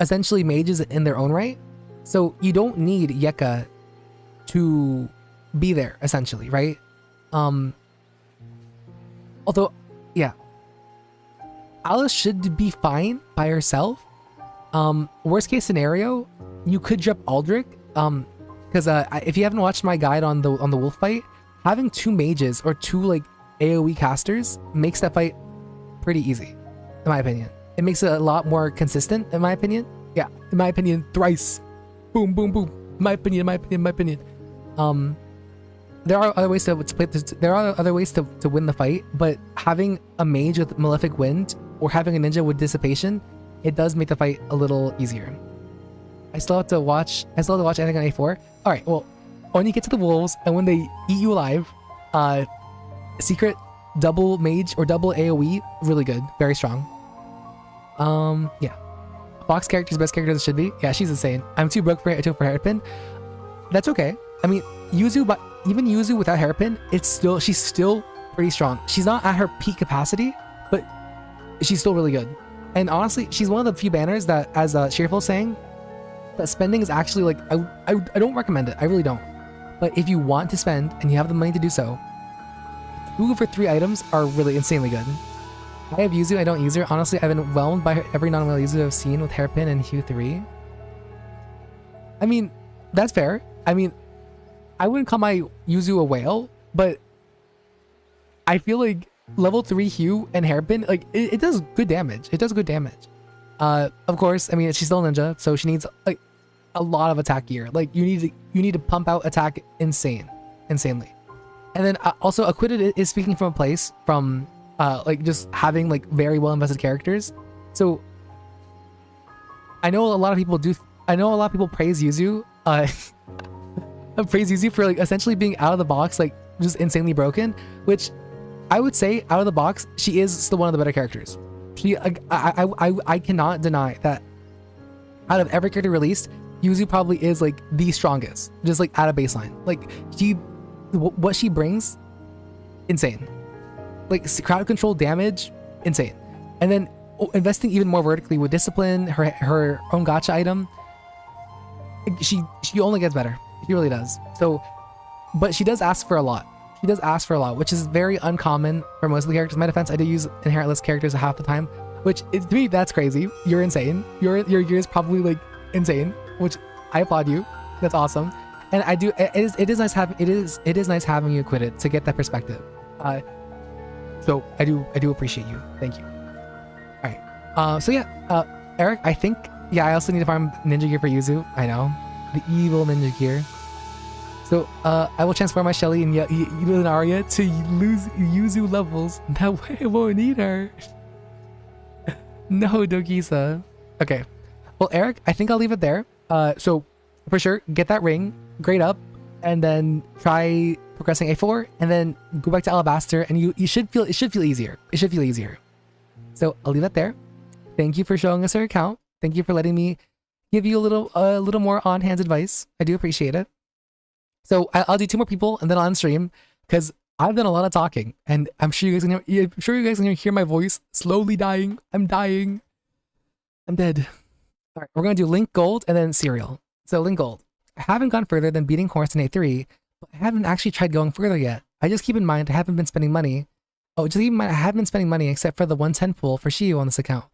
essentially mages in their own right, so you don't need Yeka to be there, essentially, right? Although, yeah, Alice should be fine by herself. Worst case scenario, you could drop Aldrich. Because if you haven't watched my guide on the wolf fight, having 2 mages or 2 like AoE casters makes that fight pretty easy, in my opinion. It makes it a lot more consistent, in my opinion. Yeah, in my opinion, thrice. Boom, boom, boom. My opinion. there are other ways to play this. There are other ways to win the fight, but having a mage with Malefic Wind or having a ninja with Dissipation, it does make the fight a little easier. I still have to watch anything on A4. All right, well, when you get to the wolves and when they eat you alive, secret double mage or double AoE, really good, very strong. Yeah. Fox character's best character as it should be. Yeah, she's insane. I'm too broke for hairpin. That's okay. I mean, Yuzu, but even Yuzu without hairpin, she's still pretty strong. She's not at her peak capacity, but she's still really good. And honestly, she's one of the few banners that, as Sheerful's saying, that spending is actually like, I don't recommend it. I really don't. But if you want to spend and you have the money to do so, 2 for 3 items are really insanely good. I have Yuzu, I don't use her. Honestly, I've been whelmed by every non-whale Yuzu I've seen with hairpin and Hue 3. I mean, that's fair. I mean, I wouldn't call my Yuzu a whale, but I feel like level 3 Hue and hairpin, like, it does good damage. It does good damage. Of course, I mean, she's still a ninja, so she needs, like, a lot of attack gear. Like, you need to pump out attack insanely. And then also, Acquitted is speaking from a place from like just having like very well invested characters. So I know a lot of people praise Yuzu, praise Yuzu for like essentially being out of the box, like just insanely broken, which I would say out of the box, she is still one of the better characters. I cannot deny that out of every character released, Yuzu probably is like the strongest, just like at a baseline. Like what she brings, insane. Like crowd control damage, insane. And then investing even more vertically with discipline, her own gacha item, she only gets better. She really does. So, but she does ask for a lot. She does ask for a lot, which is very uncommon for most of the characters. In my defense, I do use inherentless characters half the time, which to me, that's crazy. You're insane. Your gear is probably like insane, which I applaud you. That's awesome. And I do. It is nice having you Acquitted to get that perspective. So I do appreciate you. Thank you. All right. So yeah, Eric, I think I also need to farm ninja gear for Yuzu. I know, the evil ninja gear. So I will transform my Shelly and Lunaria to lose Yuzu levels. That way I won't need her. No, Dogisa. Okay. Well, Eric, I think I'll leave it there. So for sure, get that ring, grade up, and then try progressing A4, and then go back to Alabaster, and it should feel easier. It should feel easier. So I'll leave that there. Thank you for showing us your account. Thank you for letting me give you a little more on-hand advice. I do appreciate it. So I'll do 2 more people, and then I'll end stream, because I've done a lot of talking, and I'm sure you guys can hear my voice slowly dying. I'm dying. I'm dead. All right, we're gonna do Link Gold and then Serial. So Link Gold. I haven't gone further than beating Horse in A3, but I haven't actually tried going further yet. I just keep in mind I haven't been spending money. Oh, just keep in mind I haven't been spending money except for the 110 pool for Shiyu on this account.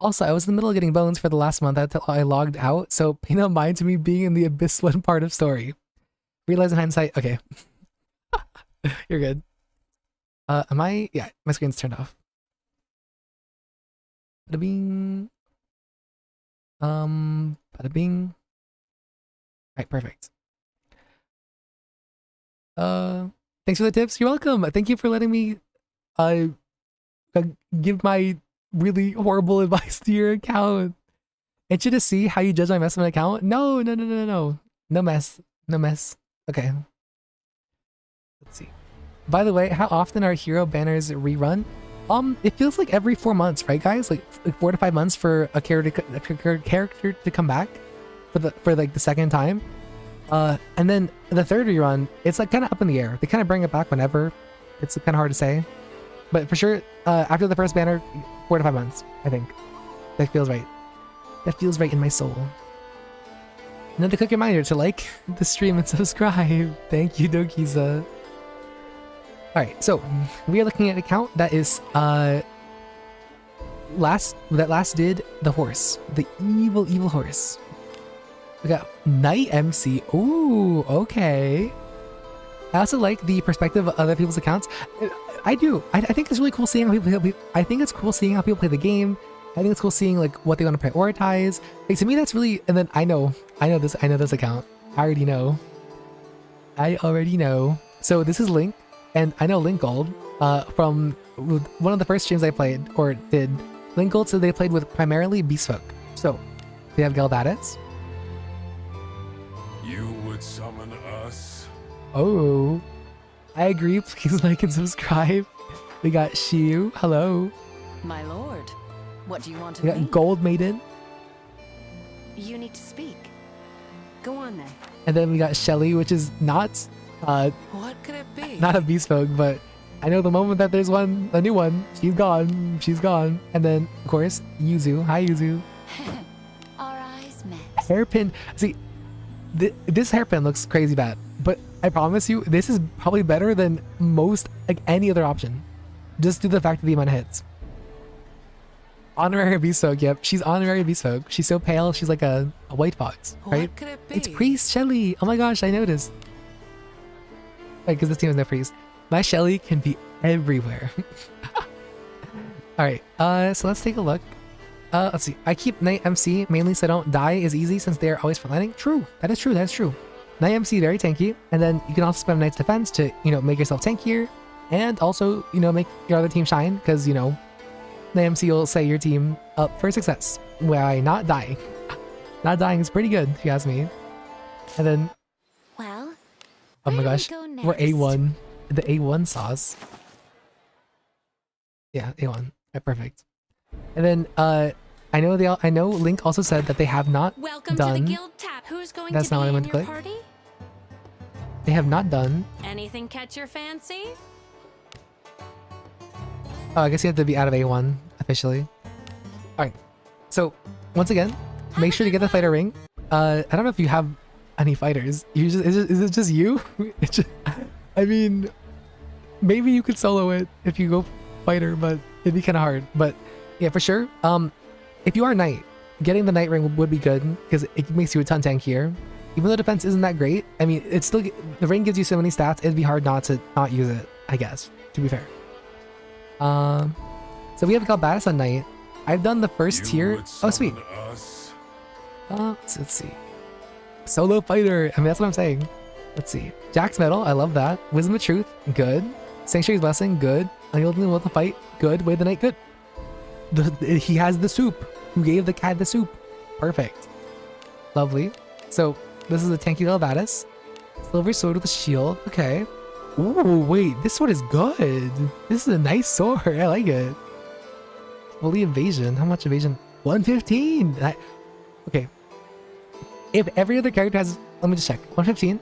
Also, I was in the middle of getting bones for the last month until I logged out, so pay no mind to me being in the Abyss one part of story. Realize in hindsight, okay. You're good. Yeah, my screen's turned off. Bada bing. Bada bing. Alright, perfect. Thanks for the tips. You're welcome. Thank you for letting me give my really horrible advice to your account. Ain't you to see how you judge my mess of an account? No. No mess. Okay. Let's see. By the way, how often are hero banners rerun? It feels like every 4 months, right, guys? Like 4 to 5 months for a character to come back for like the second time. And then the third rerun, it's like kind of up in the air. They kind of bring it back whenever. It's kind of hard to say, but for sure, after the first banner, 4 to 5 months, I think. That feels right. That feels right in my soul. Another quick reminder to like the stream and subscribe. Thank you, Dokiza. Alright, so we are looking at an account that is last did the horse. The evil horse. We got Night MC. Ooh, okay. I also like the perspective of other people's accounts. I do. I think it's really cool seeing how people I think it's cool seeing how people play the game. I think it's cool seeing like what they want to prioritize. Like to me that's really, and then I know this account. I already know. So this is Link, and I know Link Gold from one of the first streams I played, or did. Link Gold said they played with primarily Beast Folk. So we have Galbatis. You would summon us? Oh, I agree. Please like and subscribe. We got Shiu. Hello. My lord, what do you want We of me? got Gold Maiden. You need to speak. Go on then. And then we got Shelly, which is not What could it be? not a Beast Folk, but I know the moment that there's one, a new one, she's gone. She's gone. And then, of course, Yuzu. Hi, Yuzu. Our eyes met. Hairpin. See, this hairpin looks crazy bad, but I promise you, this is probably better than most, like any other option. Just due to the fact of the amount of hits. Honorary Beast Folk. Yep, she's honorary Beast Folk. She's so pale. She's like a white fox, right? What could it be? It's Priest Shelly. Oh my gosh, I noticed. Like, because this team has no priest. My Shelly can be everywhere. Alright, so let's take a look. Let's see. I keep Knight MC mainly so I don't die is easy since they're always frontlining. True. That is true. That's true. Knight MC very tanky. And then you can also spam Knight's Defense to, you know, make yourself tankier. And also, you know, make your other team shine. Because, you know, Knight MC will set your team up for success by not dying. Not dying is pretty good, if you ask me. And then, Well, oh my where do we gosh, go we're next? A1. The A1 sauce. Yeah, A1. Right, perfect. And then I know Link also said that they have not Welcome done. to the Guild Tap. Who's going That's to not what I be in meant to your click. party? They have not done. Anything catch your fancy? Oh, I guess you have to be out of A1 officially. Alright. So once again, make sure to get the fighter ring. I don't know if you have any fighters. Is it just you? It's just, I mean, maybe you could solo it if you go fighter, but it'd be kind of hard. But yeah, for sure. If you are Knight, getting the Knight ring would be good because it makes you a ton tankier. Even though defense isn't that great, I mean, it's still, the ring gives you so many stats. It'd be hard not to not use it, I guess. To be fair. So we have Galbatis on Knight. I've done the first tier. Oh, sweet. Let's see. Solo fighter. I mean, that's what I'm saying. Let's see. Jack's Medal. I love that. Wisdom of Truth. Good. Sanctuary's Blessing. Good. Unyielding Will to Fight. Good. Way of the Night. Good. He has the soup. Who gave the cat the soup? Perfect. Lovely. So this is a tanky Galbatis. Silver sword with a shield. Okay. Ooh, wait. This sword is good. This is a nice sword. I like it. Fully evasion. How much evasion? 115. Okay. If every other character has, let me just check. 115,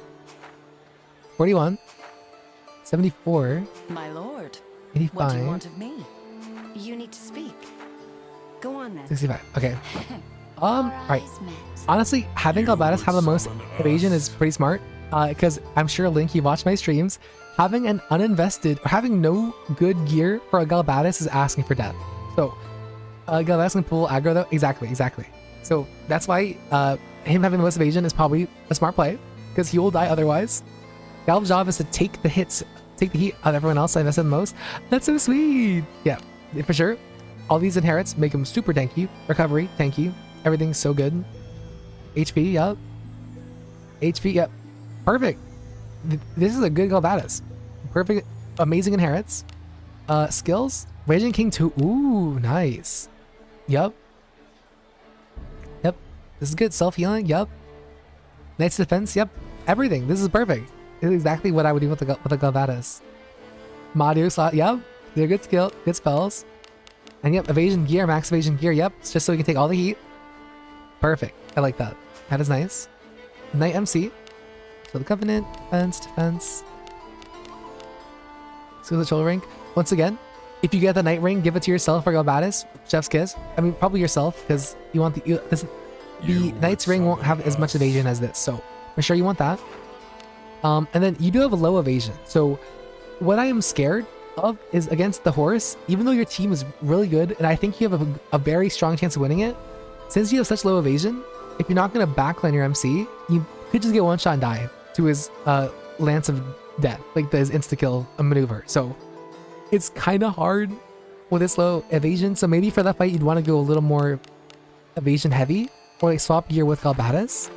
41, 74, My lord, 85, what do you want of me? You need to speak. Go on then. 65. Okay. Our Right. eyes met. Honestly, having Galbatis have the most evasion is pretty smart. Because I'm sure, Link, you watched my streams. Having an uninvested or having no good gear for a Galbatis is asking for death. So, Galbatis can pull aggro though. Exactly. So that's why him having the most evasion is probably a smart play because he will die otherwise. Gal's job is to take the hits, take the heat out of everyone else that invested the most. That's so sweet. Yeah, for sure. All these inherits make him super tanky. Recovery, tanky. Everything's so good. HP, yep. HP, yep. Perfect. This is a good Galbatis. Perfect, amazing inherits. Skills. Raging King 2. Ooh, nice. Yep. This is good. Self-healing. Yep. Knight's Defense. Yep. Everything. This is perfect. This is exactly what I would do with a Galbatis. Mario slot. Yep. They're good good spells. And yep, evasion gear, max evasion gear. Yep. It's just so we can take all the heat. Perfect. I like that. That is nice. Knight MC. So the Covenant. Defense. So the shoulder rank. Once again, if you get the Knight ring, give it to yourself for Galbatis. Chef's kiss. I mean, probably yourself because you want the Knight's ring won't have as much evasion as this, so for sure you want that. And then you do have a low evasion. So what I am scared of is against the horse, even though your team is really good, and I think you have a very strong chance of winning it, since you have such low evasion, if you're not going to backline your MC, you could just get one shot and die to his Lance of Death, like his insta-kill maneuver. So it's kind of hard with this low evasion, so maybe for that fight you'd want to go a little more evasion heavy, or like swap gear with Galbatis.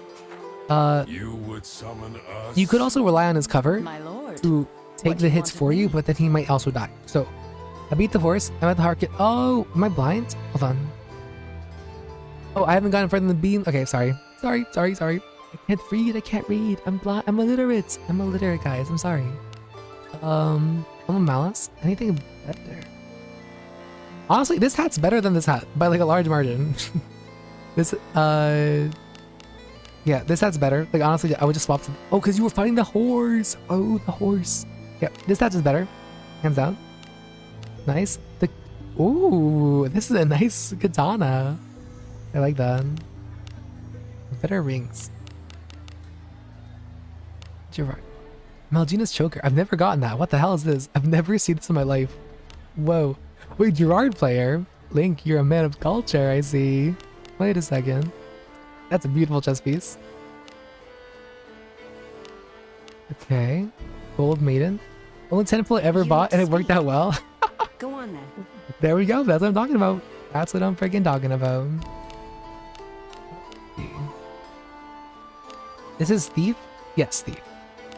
You would summon us. You could also rely on his cover My lord. to take What do the you hits want of for you, me? but then he might also die. So I beat the horse. I'm at the heart kit. Oh, am I blind? Hold on. Oh, I haven't gotten further than the beam. Okay, sorry. Sorry. I can't read. I can't read. I'm blind. I'm illiterate. I'm illiterate, guys. I'm sorry. I'm a malice. Anything better? Honestly, this hat's better than this hat by like a large margin. This, yeah, this hat's better. Like, honestly, I would just swap to... Oh, because you were fighting the horse. Oh, the horse. Yeah, this hat is better. Hands down. Nice. Ooh, this is a nice katana. I like that. Better rings. Gerard. Malgina's choker. I've never gotten that. What the hell is this? I've never seen this in my life. Whoa. Wait, Gerard player? Link, you're a man of culture, I see. Wait a second. That's a beautiful chess piece. Okay. Gold Maiden. Only 10 I ever You bought need and to it worked speak. out well. Go on then. There we go. That's what I'm talking about. That's what I'm freaking talking about. This is Thief? Yes, Thief.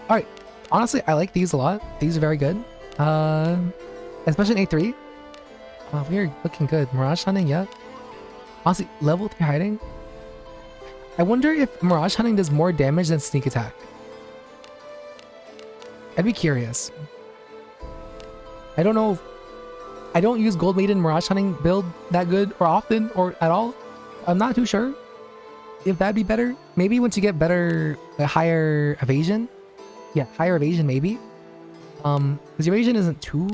Alright. Honestly, I like these a lot. These are very good. Especially in A3. Oh, we're looking good. Mirage Hunting, yeah. Honestly, level 3 hiding. I wonder if Mirage Hunting does more damage than Sneak Attack. I'd be curious. I don't know if... I don't use Gold Maiden Mirage Hunting build that good or often or at all. I'm not too sure if that'd be better. Maybe once you get better, higher evasion. Yeah, higher evasion maybe. Because evasion isn't too...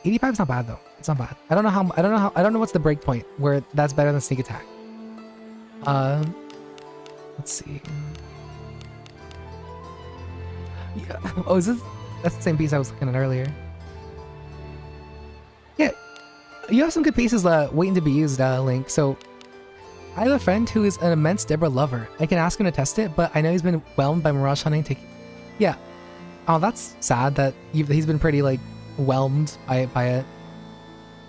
85 is not bad though. It's not bad. I don't know what's the break point where that's better than Sneak Attack. Let's see. Yeah. Oh, is this... That's the same piece I was looking at earlier. Yeah. You have some good pieces waiting to be used, Link. So, I have a friend who is an immense Deborah lover. I can ask him to test it, but I know he's been whelmed by Mirage Hunting. Yeah. Oh, that's sad that he's been pretty, like, whelmed by it.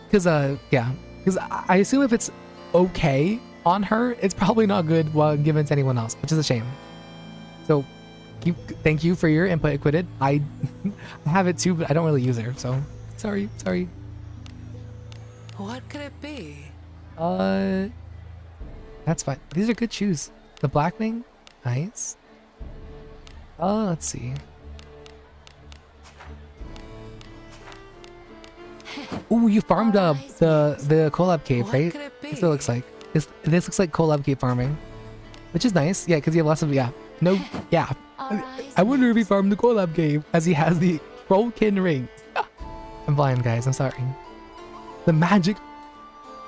Because, yeah. Because I assume if it's okay on her, it's probably not good while given to anyone else, which is a shame. So, thank you for your input, Acquitted. I have it too, but I don't really use her, so sorry. What could it be? That's fine. These are good shoes. The Blackwing, nice. Let's see. Ooh, you farmed up the collab cave, What right? could it be? That's what it looks like. This looks like collab cave farming, which is nice. Yeah, because you have lots of no. I wonder if he farmed the collab cave as he has the Trollkin ring. I'm blind, guys. I'm sorry. The magic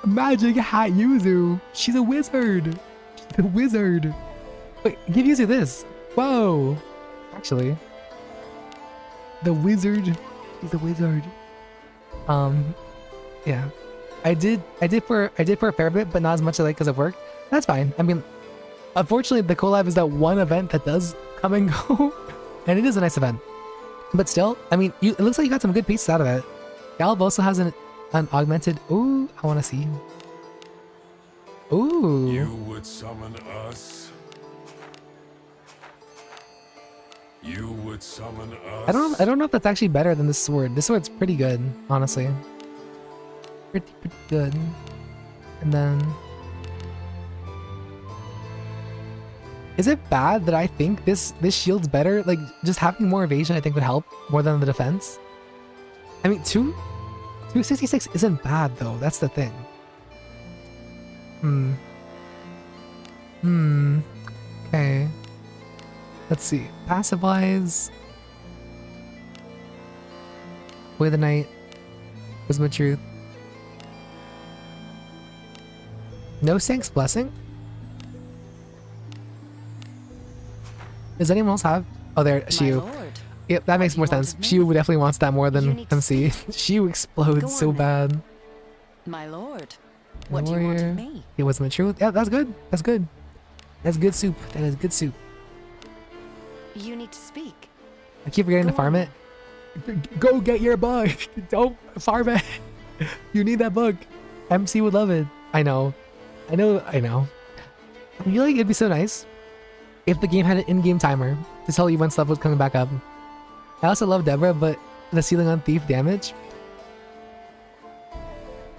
hat Yuzu. She's a wizard. She's a wizard. Wait, give Yuzu this. Whoa. Actually, the wizard. She's a wizard. Yeah. I did for a fair bit, but not as much as I like because of work. That's fine. I mean, unfortunately, the collab is that one event that does come and go, and it is a nice event. But still, I mean, it looks like you got some good pieces out of it. Galb also has an augmented. Ooh, I want to see. Ooh. You would summon us. You would summon us. I don't know if that's actually better than this sword. This sword's pretty good, honestly. Pretty good. And then, is it bad that I think this shield's better? Like, just having more evasion I think would help more than the defense. I mean, 266 isn't bad though. That's the thing. Okay. Let's see. Passive wise. Way of the Night. Wisdom of Truth. No Sank's Blessing? Does anyone else have? Oh, there, My Shiu. lord. Yep, that makes do more you want sense. of me? Shiu definitely wants that more You than need to MC. Shiu explodes Go so on then. bad. My lord. What do you want Warrior. of me? It wasn't true. Yeah, that's good. That's good. That's good soup. That is good soup. You need to speak. I keep forgetting to Go farm on it. Go get your bug. Don't farm it. You need that bug. MC would love it. I know. I feel like it'd be so nice if the game had an in-game timer to tell you when stuff was coming back up. I also love Deborah, but the ceiling on Thief damage.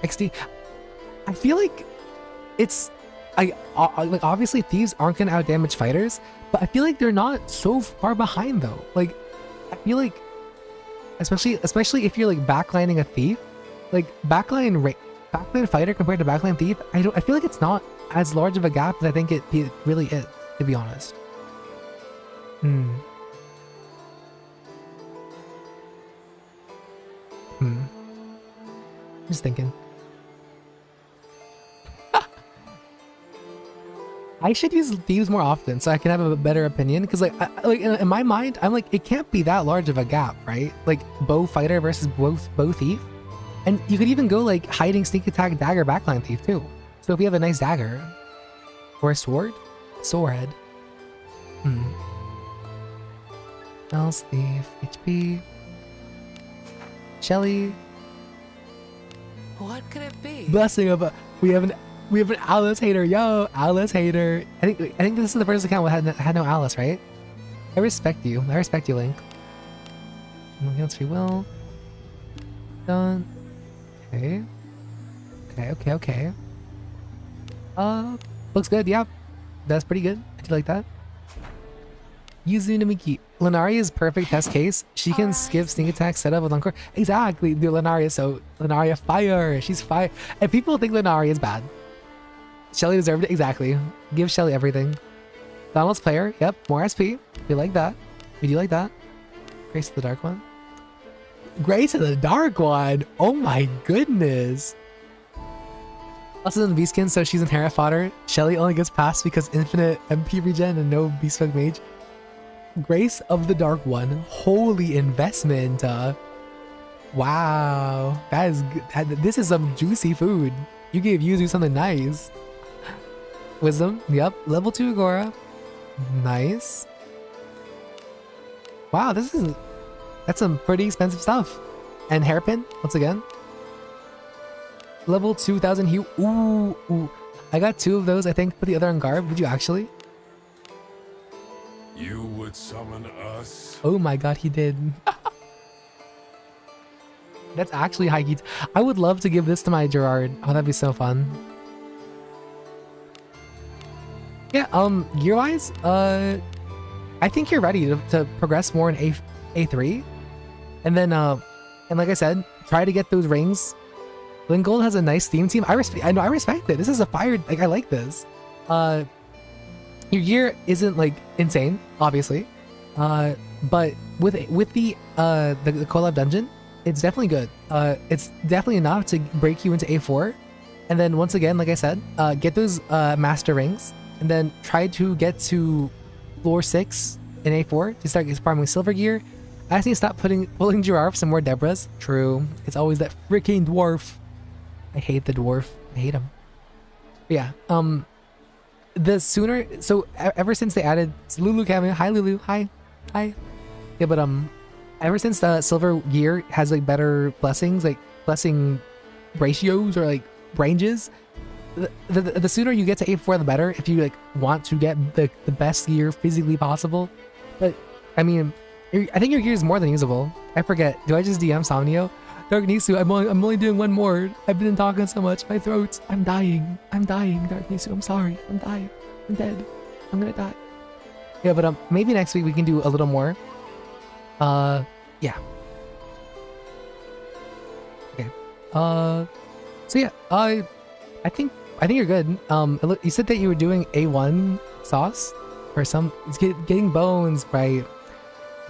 XD. I feel like it's like obviously thieves aren't gonna outdamage fighters, but I feel like they're not so far behind though. Like I feel like especially if you're like backlining a thief, like backline fighter compared to backline thief, I feel like it's not as large of a gap as I think it really is, to be honest. Just thinking. I should use thieves more often so I can have a better opinion, because like in my mind I'm like, it can't be that large of a gap, right? Like bow fighter versus bow thief, and you could even go like hiding sneak attack dagger backline thief too. So if you have a nice dagger or a sword, else thief HP Shelly. What could it be? Blessing of we have an Alice hater, yo, Alice hater. I think this is the first account that had no Alice, right? I respect you, Link. Nothing else we will. Done. Okay. Looks good, yeah. That's pretty good. I do like that. Yuzu Namiki. Lunaria is perfect test case. She can skip sneak attack setup with Encore. Exactly, dude, Lunaria fire. She's fire. And people think Lunaria is bad. Shelly deserved it, exactly. Give Shelly everything. Donald's player, yep, more SP. We like that. We do like that. Grace of the Dark One. Grace of the Dark One! Oh my goodness! Also in V-skin, so she's in Hera fodder. Shelly only gets passed because infinite MP regen and no Beastfolk mage. Grace of the Dark One. Holy investment. Wow. That is good. This is some juicy food. You gave Yuzu something nice. Wisdom. Yep. Level 2 Agora. Nice. Wow, that's some pretty expensive stuff. And hairpin, once again. Level 2000 Hue. Ooh. I got 2 of those, I think. Put the other on Garb. Did you actually? You would summon us? Oh my god, he did. That's actually high key. I would love to give this to my Gerard. Oh, that'd be so fun. Yeah, gear-wise, I think you're ready to progress more in A3. And then, and like I said, try to get those rings. Lingold has a nice theme team. I respect it. This is a fire, like, I like this. Your gear isn't, like, insane, obviously. But with the collab dungeon, it's definitely good. It's definitely enough to break you into A4. And then once again, like I said, get those master rings. And then try to get to floor 6 in A4 to start farming silver gear. I just need to stop pulling Giraffe some more Deborahs. True. It's always that freaking dwarf. I hate the dwarf. I hate him. But yeah. The sooner, so ever since they added Lulu cameo. Hi Lulu. Hi. Yeah, but ever since the silver gear has like better blessings, like blessing ratios or like ranges, the sooner you get to A4 the better if you like want to get the best gear physically possible. But I mean, I think your gear is more than usable. I forget. Do I just DM Somnio? Dark Nisu, I'm only doing one more. I've been talking so much. My throat. I'm dying. Dark Nisu. I'm sorry. I'm dying. I'm dead. I'm gonna die. Yeah, but maybe next week we can do a little more. Yeah. Okay. So yeah, I think you're good. You said that you were doing A1 sauce or some. It's getting bones, right?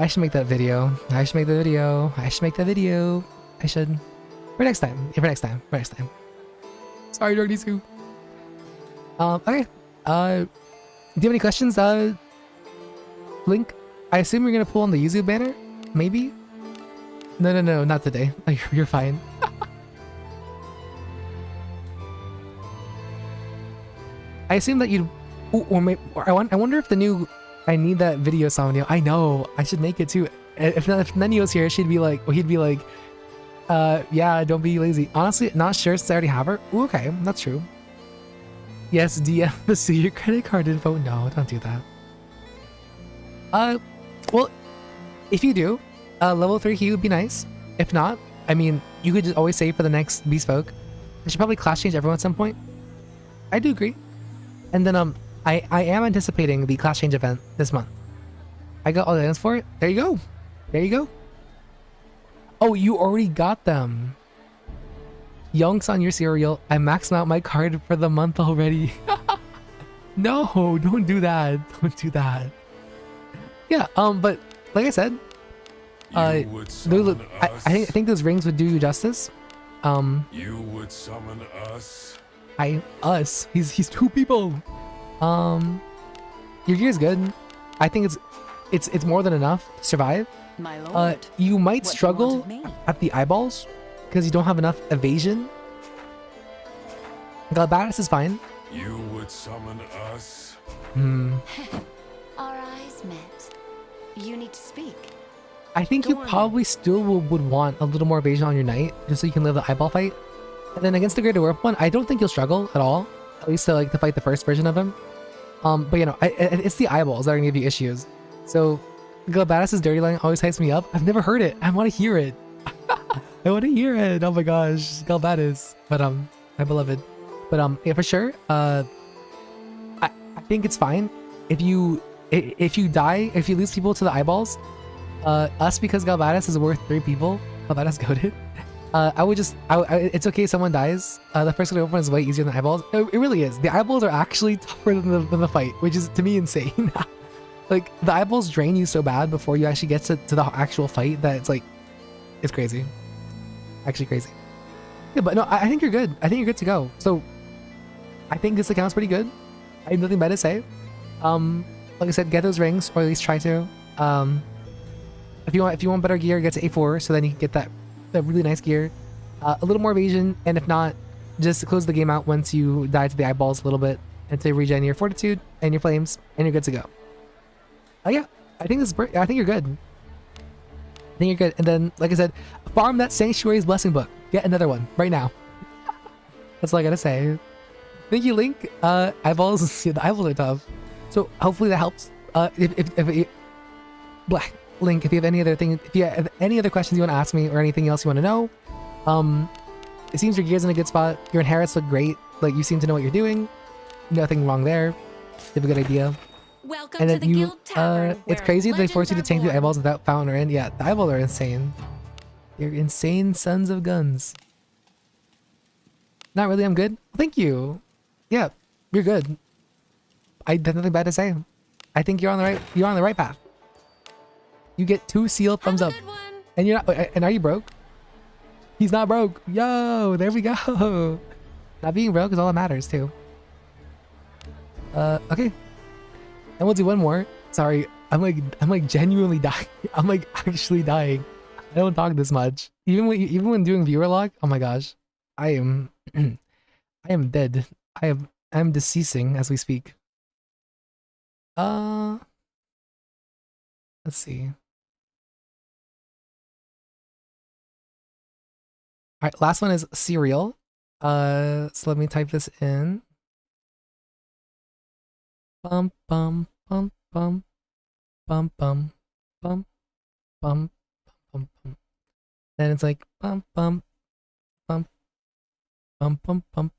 I should make that video. I should. For next time. Yeah, for next time. Sorry, Dark Nisu. Okay. Do you have any questions? Link, I assume you're gonna pull on the Yuzu banner? Maybe? No, not today. You're fine. I assume that you'd... I wonder if the new... I need that video, Somnio. I know. I should make it too. If Nenio's here, he'd be like... yeah, don't be lazy. Honestly, not sure since I already have her. Ooh, okay, that's true. Yes, DM the your credit card info. No, don't do that. Uh, well, if you do, level 3 Hue would be nice. If not, I mean, you could just always save for the next Bespoke. They should probably class change everyone at some point. I do agree. And then I am anticipating the class change event this month. I got all the items for it. There you go. There you go. Oh, you already got them. Yonks on your cereal. I maxed out my card for the month already. No, don't do that. Don't do that. Yeah, but like I said, You would summon us. I think those rings would do you justice. You would summon us. Us. He's two people. Your gear is good. I think it's more than enough to survive. My lord. You might What do you struggle want of me? at the eyeballs because you don't have enough evasion. Galbatus is fine. You would summon us. Our eyes met. You need to speak. I think Go you on. probably still would want a little more evasion on your knight just so you can live the eyeball fight. And then against the Greater Warp one, I don't think you'll struggle at all. At least to fight the first version of him. But you know, it's the eyeballs that are gonna give you issues. So Galbatus' dirty line always hypes me up. I've never heard it. I want to hear it. I want to hear it. Oh my gosh, Galbatus. But my beloved. But yeah, for sure. I think it's fine if you die, if you lose people to the eyeballs. Us, because Galbatus is worth 3 people. Galbatus goated. It's okay if someone dies. The first one is way easier than eyeballs. It really is. The eyeballs are actually tougher than the fight, which is to me insane. Like the eyeballs drain you so bad before you actually get to the actual fight that it's crazy. Actually crazy. Yeah, but no, I think you're good. I think you're good to go. So I think this account's pretty good. I have nothing bad to say. Like I said, get those rings, or at least try to. If you want better gear, get to A4, so then you can get that really nice gear. A little more evasion, and if not, just close the game out once you die to the eyeballs a little bit, and to regen your fortitude and your flames, and you're good to go. Yeah, I think I think you're good. I think you're good. And then, like I said, farm that Sanctuary's Blessing book. Get another one right now. That's all I gotta say. Thank you, Link. Eyeballs. Yeah, the eyeballs are tough. So hopefully that helps. Black Link, if you have any other questions you want to ask me or anything else you want to know, it seems your gear's in a good spot. Your inherits look great. Like you seem to know what you're doing. Nothing wrong there. You have a good idea. Welcome And to then the Guild Tavern. it's where crazy that they force you to legends tank are through born. eyeballs without fountain or in. Yeah, the eyeballs are insane. You're insane sons of guns. Not really, I'm good. Thank you. Yeah, you're good. I have nothing bad to say. I think you're on the right path. You get 2 sealed thumbs Have a up. good one. And you're not, and are you broke? He's not broke. Yo, there we go. Not being broke is all that matters too. Okay. And we'll do one more. Sorry, I'm like genuinely dying. I'm like actually dying. I don't talk this much. Even when doing Viewerlocke, oh my gosh. I am I am dead. I'm deceasing as we speak. Let's see. All right, last one is cereal. So let me type this in. Bum bum bum bum bum bum bum bum bum bum. Then it's like bum bum bum bum bum bum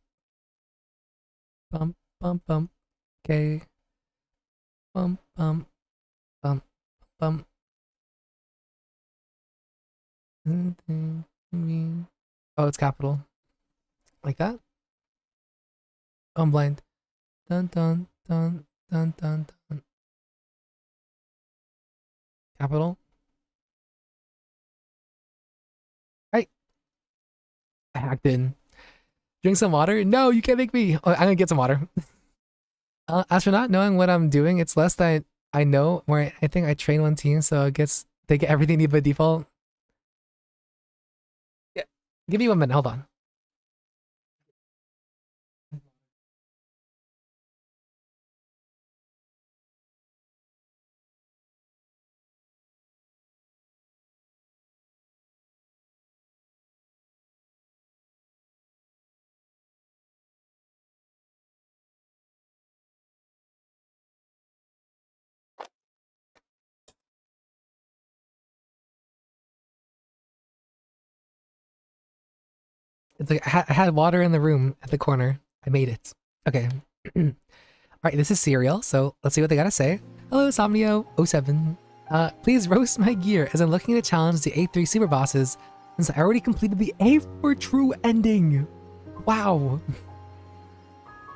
bum bum bum. Okay. Bum bum bum bum. Oh, it's capital. Like that? Oh, I'm blind. Dun dun dun dun dun dun. Capital. Right. I hacked in. Drink some water? No, you can't make me. Oh, I'm gonna get some water. As for not knowing what I'm doing, it's less that I know where I think I train one team, so it gets they get everything by default. Yeah. Give me 1 minute, hold on. It's like I had water in the room at the corner. I made it. Okay. All right, this is Cereal, so let's see what they gotta say. Hello, Somnio07. Please roast my gear as I'm looking to challenge the A3 super bosses since I already completed the A4 true ending. Wow.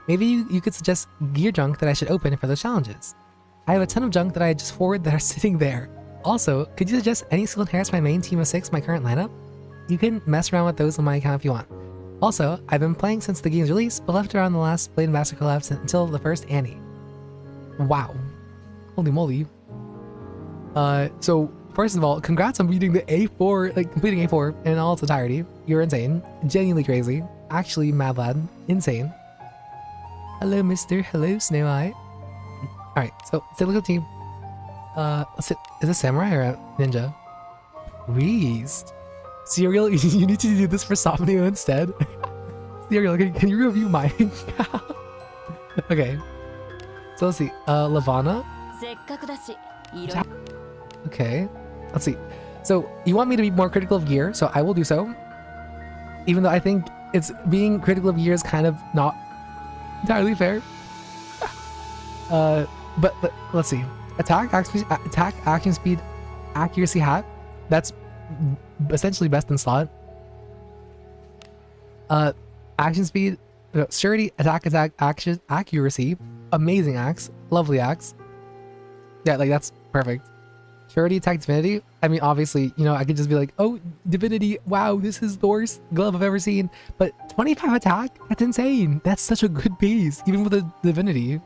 Maybe you could suggest gear junk that I should open for those challenges. I have a ton of junk that I just forward that are sitting there. Also, could you suggest any skill enhance my main team of 6, my current lineup? You can mess around with those on my account if you want. Also, I've been playing since the game's release, but left around the last Blade Master collapse until the first Annie. Wow. Holy moly. So, first of all, congrats on beating the A4, like completing A4 in all its entirety. You're insane. Genuinely crazy. Actually, mad lad. Insane. Hello, mister. Hello, Snow Eye. Alright, so, let's take a look at the team. Let's see. Is it Samurai or a Ninja? Priest. Cereal, you need to do this for Somnio instead. Cereal, can you review mine? Okay. So let's see. Lavana. Okay. Let's see. So you want me to be more critical of gear, so I will do so. Even though I think it's being critical of gear is kind of not entirely fair. But let's see. Attack, action speed, accuracy hat. That's essentially best in slot. Action speed, surety, attack, action, accuracy, amazing axe, lovely axe. Yeah, like that's perfect. Surety, attack, divinity. I mean, obviously, you know, I could just be like, oh, divinity, wow, this is the worst glove I've ever seen. But 25 attack, that's insane. That's such a good base, even with a divinity.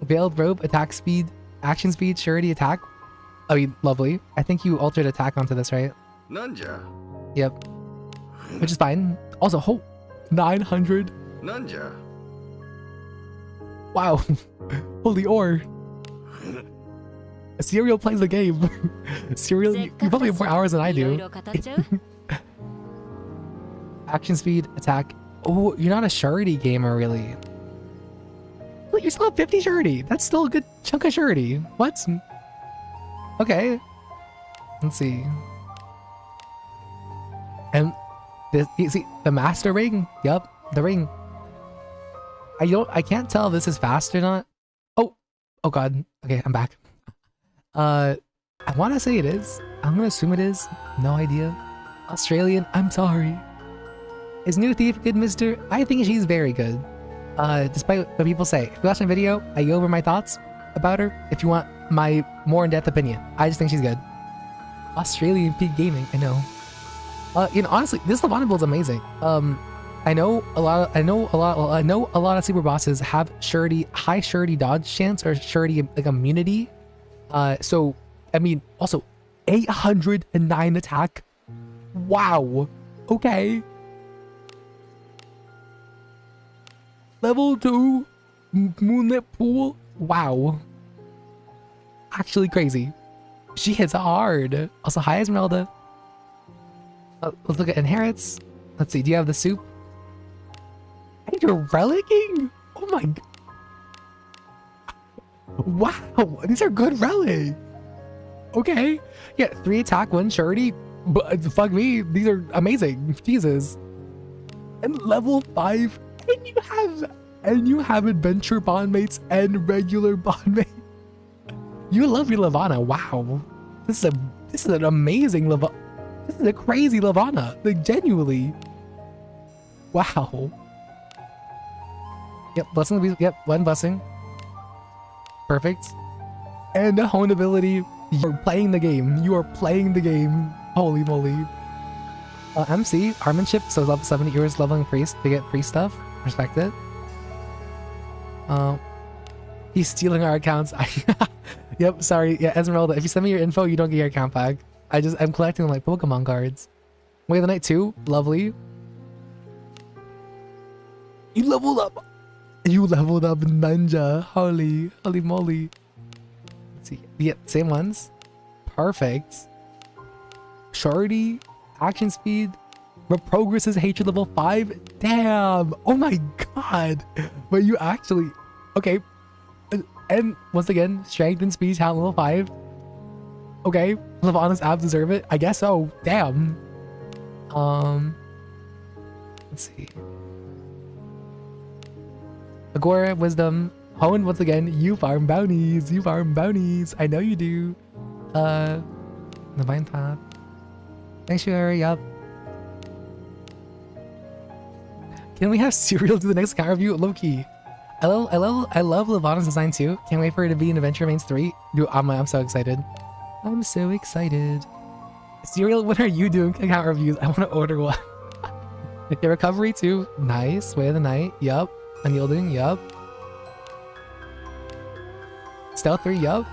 Veiled robe, attack speed, action speed, surety, attack. I mean, lovely. I think you altered attack onto this, right? Nanja. Yep. Which is fine. Also, 900. Nanja. Wow. Holy ore. Cereal plays the game. Cereal, you probably have more hours than I do. Action speed, attack. Oh, you're not a surety gamer, really. Well, you're still at 50 surety. That's still a good chunk of surety. What? Okay. Let's see. And this, you see the master ring? Yep, the ring. I can't tell if this is fast or not. Oh god. Okay, I'm back. I want to say it is. I'm gonna assume it is. No idea. Australian, I'm sorry. Is New Thief good, mister? I think she's very good. Despite what people say. If you watch my video, I go over my thoughts about her if you want my more in-depth opinion. I just think she's good. Australian peak gaming, I know. You know, honestly, this Lavana build's amazing. I know a lot of super bosses have surety, high surety dodge chance or surety like immunity. So I mean, also 809 attack. Wow. Okay. Level 2 Moonlit Pool. Wow. Actually crazy. She hits hard. Also, hi Esmeralda. Let's look at inherits. Let's see. Do you have the soup? And you're relicking? Oh my god. Wow. These are good relics. Okay. Yeah, 3 attack, 1 surety. But fuck me. These are amazing. Jesus. And level 5. And you have adventure bondmates and regular bondmates. You love your Lavana. Wow. This is an amazing Lavana. This is a crazy Lavana. Like genuinely. Wow. Yep, blessing. Yep, 1 blessing. Perfect. And a hone ability. You're playing the game. You are playing the game. Holy moly. MC, Armanship, so level 70 euros leveling priest to get free stuff. Respect it. He's stealing our accounts. Yep, sorry. Yeah, Esmeralda, if you send me your info, you don't get your account back. I'm collecting like Pokemon cards. Way of the Night 2, lovely. You leveled up. You leveled up Ninja. Holy moly. Let's see. Yeah, same ones. Perfect. Surety, action speed, progress is hatred level 5. Damn. Oh my god. But you actually okay. And once again, strength and speed talent level 5. Okay, Lavana's abs deserve it. I guess so. Damn. Let's see. Agora, wisdom, honed once again. You farm bounties. You farm bounties. I know you do. Divine path. Sanctuary. Yup. Can we have Serial do the next car review? Low key. I love Levana's design too. Can't wait for it to be in Adventure Remains 3. Dude, I'm so excited. I'm so excited. Serial, what are you doing? Account reviews. I want to order one. Okay, recovery too. Nice. Way of the night. Yup. Unyielding. Yup. Stealth 3. Yup.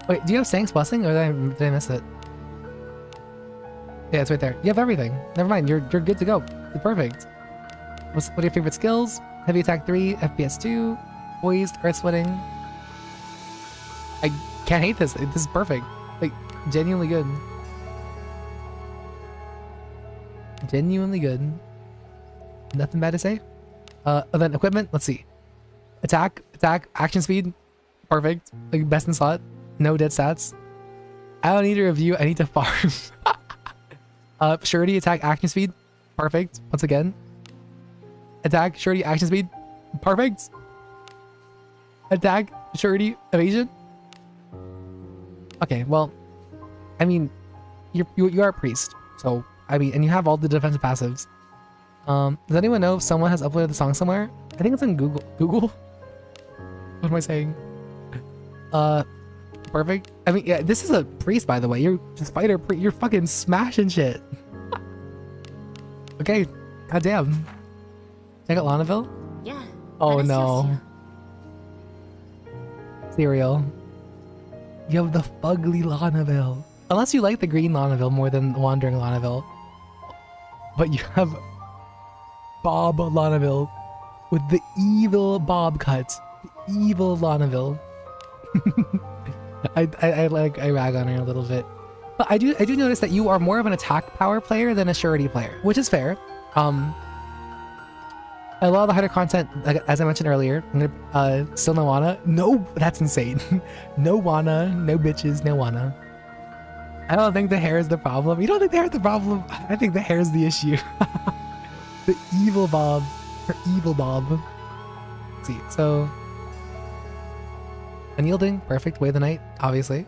Wait, do you have Sank's Blessing or did I miss it? Yeah, it's right there. You have everything. Never mind. You're good to go. You're perfect. What are your favorite skills? Heavy attack 3, FPS 2, poised, earth splitting. I can't hate this. This is perfect. Like, genuinely good. Genuinely good. Nothing bad to say. Then equipment, let's see. Attack, action speed, perfect. Like, best in slot. No dead stats. I don't need a review, I need to farm. Surety, attack, action speed, perfect. Once again. Attack, surety, action speed, perfect. Attack, surety, evasion. Okay, well, I mean, you are a priest, so I mean, and you have all the defensive passives. Does anyone know if someone has uploaded the song somewhere? I think it's on Google. Google? What am I saying? Perfect. I mean, yeah, this is a priest, by the way. You're just fighter. You're fucking smashing shit. Okay, goddamn. Check out Lonnaville? Yeah. Oh that is no. Cereal. You have the fugly Lonnaville. Unless you like the green Lonnaville more than the wandering Lonnaville. But you have Bob Lonnaville with the evil bob cut. The evil Lonnaville. I rag on her a little bit. But I do notice that you are more of an attack power player than a surety player, which is fair. A lot of the harder content, like, as I mentioned earlier, I'm gonna, still no Wana. No, that's insane. No Wana, no bitches, no Wana. I don't think the hair is the problem. You don't think the hair is the problem? I think the hair is the issue. The evil Bob. Her evil Bob. Let's see, so... Unyielding, perfect, way of the night, obviously.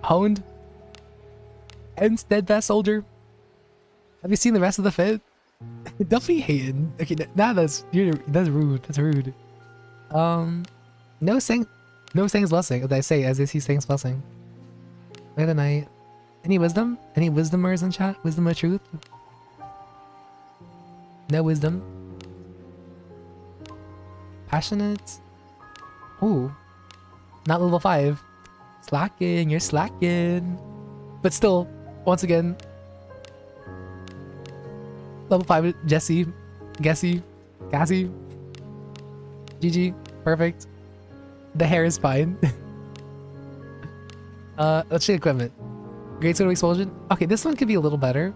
Honed. And steadfast soldier. Have you seen the rest of the fit? Don't be hating. Okay, that's rude. That's rude. No Sank's blessing, as I see Sank's blessing. Way of the night. Any wisdom? Any wisdomers in chat? Wisdom of truth? No wisdom. Passionate. Ooh. Not level 5. Slacking, you're slacking. But still, once again, level 5, Jesse, Gassy, GG, perfect. The hair is fine. Let's check equipment. Great Sword of Expulsion. Okay, this one could be a little better.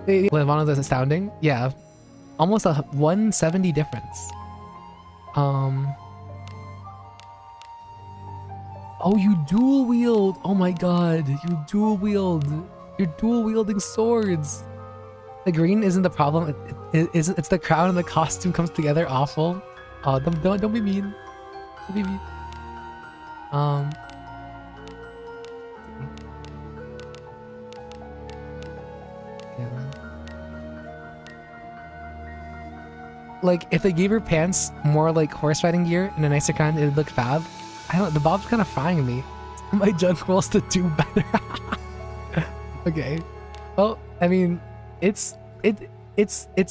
Levana is astounding. Yeah, almost a 170 difference. Oh, you dual wield. Oh my god, you dual wield. You're dual wielding swords. The green isn't the problem. It's the crown and the costume comes together awful. Oh, don't be mean. Don't be mean. Yeah. Like if they gave her pants more like horse riding gear and a nicer kind, it would look fab. I don't. The bob's kind of frying me. My junk rolls to do better. Okay. Well, I mean, it's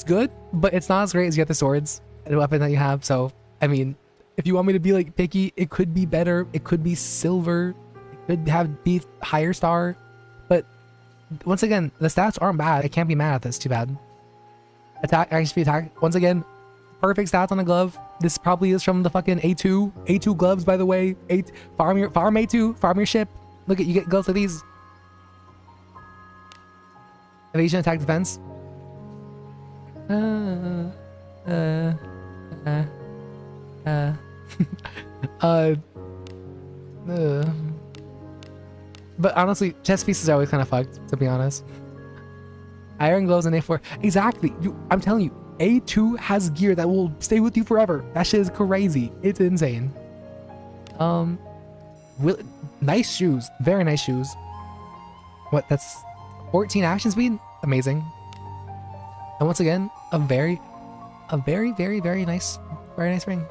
good, but it's not as great as you get the swords and the weapon that you have. So, I mean, if you want me to be like picky, it could be better. It could be silver. It could be higher star. But once again, the stats aren't bad. I can't be mad at this. Too bad. Attack, action speed, attack. Once again, perfect stats on the glove. This probably is from the fucking A2 gloves, by the way. Farm A2, farm your ship. Look at, you get gloves like these. Evasion, attack, defense. But honestly, chest pieces are always kind of fucked, to be honest. Iron gloves and A4. Exactly. I'm telling you, A2 has gear that will stay with you forever. That shit is crazy. It's insane. Nice shoes. Very nice shoes. What? That's 14 action speed? Amazing. And once again, a very nice ring.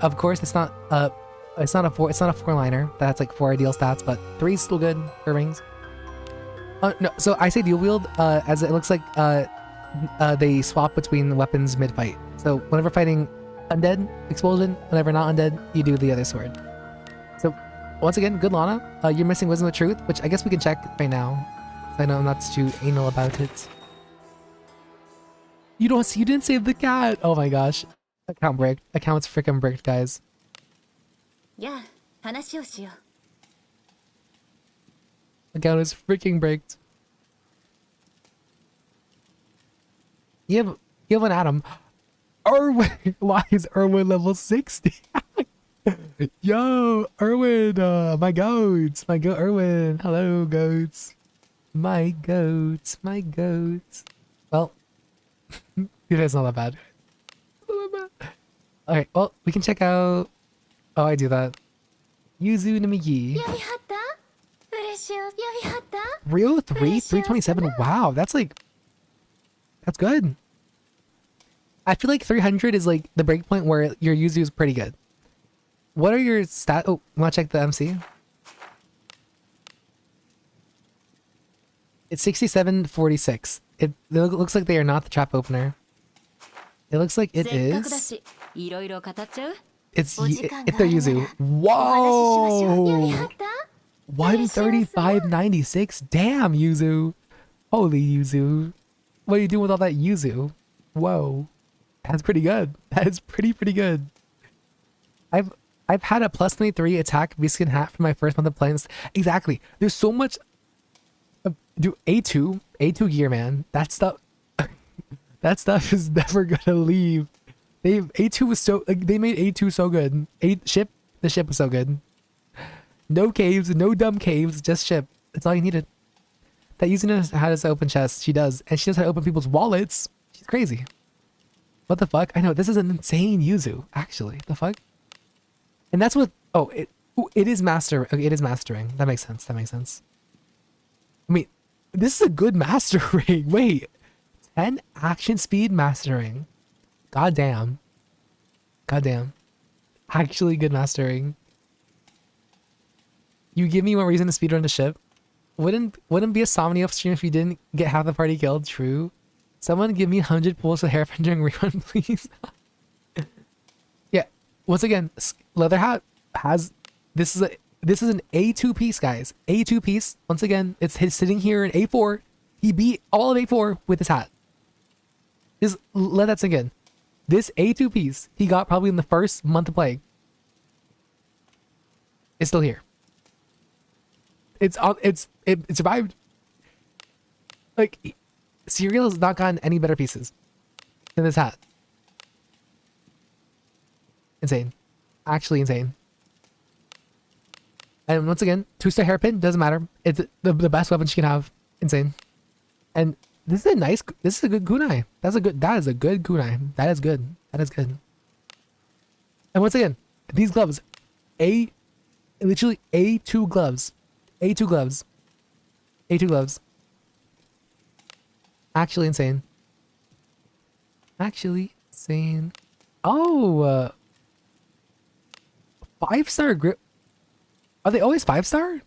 Of course, it's not a four liner. That's like 4 ideal stats, but 3 is still good for rings. No, so I say dual wield, as it looks like they swap between weapons mid-fight. So whenever fighting undead, explosion, whenever not undead, you do the other sword. So once again, good Lana. You're missing Wisdom of Truth, which I guess we can check right now. So I know I'm not too anal about it. You didn't save the cat! Oh my gosh. Account bricked. Account's freaking bricked, guys. Yeah, 話をしよう. Account is freaking bricked. You have an Adam. Erwin! Why is Erwin level 60? Yo, Erwin! My goats! My goat Erwin! Hello, goats! My goats! My goats! Well, it's not that bad. Okay, well, we can check out... Oh, I do that. Yuzu Namigi. Real 327? Wow, that's like... That's good. I feel like 300 is like the break point where your Yuzu is pretty good. What are your stats? Oh, you want to check the MC? It's 6746. It looks like they are not the trap opener. It looks like it is. It's their Yuzu. Whoa! 135.96. Damn, Yuzu. Holy Yuzu. What are you doing with all that Yuzu? Whoa. That's pretty good. That is pretty good. I've had a plus 23 attack V-skin hat for my first month of playing this. Exactly. There's so much. Dude, A2 gear, man. That stuff is never gonna leave. A2 was so like they made A2 so good. The ship was so good. No caves, no dumb caves, just ship. That's all you needed. That Yuzu knows how to open chests. She does, and she knows how to open people's wallets. She's crazy. What the fuck? I know this is an insane Yuzu. Actually, the fuck. And that's what. Oh, it is master. Okay, it is mastering. That makes sense. That makes sense. I mean, this is a good mastering. Wait, 10 action speed mastering. Goddamn. Goddamn. Actually good mastering. You give me one reason to speedrun the ship. Wouldn't be a Somni off stream if you didn't get half the party killed. True. Someone give me 100 pulls with hairpending rerun, please. Yeah. Once again, Leather Hat has this is an A2 piece, guys. A2 piece. Once again, it's sitting here in A4. He beat all of A4 with his hat. Just let that sink in. This A2 piece he got probably in the first month of playing. It's still here. It survived. Like, Serial has not gotten any better pieces than this hat. Insane. Actually insane. And once again, 2-star hairpin, doesn't matter. It's the best weapon she can have. Insane. And this is a good kunai. That is a good kunai. That is good. That is good. And once again, these gloves, literally A2 gloves. A2 gloves. A2 gloves. Actually insane. Actually insane. Oh, 5-star grip. Are they always 5-star?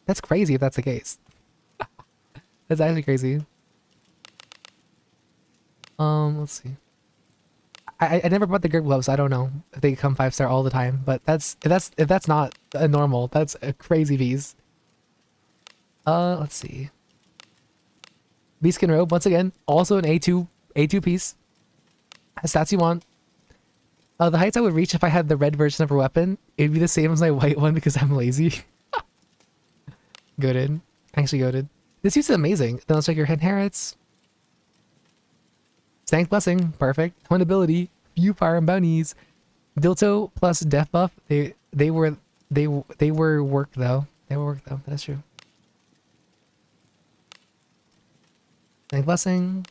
That's crazy if that's the case. That's actually crazy. Let's see. I never bought the grip gloves. I don't know if they come 5-star all the time, but if that's not a normal, that's a crazy piece. Let's see. Beastskin robe, once again, also an A2 piece. Has stats you want. The heights I would reach if I had the red version of her weapon, it'd be the same as my white one because I'm lazy. Goated. Actually goated. This use is amazing. Then let's check your inherits. Stank Blessing, perfect. One ability, few fire and bounties. Dilto plus death buff. they were work though. They were work though. That's true. Thank blessing.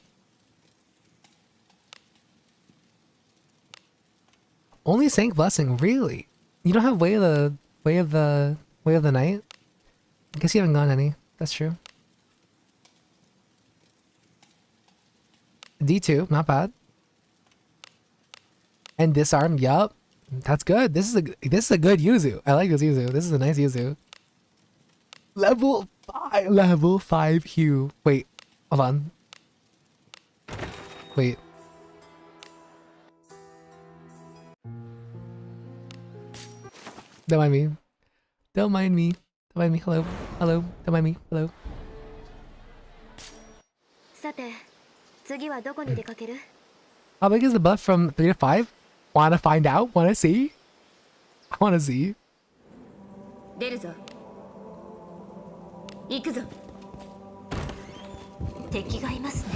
Only Saint blessing, really? You don't have way of the night? I guess you haven't gone any. That's true. D2, not bad. And disarm, yup. That's good. This is a good Yuzu. I like this Yuzu. This is a nice Yuzu. Level 5 Hue. Wait, hold on. Wait. Don't mind me. Don't mind me. Don't mind me. Hello. Hello. Don't mind me. Hello. さて、次はどこに出かける? How big is the buff from 3 to 5? Wanna find out? Wanna see? I wanna see. 出るぞ。行くぞ。敵がいますね。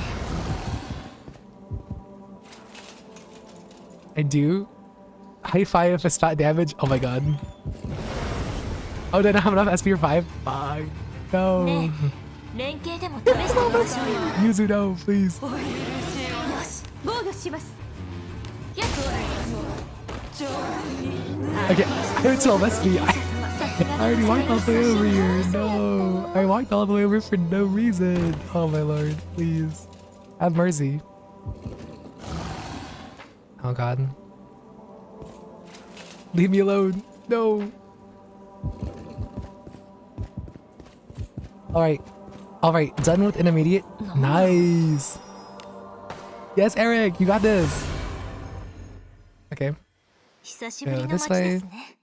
I do. High 5 for spot damage. Oh my god. Oh, did I have enough SP for 5? Fuck. No. ねえ、連携でも試してみましょうよ。Yuzu, no, please. よし、防御します。やっ Okay, I have 12 SP. I already walked all the way over here. No. I walked all the way over for no reason. Oh my lord, please. Have mercy. Oh god. Leave me alone. No. Alright. Alright, done with intermediate. Nice. Yes, Eric, you got this. Okay. 久しぶりの街ですね。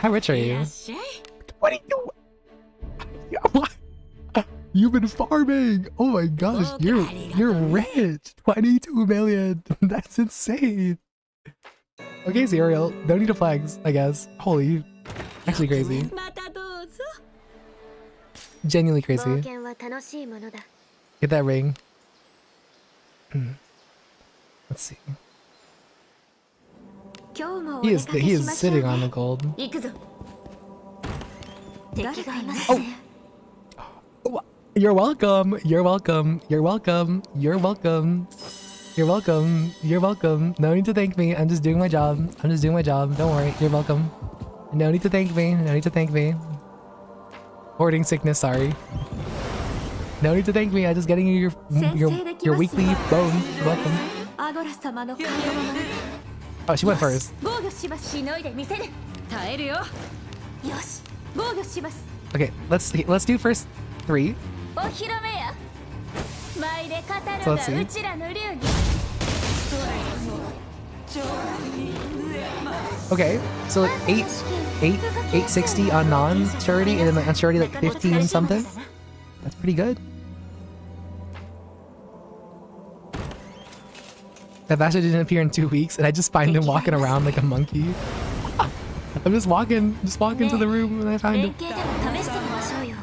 How rich are い you? らっしゃい。 22. What? You've been farming. Oh my gosh, you're rich. 22 million. That's insane. Okay, Serial. No need to flags, I guess. Holy, actually crazy. またどうぞ。 Genuinely 冒 crazy. 険は楽しいものだ。 Get that ring. Let's see. 今日もお He 出 is かけ he し is ましょう sitting ね。 on the gold. 行くぞ。敵がいますね。 Oh, you're welcome. You're welcome. You're welcome. You're welcome. You're welcome. You're welcome. No need to thank me. I'm just doing my job. I'm just doing my job. Don't worry. You're welcome. No need to thank me. No need to thank me. Hoarding sickness. Sorry. No need to thank me. I'm just getting you your weekly bone. You're welcome. アドラ様の顔のまま Oh, she went first. 防御します。しのいでみせる。耐えるよ。よし、防御します。 Okay, let's do first 3. お披露目や。舞で語る So が let's see. うちらの流儀。 Okay, so like 860 on non-surety, and then like on surety like 15 something. That's pretty good. That bastard didn't appear in 2 weeks, and I just find him walking around like a monkey. I'm just walking to the room, and I find 連 him. 携でも試してみましょうよ。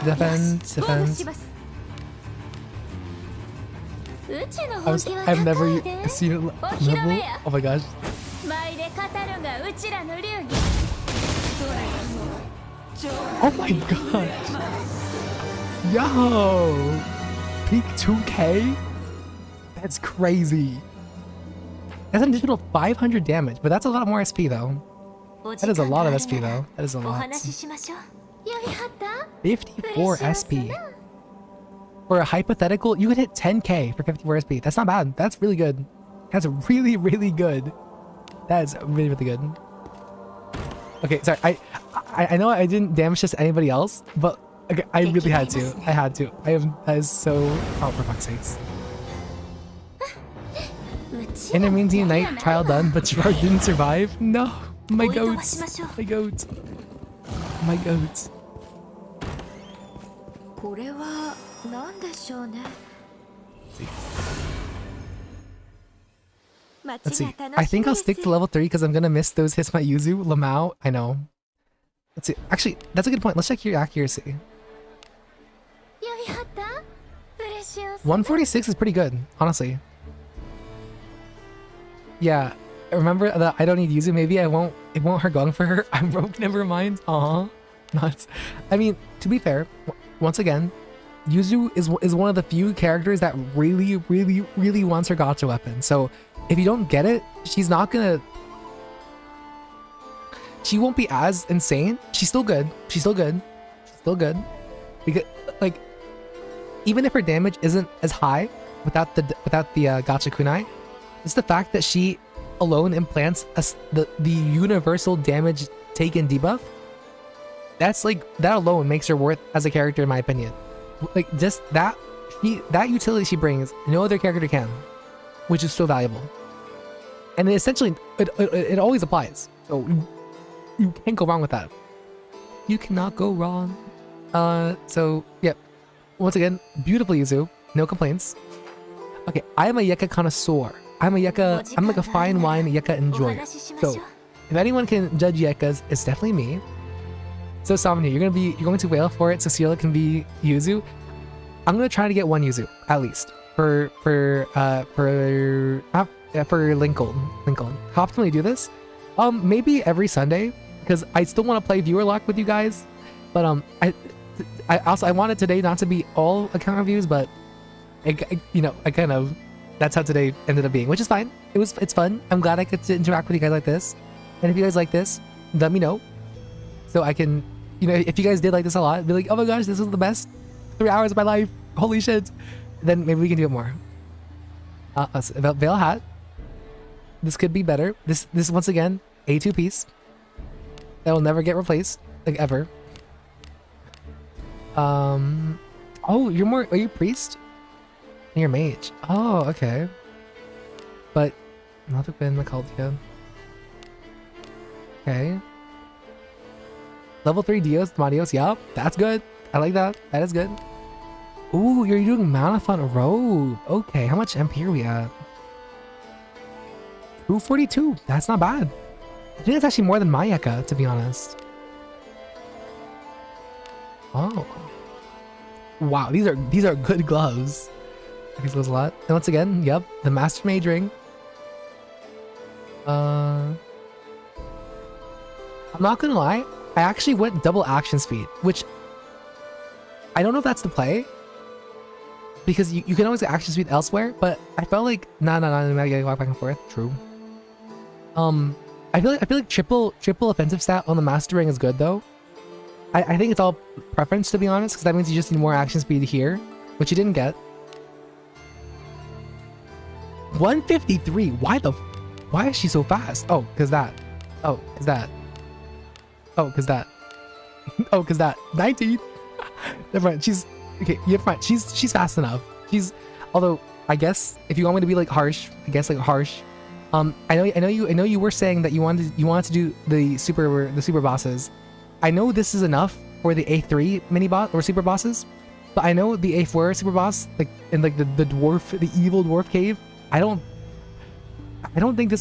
Defense, 防御し defense. ます。うちの本気は I've never 高いで。 seen it お披露 level. 目や。 Oh my gosh. 舞で語るがうちらの流儀。 Oh my gosh. Yo! Peak 2K? That's crazy. That's an additional 500 damage, but that's a lot more SP though. That is a lot of SP though. That is a お lot. 話ししましょう。やりはった？ 54 SP. For a hypothetical, you could hit 10k for 54 SP. That's not bad. That's really good. That's really, really good. That's really, really good. Okay, sorry. I know I didn't damage this to anybody else, but okay, I really had to. I had to. That is so... Oh, for fuck's sakes. Intermediate night trial done, but Gerard didn't survive? No. My goats. My goats. My goats. これは何でしょうね。 Let's see. I think I'll stick to level 3 because I'm gonna miss those hits my Yuzu. Lamau, I know. Let's see. Actually, that's a good point. Let's check your accuracy. やりはった？嬉しいおす。 146 is pretty good, honestly. Yeah, remember that I don't need Yuzu. Maybe it won't hurt going for her. I'm broke. Never mind. Nuts. I mean, to be fair, once again, Yuzu is one of the few characters that really wants her gacha weapon. So if you don't get it, she won't be as insane. She's still good. Because like, even if her damage isn't as high without the gacha kunai, it's the fact that she alone implants the universal damage taken debuff. That's like, that alone makes her worth as a character in my opinion. Like just that utility she brings, no other character can, which is so valuable. And essentially, it always applies. So you can't go wrong with that. You cannot go wrong. So yeah, once again, beautiful Yuzu, no complaints. Okay, I am a Yeka connoisseur. I'm like a fine wine Yeka enjoyer. So if anyone can judge Yekas, it's definitely me. So Somnia, you're going to wail for it so Ciela can be Yuzu. I'm gonna try to get one Yuzu at least for Lincoln. How often do we do this? Maybe every Sunday, because I still want to play Viewerlocke with you guys. But I wanted today not to be all account reviews, but I kind of, that's how today ended up being, which is fine. It's fun. I'm glad I get to interact with you guys like this. And if you guys like this, let me know. So I can, if you guys did like this a lot, be like, oh my gosh, this was the best 3 hours of my life. Holy shit. Then maybe we can do it more. Veil hat. This could be better. This once again, A2 piece. That will never get replaced, like ever. Oh, are you priest? You're mage. Oh, okay. But not the been called yet. Okay. Level 3 Dios, Marios, yup, that's good. I like that. That is good. Ooh, you're doing Manafont Robe. Okay, how much MP are we at? 242. That's not bad. I think it's actually more than my Yeka, to be honest. Oh. Wow, these are good gloves. These gloves a lot. And once again, yep, the Master Mage ring. I'm not gonna lie, I actually went double action speed, which I don't know if that's the play, because you can always get action speed elsewhere, but I felt like no, I gotta walk back and forth. True. I feel like triple offensive stat on the Master Ring is good though. I think it's all preference, to be honest, because that means you just need more action speed here, which you didn't get. 153. Why is she so fast? Oh, cause that. Oh, cause that. Oh, cause that. Oh, cause that. 19. Never mind. She's okay. You're fine. She's fast enough. Although I guess if you want me to be like harsh, I know you were saying that you wanted to do the super bosses. I know this is enough for the A3 mini boss or super bosses, but I know the A4 super boss, like in like the evil dwarf cave. I don't think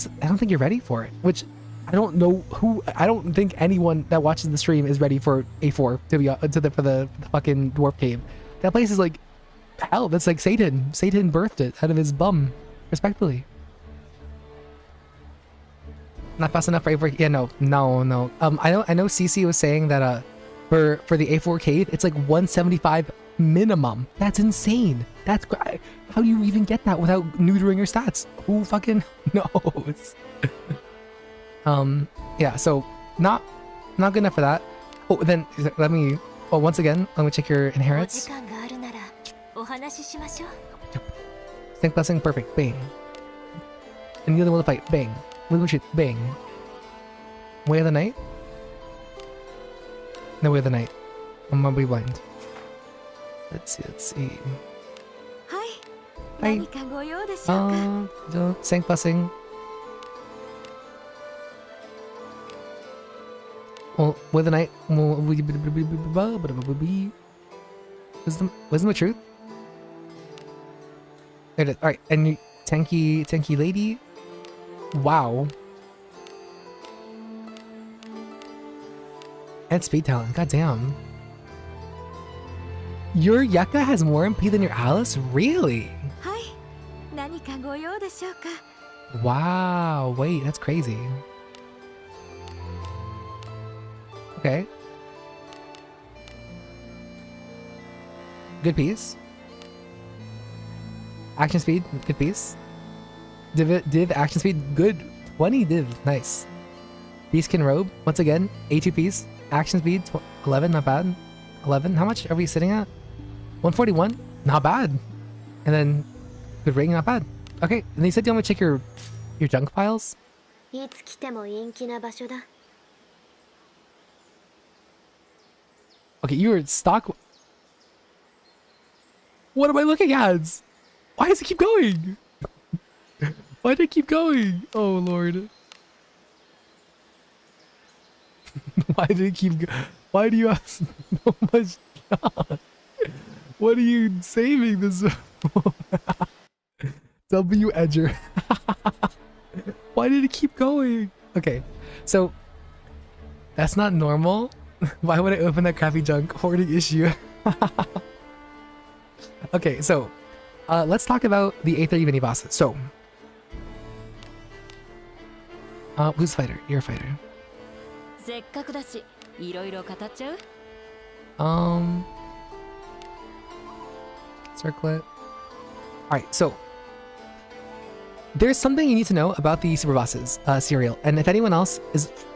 you're ready for it, which I don't think anyone that watches the stream is ready for A4 for the fucking dwarf cave. That place is like hell. That's like Satan birthed it out of his bum, respectfully. Not fast enough for A4. Yeah, no. I know CC was saying that for the A4 cave, it's like 175 minimum. That's insane. That's how do you even get that without neutering your stats? Who fucking knows? Yeah, so not good enough for that. Oh, then once again, let me check your inherits. Think blessing, perfect, bang. And the other one to fight, bang. Little shit, bang. Way of the night? No, way of the night. I'm gonna be blind. Let's see. Hi. Sank blessing. Well, with the night. Wisdom of truth. There it is. All right, and you, tanky lady. Wow. And speed talent. Goddamn. Your Yeka has more MP than your Alice? Really? Wow, wait, that's crazy. Okay. Good piece. Action speed, good piece. Div action speed, good. 20 div, nice. Beastkin robe, once again, A2 piece. Action speed, 11, not bad. 11, how much are we sitting at? 141, not bad. And then good rating, not bad. Okay, and they said you want me to check your junk files? いつ来ても陰気な場所だ。 Okay, you were stock. What am I looking at? Why does it keep going? Why did it keep going? Oh lord. Why did it keep why do you have so much God? What are you saving this for? W Edger. Why did it keep going? Okay, so that's not normal. Why would I open that crappy junk hoarding issue? Okay, so let's talk about the A30 mini bosses. So, who's fighter? You're a fighter. せっかくだし、いろいろ語っちゃう？ Circlet. Alright, so there's something you need to know about the super bosses, Serial. And if anyone else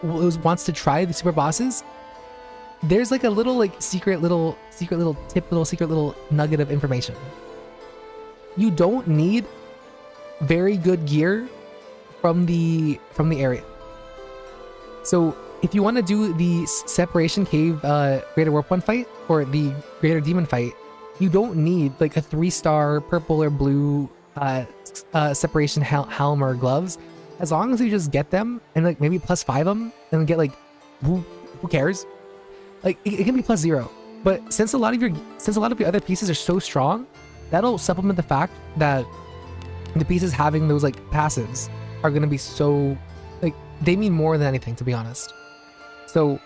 wants to try the super bosses, there's like a little like secret little nugget of information. You don't need very good gear from the area. So if you want to do the Separation Cave Greater Warp 1 fight or the Greater Demon fight, you don't need like a 3-star purple or blue Separation helm or gloves. As long as you just get them and like maybe +5 them and get like who cares? Like it can be +0, but since a lot of your other pieces are so strong, that'll supplement the fact that the pieces having those like passives are gonna be so like they mean more than anything, to be honest. So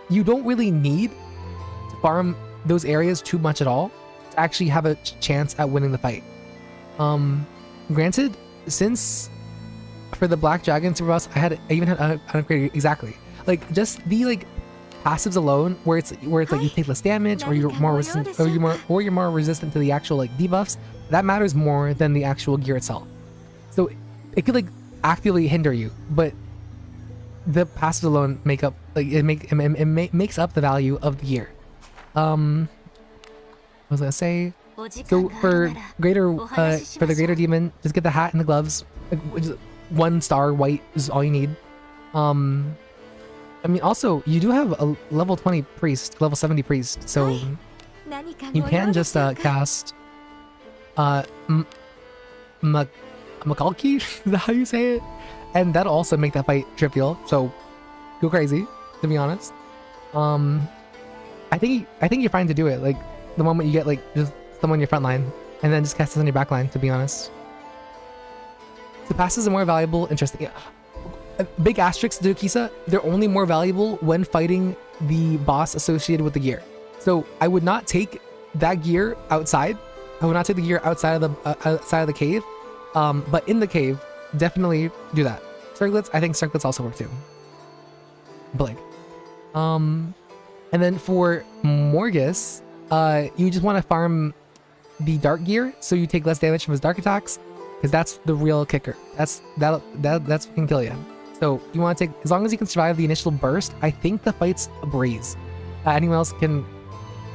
you don't really need to farm those areas too much at all to actually have a chance at winning the fight. Granted, since for the Black Dragon super boss, I even had unupgraded exactly. Like just the like passives alone, where it's like you take less damage, or you're more resistant, or you're more resistant to the actual like debuffs. That matters more than the actual gear itself. So it could like actively hinder you, but the passives alone make up like it makes up the value of the gear. What was I gonna say? So for the greater demon, just get the hat and the gloves. Like, 1-star white is all you need. I mean, also you do have a level 20 priest, level 70 priest, so you can just cast Makalki. Is that how you say it? And that'll also make that fight trivial. So go crazy, to be honest. I think you're fine to do it. Like the moment you get like just someone in your front line, and then just cast this on your back line. To be honest, the passes are more valuable. Interesting. A big asterisk to Kisa. They're only more valuable when fighting the boss associated with the gear. So I would not take that gear outside. I would not take the gear outside of the cave. But in the cave, definitely do that. Circlets, I think circlets also work too. Blink. And then for Morgus, you just want to farm the dark gear, so you take less damage from his dark attacks, because that's the real kicker. That's what can kill you. So you want to take, as long as you can survive the initial burst, I think the fight's a breeze. Anyone else can?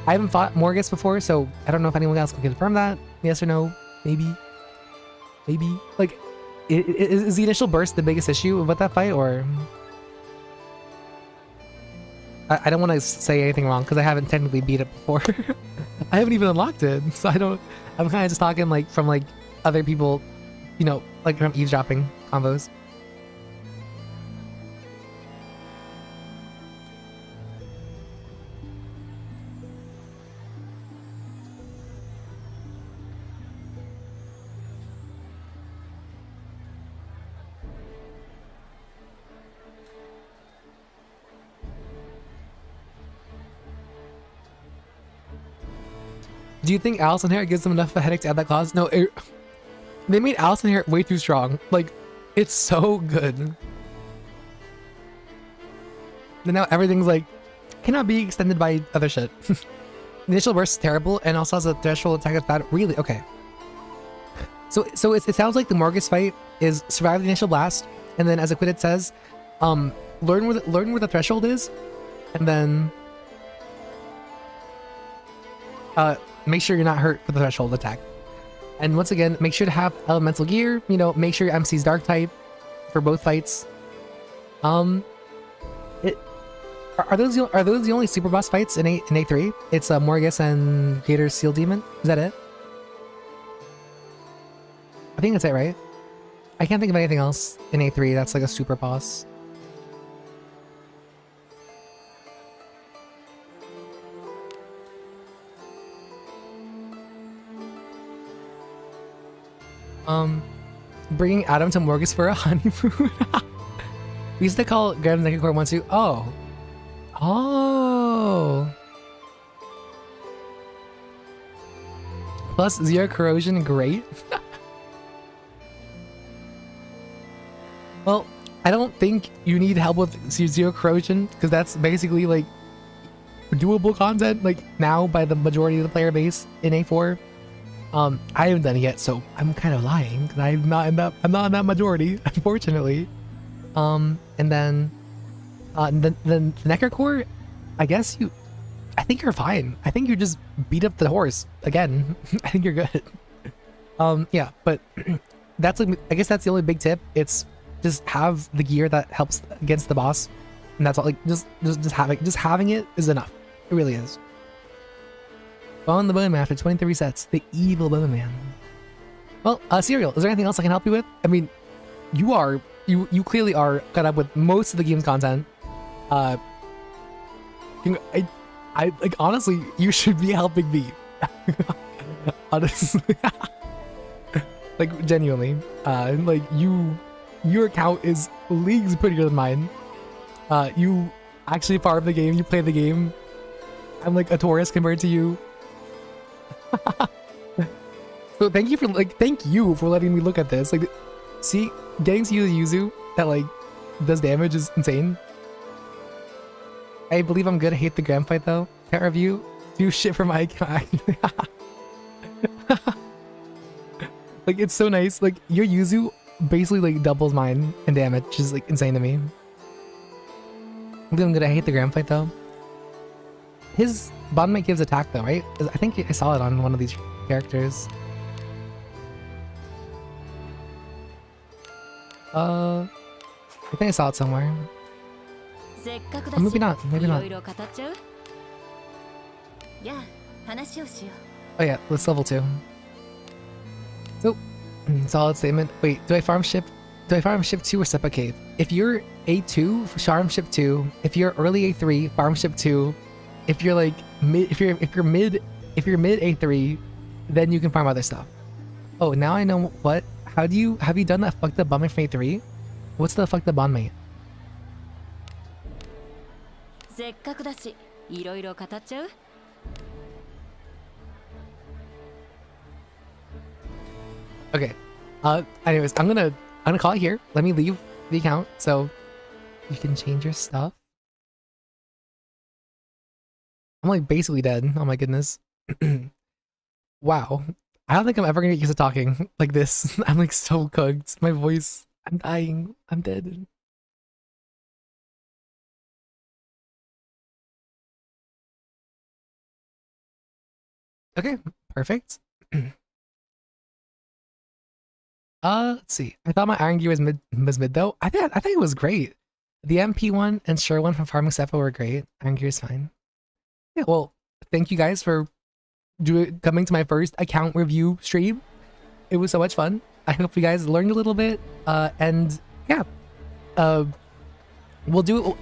I haven't fought Morgus before, so I don't know if anyone else can confirm that. Yes or no? Maybe. Like, is the initial burst the biggest issue about that fight, or? I don't want to say anything wrong because I haven't technically beat it before. I haven't even unlocked it, so I'm kind of just talking like from like other people, you know, like from eavesdropping combos. Do you think Allison hair gives them enough of a headache to add that clause? No, They made Allison here way too strong. Like, it's so good. And now everything's like, cannot be extended by other shit. The initial burst is terrible and also has a threshold attack that's bad. Really? Okay. So it sounds like the Morgus fight is survive the initial blast, and then as Acquitted says, learn where the threshold is, and then make sure you're not hurt for the threshold attack. And once again, make sure to have elemental gear. You know, make sure your MC's dark type for both fights. Are those the only super boss fights in A3? It's Morgus and Gator's Seal Demon. Is that it? I think that's it, right? I can't think of anything else in A3 that's like a super boss. Bringing Adam to Morgus for a honeymoon. We used to call Graham Necrocore 1-2. Oh. Oh. Plus 0 corrosion, great. Well, I don't think you need help with 0 corrosion, because that's basically like doable content like now by the majority of the player base in A4. I haven't done it yet, so I'm kind of lying because I'm not in that majority, unfortunately. And then the Necrocore, I think you're fine. I think you just beat up the horse again. I think you're good. Yeah, but that's like, I guess that's the only big tip. It's just have the gear that helps against the boss, and that's all. Like just having it is enough. It really is. On the Bowman after 23 resets, the evil Bowman. Well, Serial, is there anything else I can help you with? I mean, you clearly are caught up with most of the game's content. I like honestly, you should be helping me. Honestly, like genuinely, like your account is leagues prettier than mine. You actually farm the game, you play the game. I'm like a tourist compared to you. So thank you for letting me look at this. Like, see, getting to use a Yuzu that like does damage is insane. I believe I'm good. I hate the Grand fight though. Can't review. Do shit for my account. Like, it's so nice. Like, your Yuzu basically like doubles mine in damage, which is like insane to me. I believe I'm good. I hate the Grand fight though. His bottom mate gives attack though, right? I think I saw it on one of these characters. I think I saw it somewhere. Or maybe not. Maybe not. Oh yeah, let's level 2. So, solid statement. Wait, do I farm ship 2 or step a cave? If you're A2, farm ship 2. If you're early A3, farm ship 2. If you're like mid, if you're mid A3, then you can farm other stuff. Oh, now I know what. Have you done that fucked up bondmate from A3? What's the fucked up bondmate? Okay. Anyways, I'm gonna call it here. Let me leave the account so you can change your stuff. I'm like basically dead. Oh my goodness. Wow. I don't think I'm ever gonna get used to talking like this. I'm like so cooked. My voice, I'm dying. I'm dead. Okay, perfect. Let's see. I thought my Iron Gear was mid though. I think it was great. The MP one and Sure one from Farming Seppa were great. Iron Gear is fine. Yeah, well, thank you guys for coming to my first account review stream. It was so much fun. I hope you guys learned a little bit. And yeah, we'll do.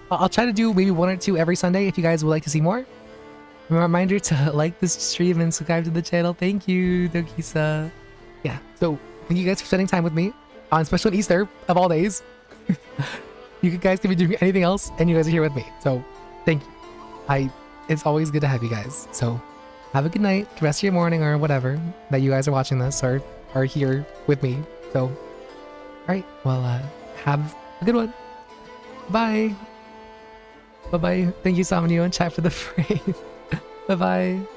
I'll try to do maybe 1 or 2 every Sunday if you guys would like to see more. A reminder to like this stream and subscribe to the channel. Thank you, Dokisa. Yeah, so thank you guys for spending time with me on special Easter of all days. You guys can be doing anything else, and you guys are here with me. So thank you. It's always good to have you guys. So have a good night, the rest of your morning, or whatever that you guys are watching this, or are here with me. So, all right. Well, have a good one. Bye. Bye bye. Thank you, Somnio and chat for the phrase. Bye bye.